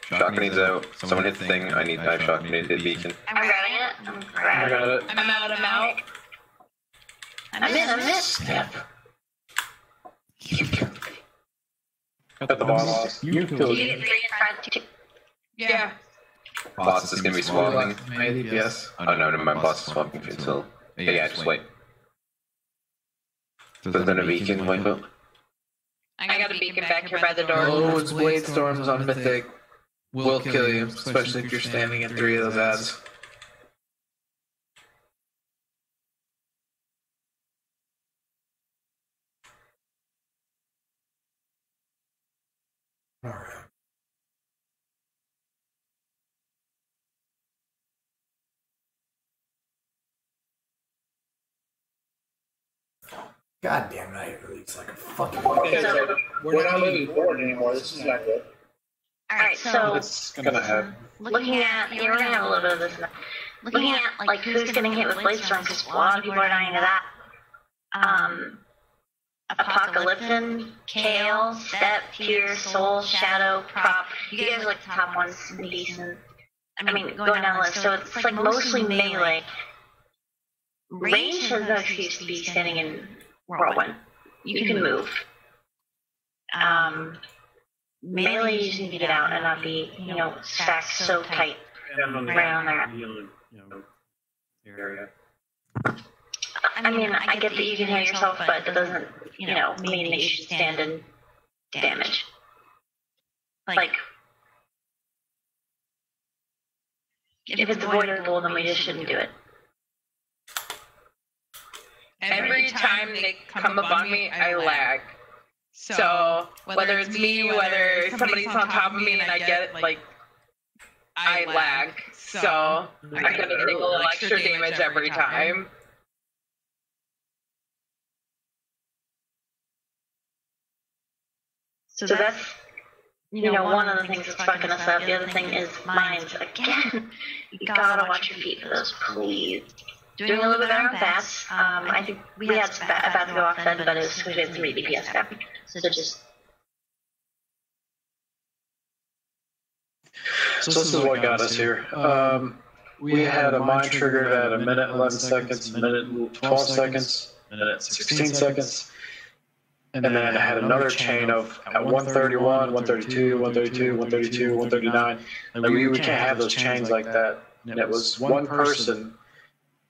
Shot grenades out. Someone hit the thing. I have shot grenade hit beacon. I'm grabbing it. I'm I grabbing it. got it. I'm out. I'm out. I'm in. I'm in. Step. Got the boss. You You killed get me. 3 in front. 2. Yeah. Boss is gonna be swapping. Maybe, yes. Oh no, never mind. Boss is swapping until. Yeah, just wait. So then a beacon wipe out. I got a beacon back here by the door. Loads blade storms on mythic will kill you, especially if you're standing in 3 of those ads. Alright. God damn it, I hate release like a fucking. Okay, so we're not moving forward anymore. This is not good. Alright, so It's gonna happen. looking at, we're gonna have a little bit of this. Looking at, like, who's getting hit with Blade Storm, because a lot of people are dying to that. Apocalyptin, Kale, Step, Peter, Soul, Shadow, Prop. You guys are like the top ones, decent. I mean, going down the list. So it's like mostly melee. Range has no excuse to be standing in Whirlwind. You can move. Melee, you just need to get out and not be, stacked so tight around there. Area. I mean, I get that you can heal yourself, but it doesn't, mean that you should stand in damage. Like, if it's avoidable, then we just shouldn't do it. Every time they come up on me, I lag. So whether it's me, whether somebody's on top of me and I get it, like, I lag. So I'm gonna take a little extra damage every time. So that's, one of the things that's fucking us up. The other thing is mines. Again, you gotta watch your feet for those, please. Doing a little bit better on fast. I think we had about to go off then, but it was switched to 3 DPS cap. So just... So this is what got us here. We had a mine triggered at a minute 11 seconds, minute 12 seconds, minute 16 seconds, and then it had another chain of at 131, 132, 132, 132, 139. And we can't have those chains like that. And it was one person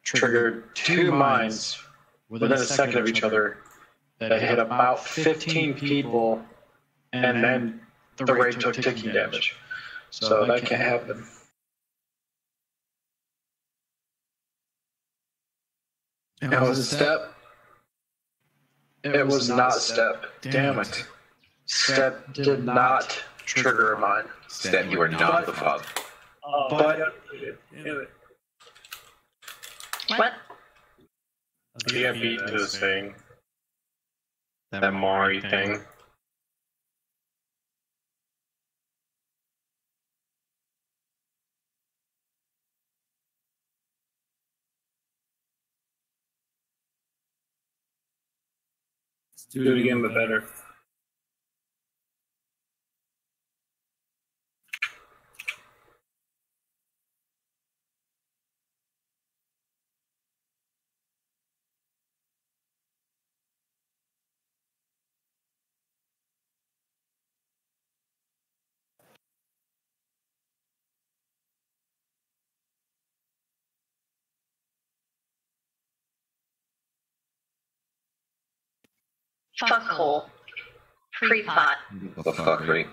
triggered 2 mines within a second of each other that hit about 15 people, and then the raid took ticking damage. So that can't happen. And was it step? It was not step. Damn it. Step did not trigger a mine. Step, you are not the father. But What? I think I beat this thing. That Mari thing. Let's do it again, but better. Fuckhole. Pre-pot. What the fuck, right?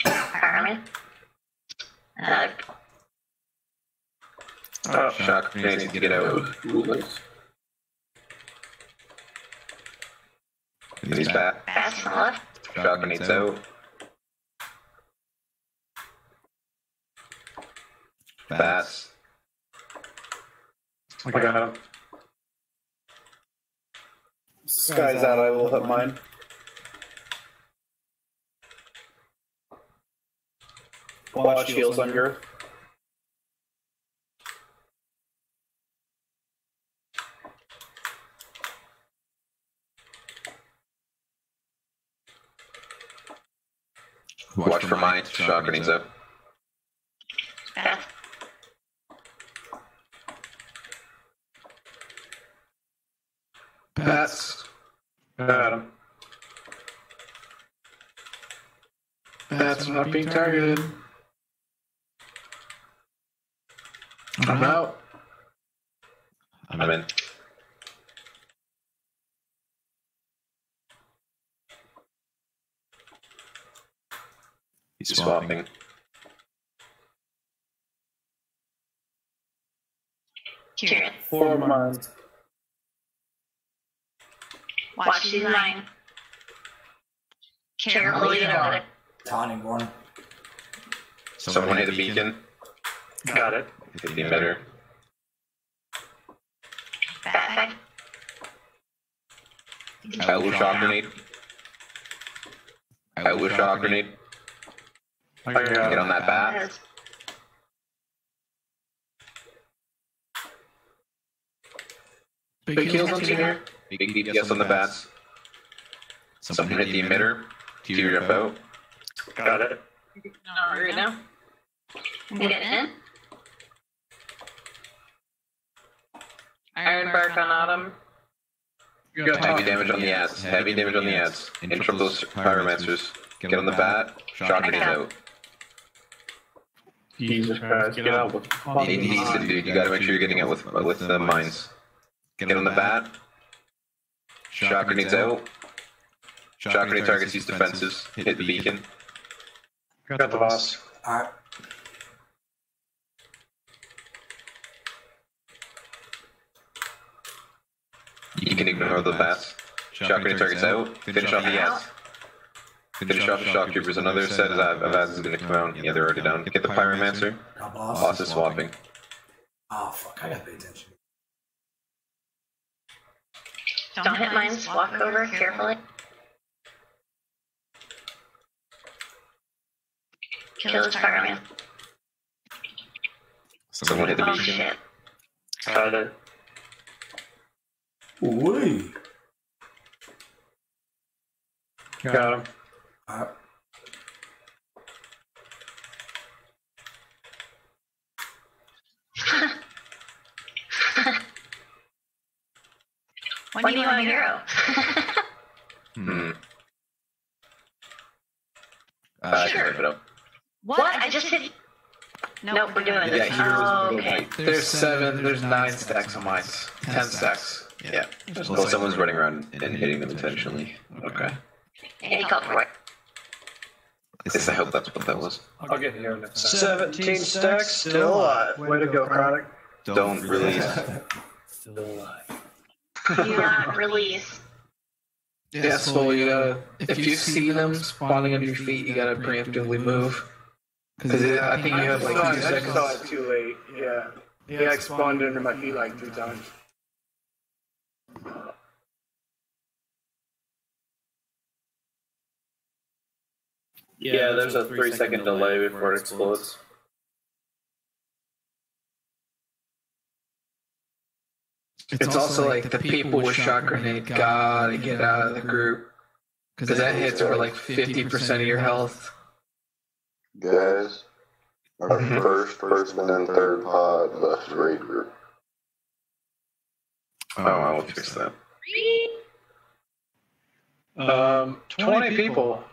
Fireman. Shock grenades to get out. And he's back. Fast on the left. Shock grenades out. Bats. I got him. Sky's out, I will hit mine. Watch shields on your. Watch for mines. Shock grenades out. Fast. Bats. Got him. Bats not being targeted. I'm out. I'm in. He's swapping. Cheer it. 4 mines. Watch these mine. Carefully get over there. Taunting one. Someone hit a beacon. Got it. Hit the emitter. Back. Out with shock grenade. Out with shock grenade. Get on that bat. Big heals on here. Big DPS on the bats. Someone hit the emitter. Tear jump out. Got it. Right now. I'm getting in. Iron Bark on Autumn. Heavy damage on the ads. Heavy damage on the ads. In from those pyromancers. Get on the bat. Shock grenade out. Jesus Christ, get out with It needs to, dude. You gotta make sure you're getting out with the mines. Get on the bat. Shock grenades out. Shock grenade targets these defenses. Hit the beacon. Got the boss. Alright. You can ignore the bats. Shock grenade targets out. Finish off the ads. Finish off the shock troopers. Another set of Avaz is going to come out. Yeah, they're already down. Get the pyromancer. Boss is swapping. Oh fuck! I gotta pay attention. Don't hit mines. Walk over carefully. Kill his fireman. Someone hit the Oh beacon. shit. Got it. Wait. Got him. When do you want a hero? Sure. Give it up. What? I just hit. Nope, we're doing Yeah, it. heroes Oh, is okay. There's 7, there's 9 stacks of mines. 10 stacks. Yeah. Well, someone's running around and hitting them intentionally. Okay. Any call for it. At least I hope that's what that was. I'll get here next time. 17 stacks, still alive. Way to go, Chronic. Don't release. Still alive. Do not release. Yeah, so you gotta, if you see them spawning on your feet, you gotta preemptively move. Because I think you have like 2 I seconds. saw it too late, yeah. Yeah, I spawned under my feet like 3 times. Yeah, there's a 3-second delay before it explodes. It's also like the people with shock grenade gotta get out of the group. Because that hits for like 50% of your health. Guys, our first and third pod left raid group. Oh, I will fix that. 20 people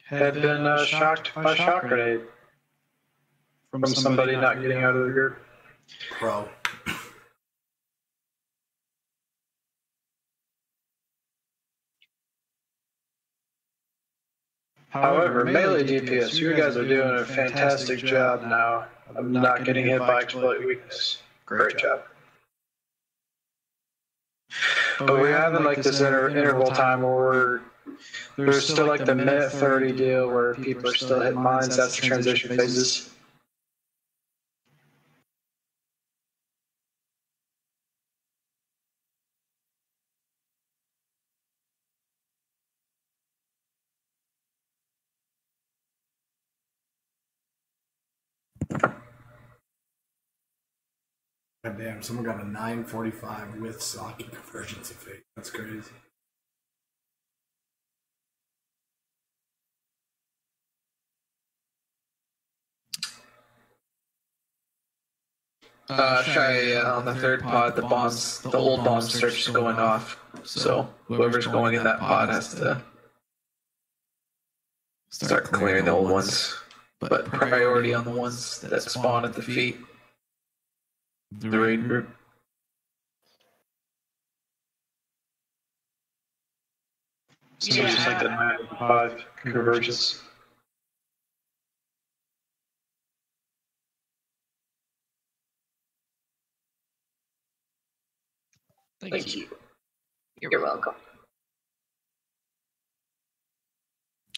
had been shocked by shock grenade from somebody not getting out of the group. Pro. However, melee DPS, you guys are doing a fantastic job now of not getting hit by exploit weakness. Great job. But we're having like this interval time where there's still like the minute 30 deal where people are still hitting mines. That's the transition phases. God damn, someone got a 945 with socket convergence of fate. That's crazy. Shy on the third pod, the old bomb starts going off. So whoever's going in that pod has to start clearing the old ones. But priority on the ones that spawn at the feet. The raid group. So just like the 95 convergence. Thank you. You're welcome.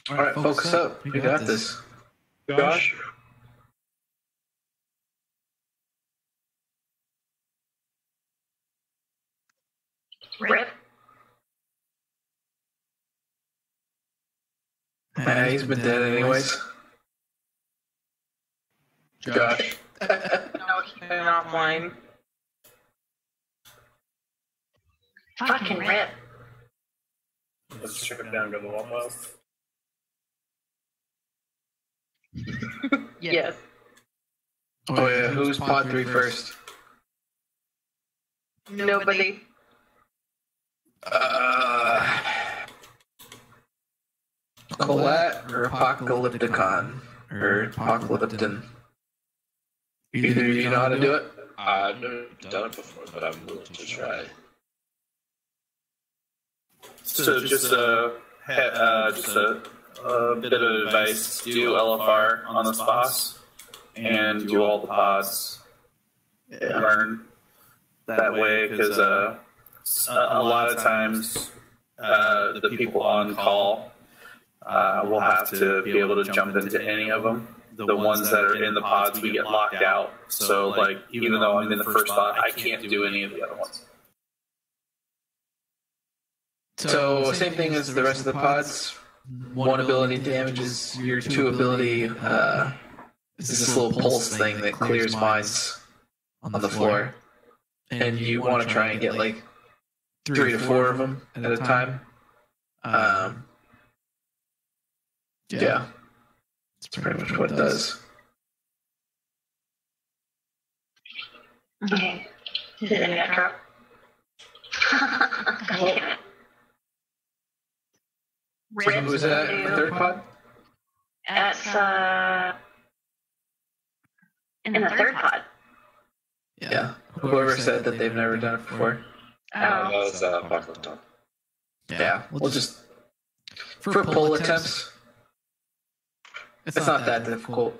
Alright, focus up. You got this. Josh? Rip. He's been dead anyways. Josh? No, he's been offline. Fucking rip. Let's strip it down to the wall post. Yes. Oh yeah, who's pod 3 first? Nobody. Colette or Apocalypticon? Or Apocalyptin? Either of you know how to do it? I've never done it before, but I'm willing to try. So just a bit of advice: do LFR on this boss, and do all the pods. Learn that way, because a lot of times the people on call we'll have to be able to jump into any of them. The ones that are in the pods, we get locked out. So, like, even though I'm in the first pod, I can't do any of the other ones. So, same thing as the rest of the pods. One ability damages your two ability. Is this little pulse thing that clears mines on the floor. And you want to try and get like 3 to 4 of them at a time. Yeah. That's pretty much what it does. Okay. Did it drop? God damn it. So who was that? The third pod? That's in the third pod. Yeah. Whoever said that they've never done it before. Oh. That was Buckle. Yeah. We'll just for pull attempts. It's not that difficult.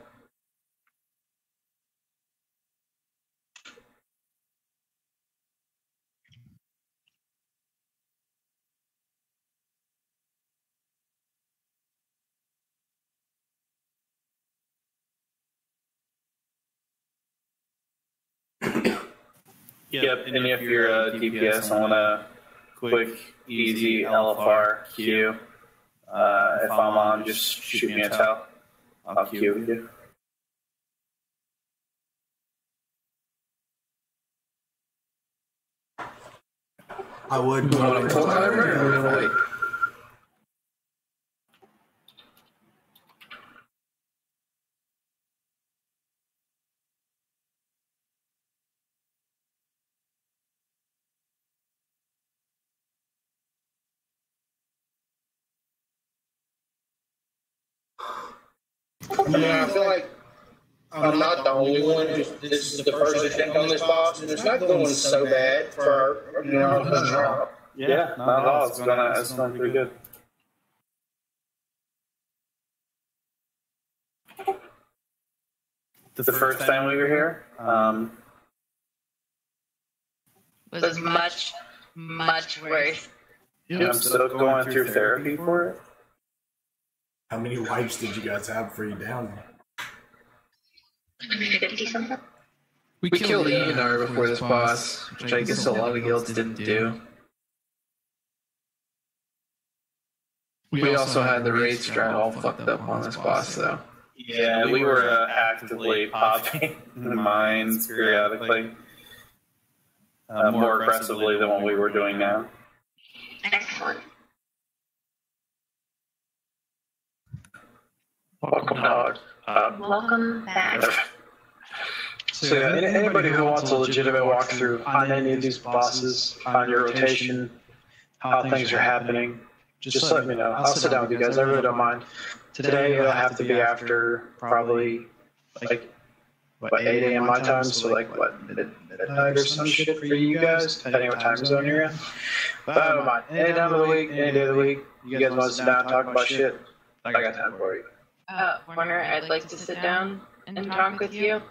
Yep, and if you're a DPS on a quick, easy LFR queue, if I'm on, just shoot me a towel. I'll queue with you. I would. You want a full timer or you want to wait? Yeah, I feel like I'm not the only one. This is the first attempt on this box, and it's not going so bad for the draw. Yeah, not at all. It's going pretty good. The first time we were here, was much, much worse. I'm still going through therapy for it. How many wipes did you guys have for you down? 50 something? We killed Eonar before this boss, which I guess a lot of guilds didn't do. We also had the raid strat all fucked up on this boss, though. Yeah, we were actively popping the mines periodically, more aggressively than what we were doing now. Excellent. Welcome, dog. Welcome back. So yeah, anybody who wants a legitimate walkthrough on any of these bosses, on your rotation, how things are happening, just let me know. I'll sit down with you guys. I really don't mind. Today it'll have to be after probably like 8 a.m. my time, so like midnight or some shit for you guys, depending on what time zone you're in. But I don't mind. Any time of the week, any day of the week, you guys want to sit down and talk about shit, I got time for you. Warner, I'd like to sit down and talk with you.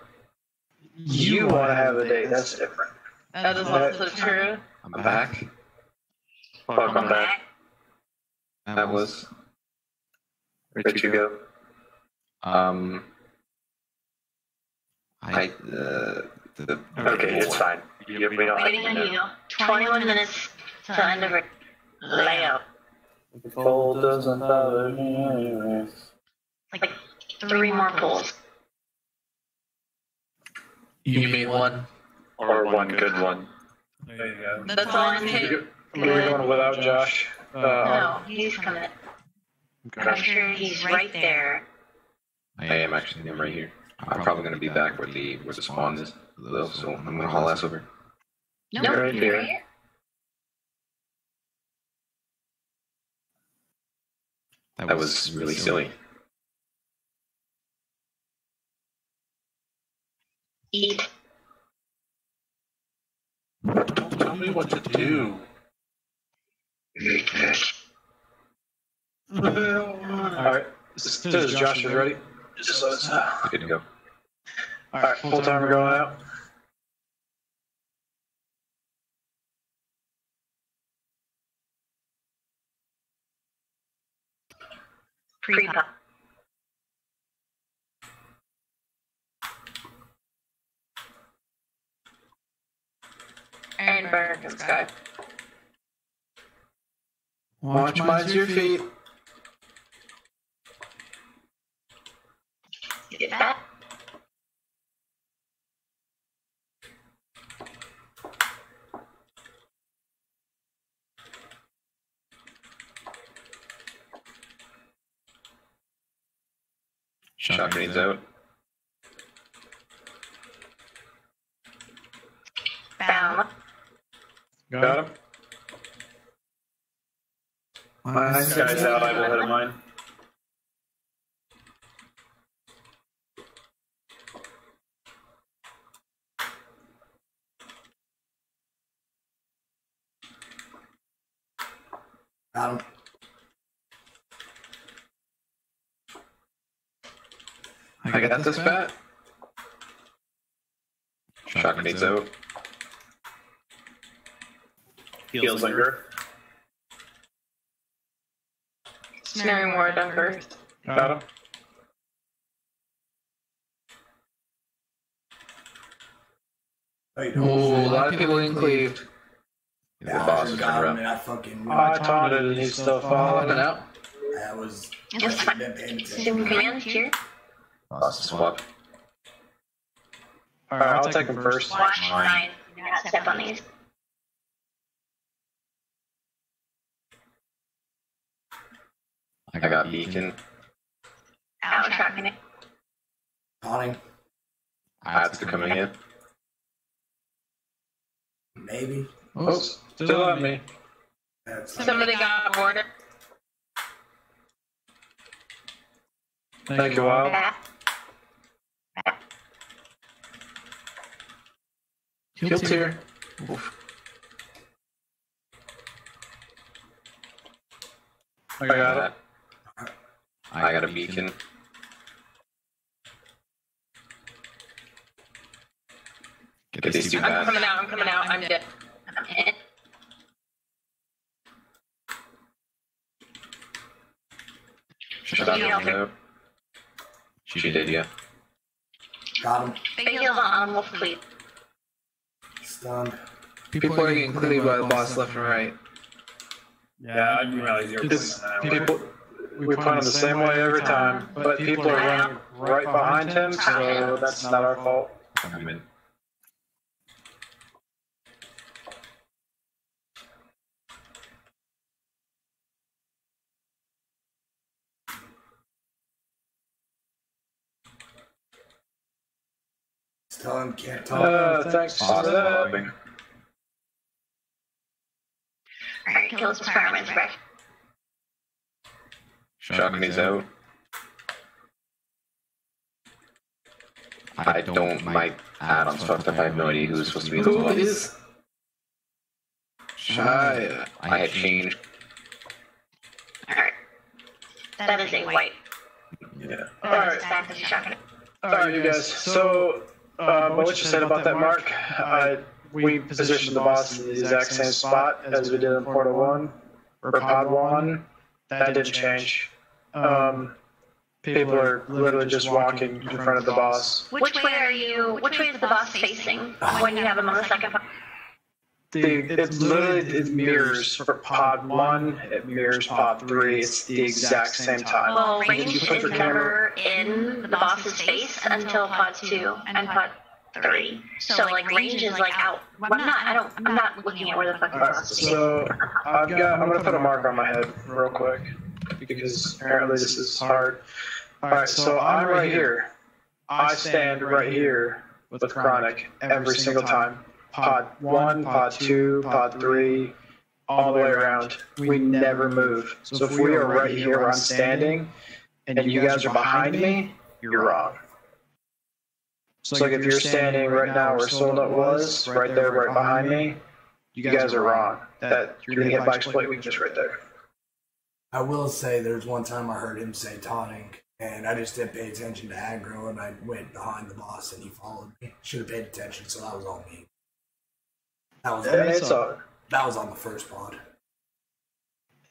You want to have a date, that's different. That is also true. I'm back. Welcome back. That was. Where'd you go? Okay, it's fine. We don't have Waiting to on know. you. 21 minutes to end of a layout. The cold doesn't bother me anyways. Like 3 more pulls. You mean one? Or one good one. There you go. That's all I'm taking. We're going without Josh. No, he's coming. I'm sure he's right there. I am actually. I'm right here. I'm probably going to be back where the spawn is, though, so I'm going to haul ass over. No, You're right you're here. right here. That was really silly. Eat. Don't tell me what to do. Alright, as soon as Josh is ready, just let us know. Good to go. Alright, full timer going out. Pre-pop. And Burke and Sky. Watch minds your feet. Get that? Shock grenades out. Bound. Got him. This guy's out, I will hit him mine. Got him. I got this bat. Shock grenades out. Heals linger. Snaring ward on Earth. Got him. Wait, Ooh, a lot of people in cleaved. Yeah, The boss I is got gonna him run. and I fucking. I taunted and he's still Popping following. out. That was. It's fine. Been paying Assume attention. command here. Boss is swap. Alright, I'll take him first. Watch mine. Do not step on these. I got beacon. Out, shotgun it. Taunting. Ads are coming in. Maybe. Oh, still on me. That's Somebody got border. Thank you, Wild. Back. Heal tier. Oof. I got it. I got a beacon. Get these two I'm bad. coming out, I'm dead. I'm in. Shut up, no. She did, yeah. got him. Big heals on Wolf Fleet. Stunned. People are getting cleaved by the boss left and right. Yeah, I didn't realize you were putting It's that. people. We plan them the same way every time, but people are running right behind him, so that's not our fault. I'm in. Stunned. Can't talk. Thanks for Boss that. developing. Alright, kill this fireman's breath. Shock grenades out. I don't. My add-ons fucked up. I have no idea who's supposed to be in this Who one. is Shia? I had changed. Alright. That is a white. Yeah. Alright. Back to shotgun. Alright, you guys. So, what you said about that, Mark? We positioned the boss in the exact same spot as we did in Portal 1, or Pod 1. That didn't change. People are literally just walking in front of the boss. Which way is the boss facing when you have him on the second pod? It mirrors for Pod 1, it mirrors Pod 3, it's the exact same time. Well, Like, range you put is your camera- never in the boss's face until pod 2 and pod 3. So like range is like out. I'm not looking at where the fuck the Alright, boss is. so I'm gonna put a marker on my head real quick because apparently this is hard. Alright, so I'm right here. I stand right here with Chronic every single time. Pod 1, Pod 2, Pod 3, all the way around. We never move. So if we are right here where I'm standing and you guys are behind me, you're wrong. So like if you're standing right now where Solnut was, right there, right behind me, you guys are wrong. That you're gonna get by exploit weakness right there. I will say there's one time I heard him say taunting, and I just didn't pay attention to aggro, and I went behind the boss, and he followed me. Should have paid attention, so that was all me. That was on the first pod.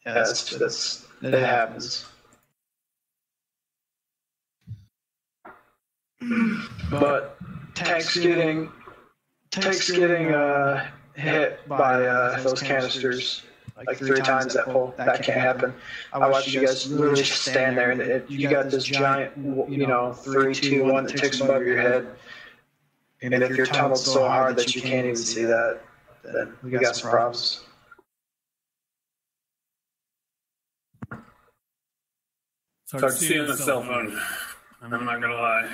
Yeah, it happens. But tanks getting hit by those canisters like 3 times that pull, that can't happen. I watched you guys literally just stand there, and you got this giant, 3, 2, 1 that ticks above your head. And if you're tunneled so hard that you can't even see that, then we got some problems. It's hard to see on the cell phone. I'm not gonna lie.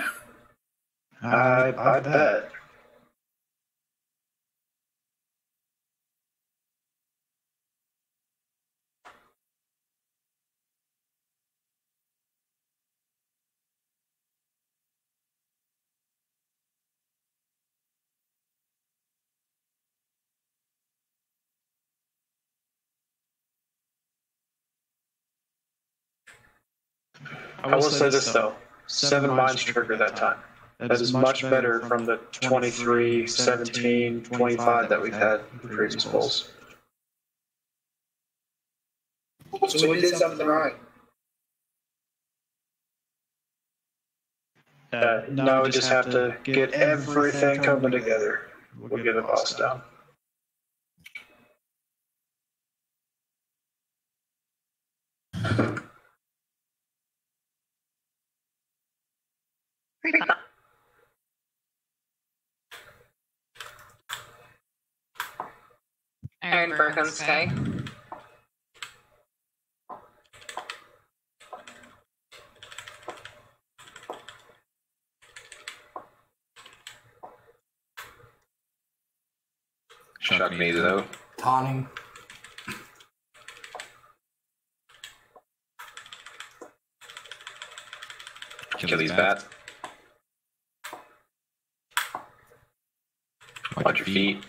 I bet. I will say this though, 7 mines triggered that time. That is much better from the 23, 17, 25 that we've had in previous polls. So we did something right. Now we just have to get everything coming together. We'll get the boss down. Iron Burkham Sky. Shock me though. Taunting. Kill these bats. Watch your feet.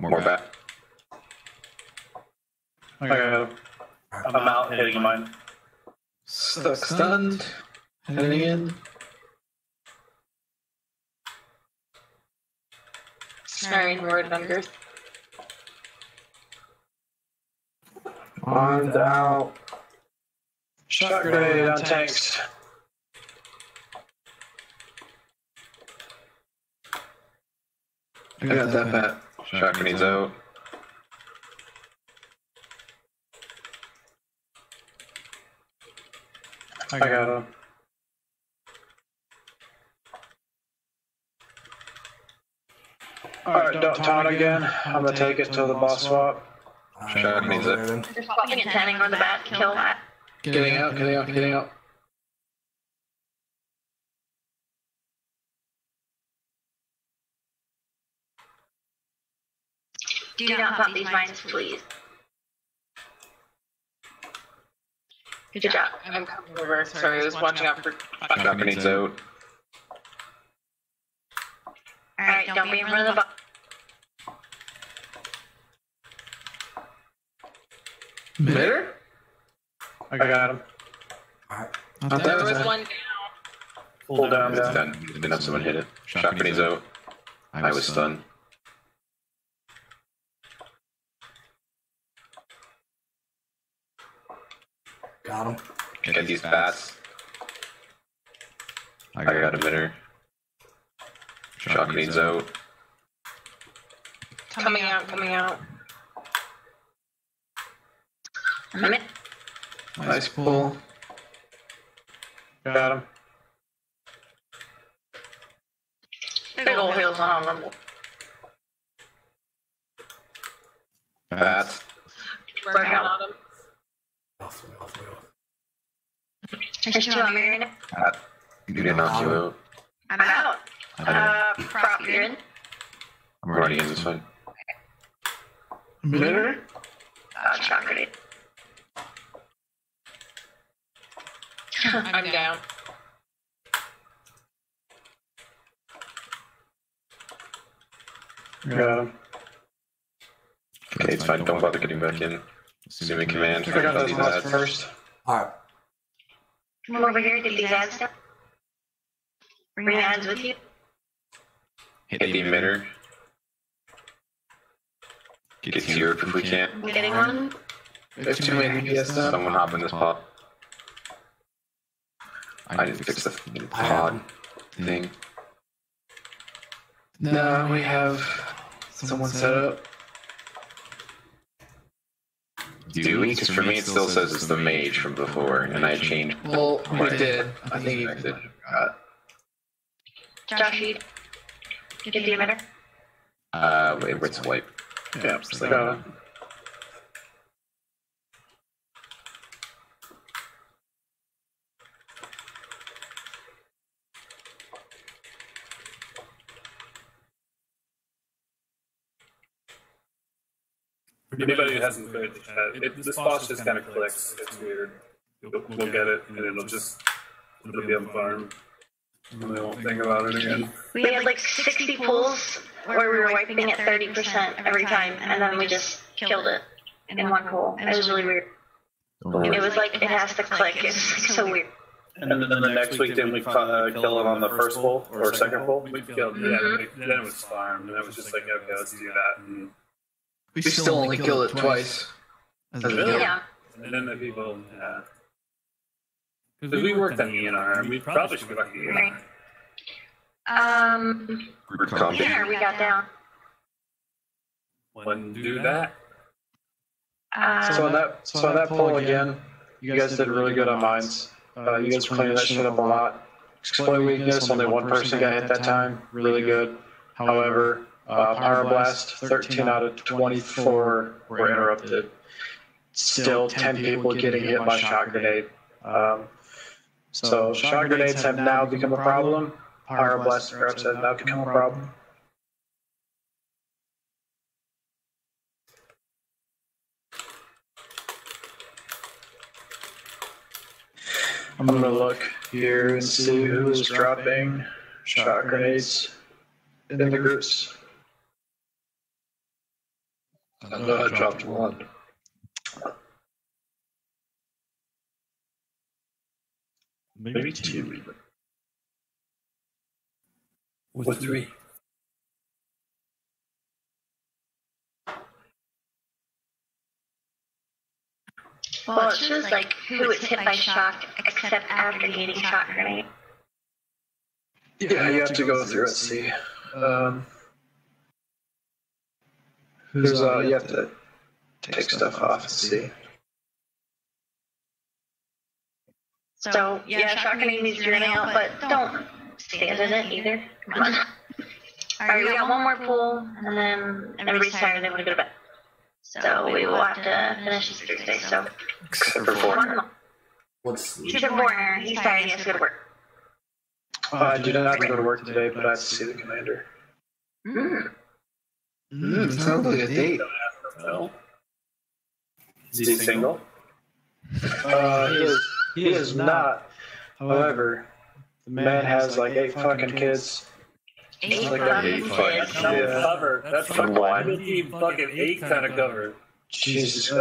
More bat. I'm out hitting mine. Stunned. Heading in. Snaring word under. Armed out. Shot grenade on tanks. I got that bat. Shock grenades out. I got him. Alright, don't taunt again. I'm gonna take it till the boss swap. Shock grenades out. They're swapping and tanning on the bat. Kill that. Getting out. Do not pop these mines, please. Good job. I'm coming over. Sorry, I was watching out for. Shock grenades out. Alright, don't be in front of the box. Better? I got him. There was one down. Pull down. It's done. Didn't have someone hit it. Shock grenades out. I was stunned. Got him. Get these bats. I got a emitter. Shock grenades out. Coming out. A minute. Nice pull. Got him. Big ol' heels on them. Bats. Work out. Off. There's 2 on me right now. Bat. You did knock you out. I'm out. Prop, you're in. I'm already in this one. Better? Shock grenade. I'm down. Got him. Okay, it's fine. Don't bother getting back in. Assuming command. I got those bats first. Alright. Come over here, get these ads down. Bring the ads with you. Hit the emitter. Get to Europe if we can. I'm getting one. There's too many DPS now. Someone hop in this pod. I didn't fix the pod. thing? No, we have someone set up. Do we? Because for me it still says it's the mage from before, and I changed. Well, we did. I think you did. Josh, you get the emitter? Wait, where's the wipe? Yeah, just like For anybody who hasn't cleared the chat, this boss just kind of clicks. It's weird. We'll get it, and it'll be on farm. And we won't think about it again. We had like 60 pulls where we were wiping at 30% every time, and then we just killed it in one pull. It was really weird. It was like it has to click. It's so weird. And then the next week, didn't we kill it on the first pull or second pull? We killed it. Then it was farmed, and it was just like, okay, let's do that. And We still only killed it twice. really? Yeah. And then the people, because we worked on ENR, and we probably should go back to ENR. Yeah, we got down. When do that? So on that poll again, you guys did really good on mines. You guys cleaned that shit up a lot. Exploit weakness, only one person got hit that time. Really good. However, Power Blast, 13 out of 24 were interrupted. Still 10 people getting hit by shot grenade. So shot grenades have now become a problem. Power Blast traps have now become a problem. I'm gonna look here and see who is dropping shot grenades in the groups. I know I dropped one. Maybe two. With three. Well, it shows like who is hit by shock except after getting shot grenade. Yeah, you have to go through and see. Who's you have to take stuff off and see. So, yeah, shot grenade needs to run out, but don't stand in it either. Come on. Alright, we got one more pool, and then everybody's tired, they want to go to bed. So we will have to finish this Thursday, so. Except for four. Except for Warner, he's tired, he has to go to work. I do not have to go to work today, but I have to see the commander. Sounds like a date. Is he single? He is not. However, the man has like 8 fucking kids. 8 like fucking That's kids. not cover. That's fucking 8 kind of cover. Jesus,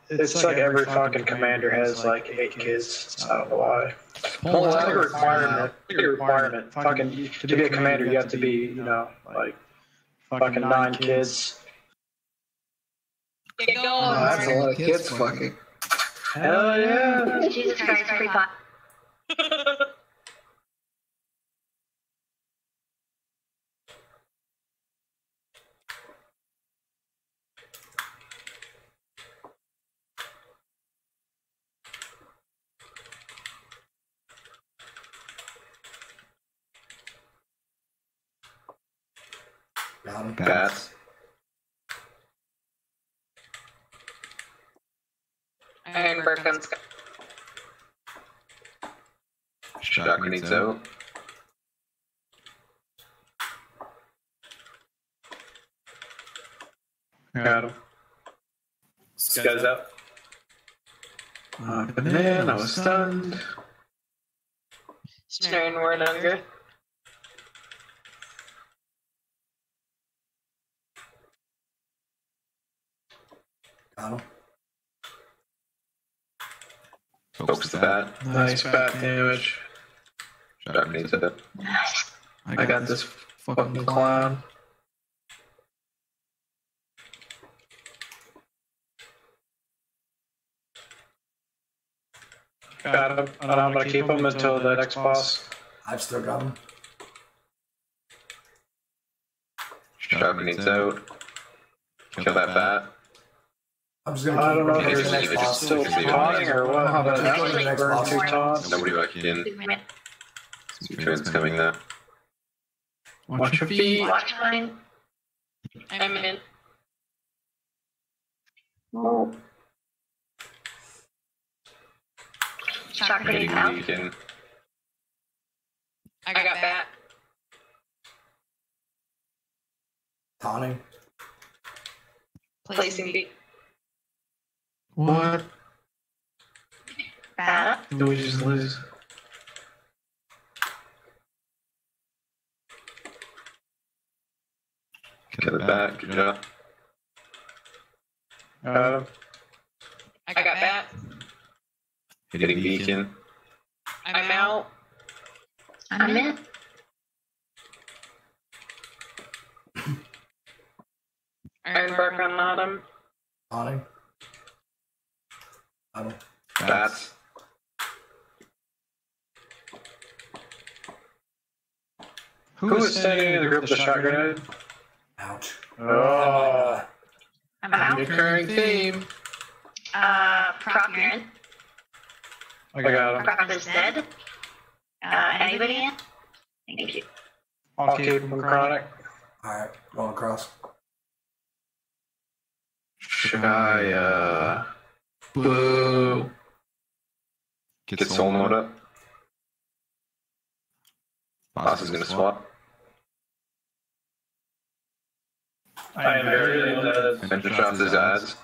it's like every fucking commander has like 8 kids. I don't know why. Well, it's like a requirement. Requirement. Fucking to be a commander, you have to be, you know, like fucking 9 kids. Get going. Oh, that's a lot of kids fucking. Hell yeah! Jesus Christ, free pot. Got him. Bats. And Birkin's Shot grenades out. Got him. This guy's out. And then I was stunned. snaring we're not good. Got him. Focus the bat. Nice bat damage. Shot grenades out. I got this fucking clown. Got him. And I'm gonna keep him until the next boss. I've still got him. Shotgun needs out. Kill that bat. I'm just gonna I keep don't know if running to there's the next boss. still taunting or what. Just go to the next Burn boss. through taunts. Nobody back in. Some trends coming now. Watch your feet. Watch mine. I'm in. Oh. Shock grenade Hitting out. beacon. I got bat. Taunting. Placing beat. What? Bat. Did we just lose? Kill the bat. Good job. I got bat. Hitting beacon. I'm out. I'm in. Ironbark on Autumn. Taunting. Autumn. Bats. Who was standing in the group with the shot grenade? Ouch. Oh. I'm out. Recurring theme. Prop, you're in. I got him. Prop is dead. Anybody in? Thank you. I'll keep him chronic. Alright, going across. Shy, Boo. get soul mode up. Boss is gonna swap. I am very in the Finish off his ads.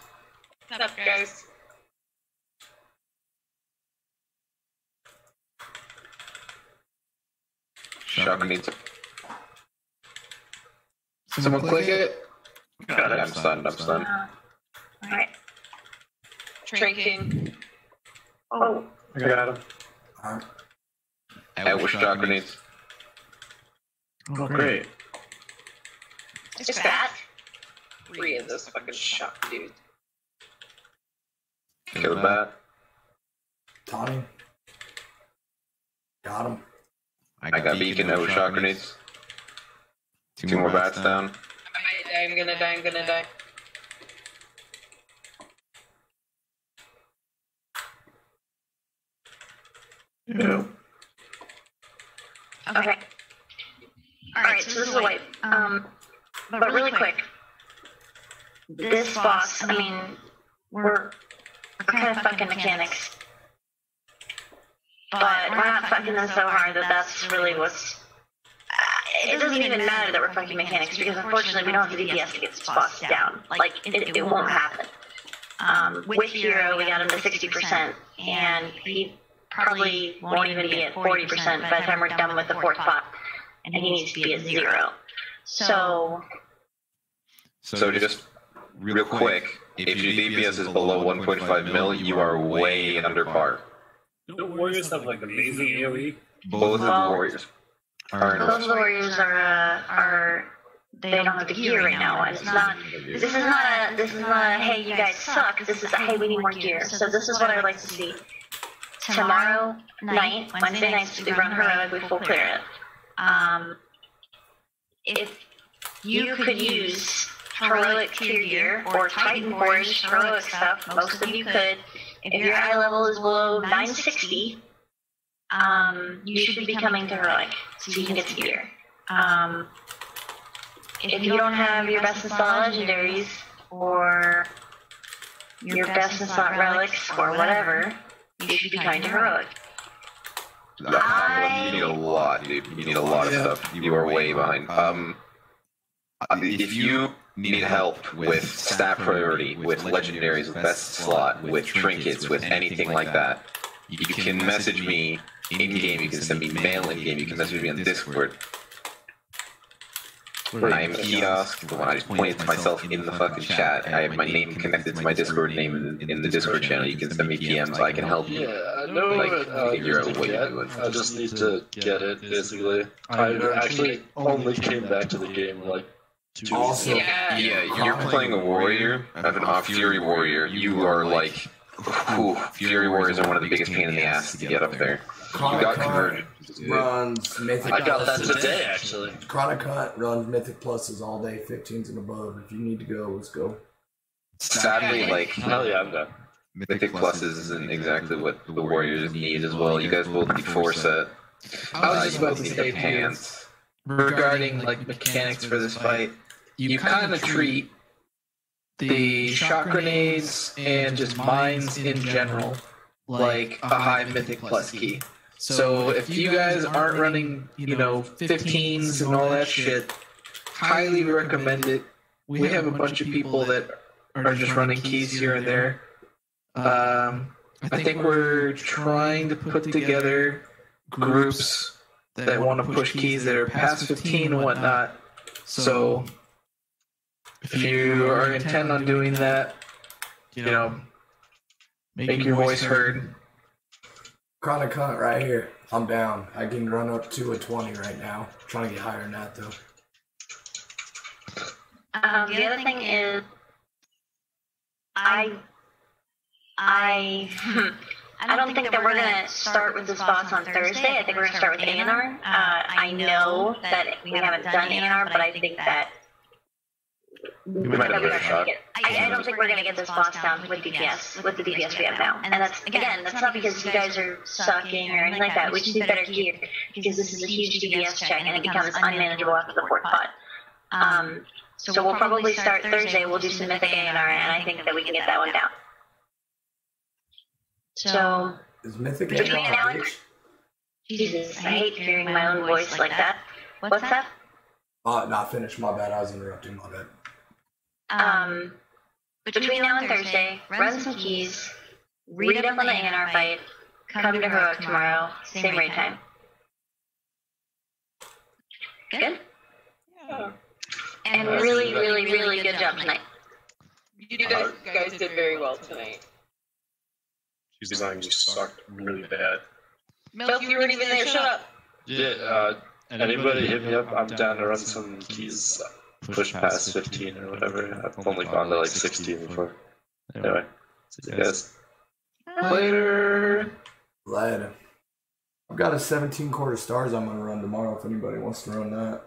What's up, guys? Shotgun needs. Someone click it. Got it. I'm stunned. I'm stunned. Alright. Drinking. Oh. I got him. Alright. Out with shotgun needs. Oh, great. It's bat. 3 of those fucking shock dudes. Kill the bat. Taunting. Got him. I got beacon. Out with shotgun needs. Two more bats down. I'm gonna die. I'm gonna die. Yeah. Okay. Alright, so this is a wipe. But really quick. This boss, I mean, we're kind of fucking mechanics. But we're not fucking them so hard that that's really what's... it doesn't even matter that we're fucking mechanics, because unfortunately we don't have the DPS to get this boss down. Like, it won't happen. With Hero, we got him to 60%, and he probably won't even be at 40% by the time we're done with the 4th bot, and he needs to be at 0. So just real quick, if your DPS is below 1.5 mil, you are way under par. Don't warriors have like amazing AoE? Both of the warriors are in. those warriors are they don't have the gear right now. And it's not. This is not a hey, you guys suck. This is a hey, we need more gear. So this is what I would like to see. Tomorrow night, Wednesday nights, we run heroic. We full clear it. If you could use heroic tier gear or Titan Forge heroic stuff, most of you could. If your eye level is below 960, you should be coming to heroic so you can get the gear. If you don't have your best in slot legendaries or your best in slot relics or whatever, you should be coming to heroic. You need a lot, dude. You need a lot of stuff. You are way behind. If you need help with stat priority, with legendaries, with best slot, with trinkets, with anything like that, you can message me in-game, you can send me mail in-game, you can message me on Discord. I am Kiosk, when I just pointed to myself in the fucking chat. I have my name connected to my Discord name in the Discord channel. You can send me PMs, I can help you. Yeah, I know figure out what you're doing. I just need to get it, basically. I actually only came back to the game like 2 weeks ago. Yeah, you're playing a warrior, an off fury warrior. You are like Fury Warriors are one of the biggest pain in the ass to get up there. You got converted. Runs Mythic. I got that Pluses. today, actually. Chronicgaming runs Mythic Pluses all day, 15s and above. If you need to go, let's go. Sadly, like, Hell yeah, I'm done. Mythic Pluses isn't exactly what the Warriors need as well. You guys both need force set. I was just You about both to need say the to you, pants. regarding like mechanics for this fight, you kind of treat the shot grenades and just mines in general like a high mythic plus key. So if you guys aren't running, 15s and all that shit, highly recommend it. We have a bunch of people that are just running keys here and there. I think we're trying to put together groups that want to push keys that are past 15 and whatnot. So if you are intent on doing that, make your voice heard. Chronicgaming right here. I'm down. I can run up to a 20 right now. Trying to get higher than that though. The other thing is, I don't think that we're gonna start with this boss on Thursday. I think we're gonna start with ANR. I know that we haven't done ANR, but I think that We might have a shot. I don't think we're gonna get this boss down with DPS, with the DPS we have now. And that's not because you guys are sucking or anything like that. We just need better gear because this is a huge DPS check and it becomes unmanageable after the fourth pot. So we'll probably start Thursday. We'll do some Mythic ANR, and I think that we can get that one down. So Is Mythic between ANR now and Jesus, I hate hearing my own voice like that. What's that? Not finished. My bad. I was interrupting. My bad. Between now and Thursday, run some keys, read up on the ANR fight, come to Heroic tomorrow, same raid time. Good? Yeah. And really, really, really good job tonight. You guys did very well tonight. She's like, you sucked really bad. Milk, you weren't even there. Shut up. Yeah, anybody hit me up? I'm down to run some keys, push past 15 or whatever. I've only gone to like 16 before. Anyway, see you guys. Later. Later. I've got a 17 quarter stars I'm gonna run tomorrow. If anybody wants to run that.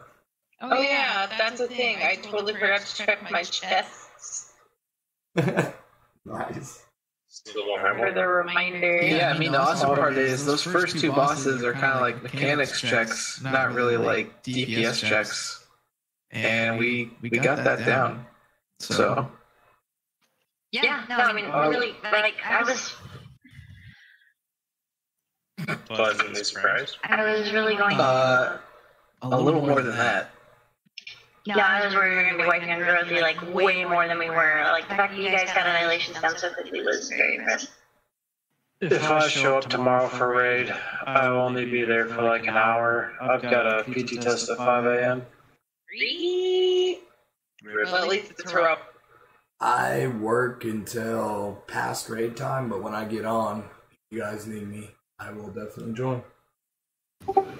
Oh yeah, that's the thing. I totally forgot to check my chests Nice. for the reminder. Yeah, I mean, the awesome part is those first two bosses are kind of like mechanics checks, not really like DPS checks. And we got that down. So. Yeah, no, I mean, really, like, I was Pleasantly surprised. really going A little more than that. yeah, I was worried we were going to be wiping on Grothy, like, way more than we were. Like, the fact that you guys got Annihilations done so quickly was very impressive. If I show up tomorrow for raid, I will only be there for like an hour. I've got a PT test at 5 a.m. Well, at least it's rough. I work until past raid time, but when I get on, if you guys need me, I will definitely join.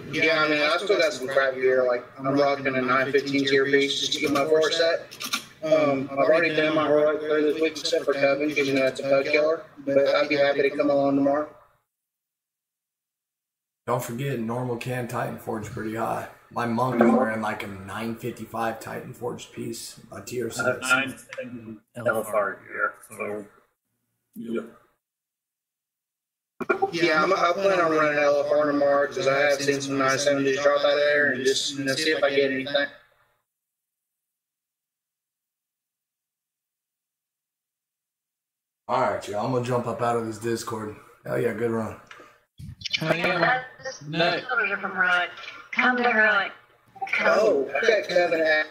Yeah, I mean, I still got some crap gear. Like, I'm rocking a 915 tier piece just to get my force set. I've already done my heroic clear this week except for Coven, because you know it's a pud killer. But I'd be happy to come along tomorrow. Don't forget, normal can Titan Forge pretty high. My monk is wearing like a 955 Titan Forge piece, a tier 6. 910 LFR here, so. Yep. Yeah, I plan on running LFR tomorrow because I have seen some 970s drop out of there and just see if I get anything. Alright, y'all, I'm gonna jump up out of this Discord. Hell yeah, good run. That's from Heroic. Come to Heroic. Oh, I got Coven at.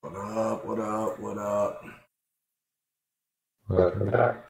What up, what up, what up? Welcome back.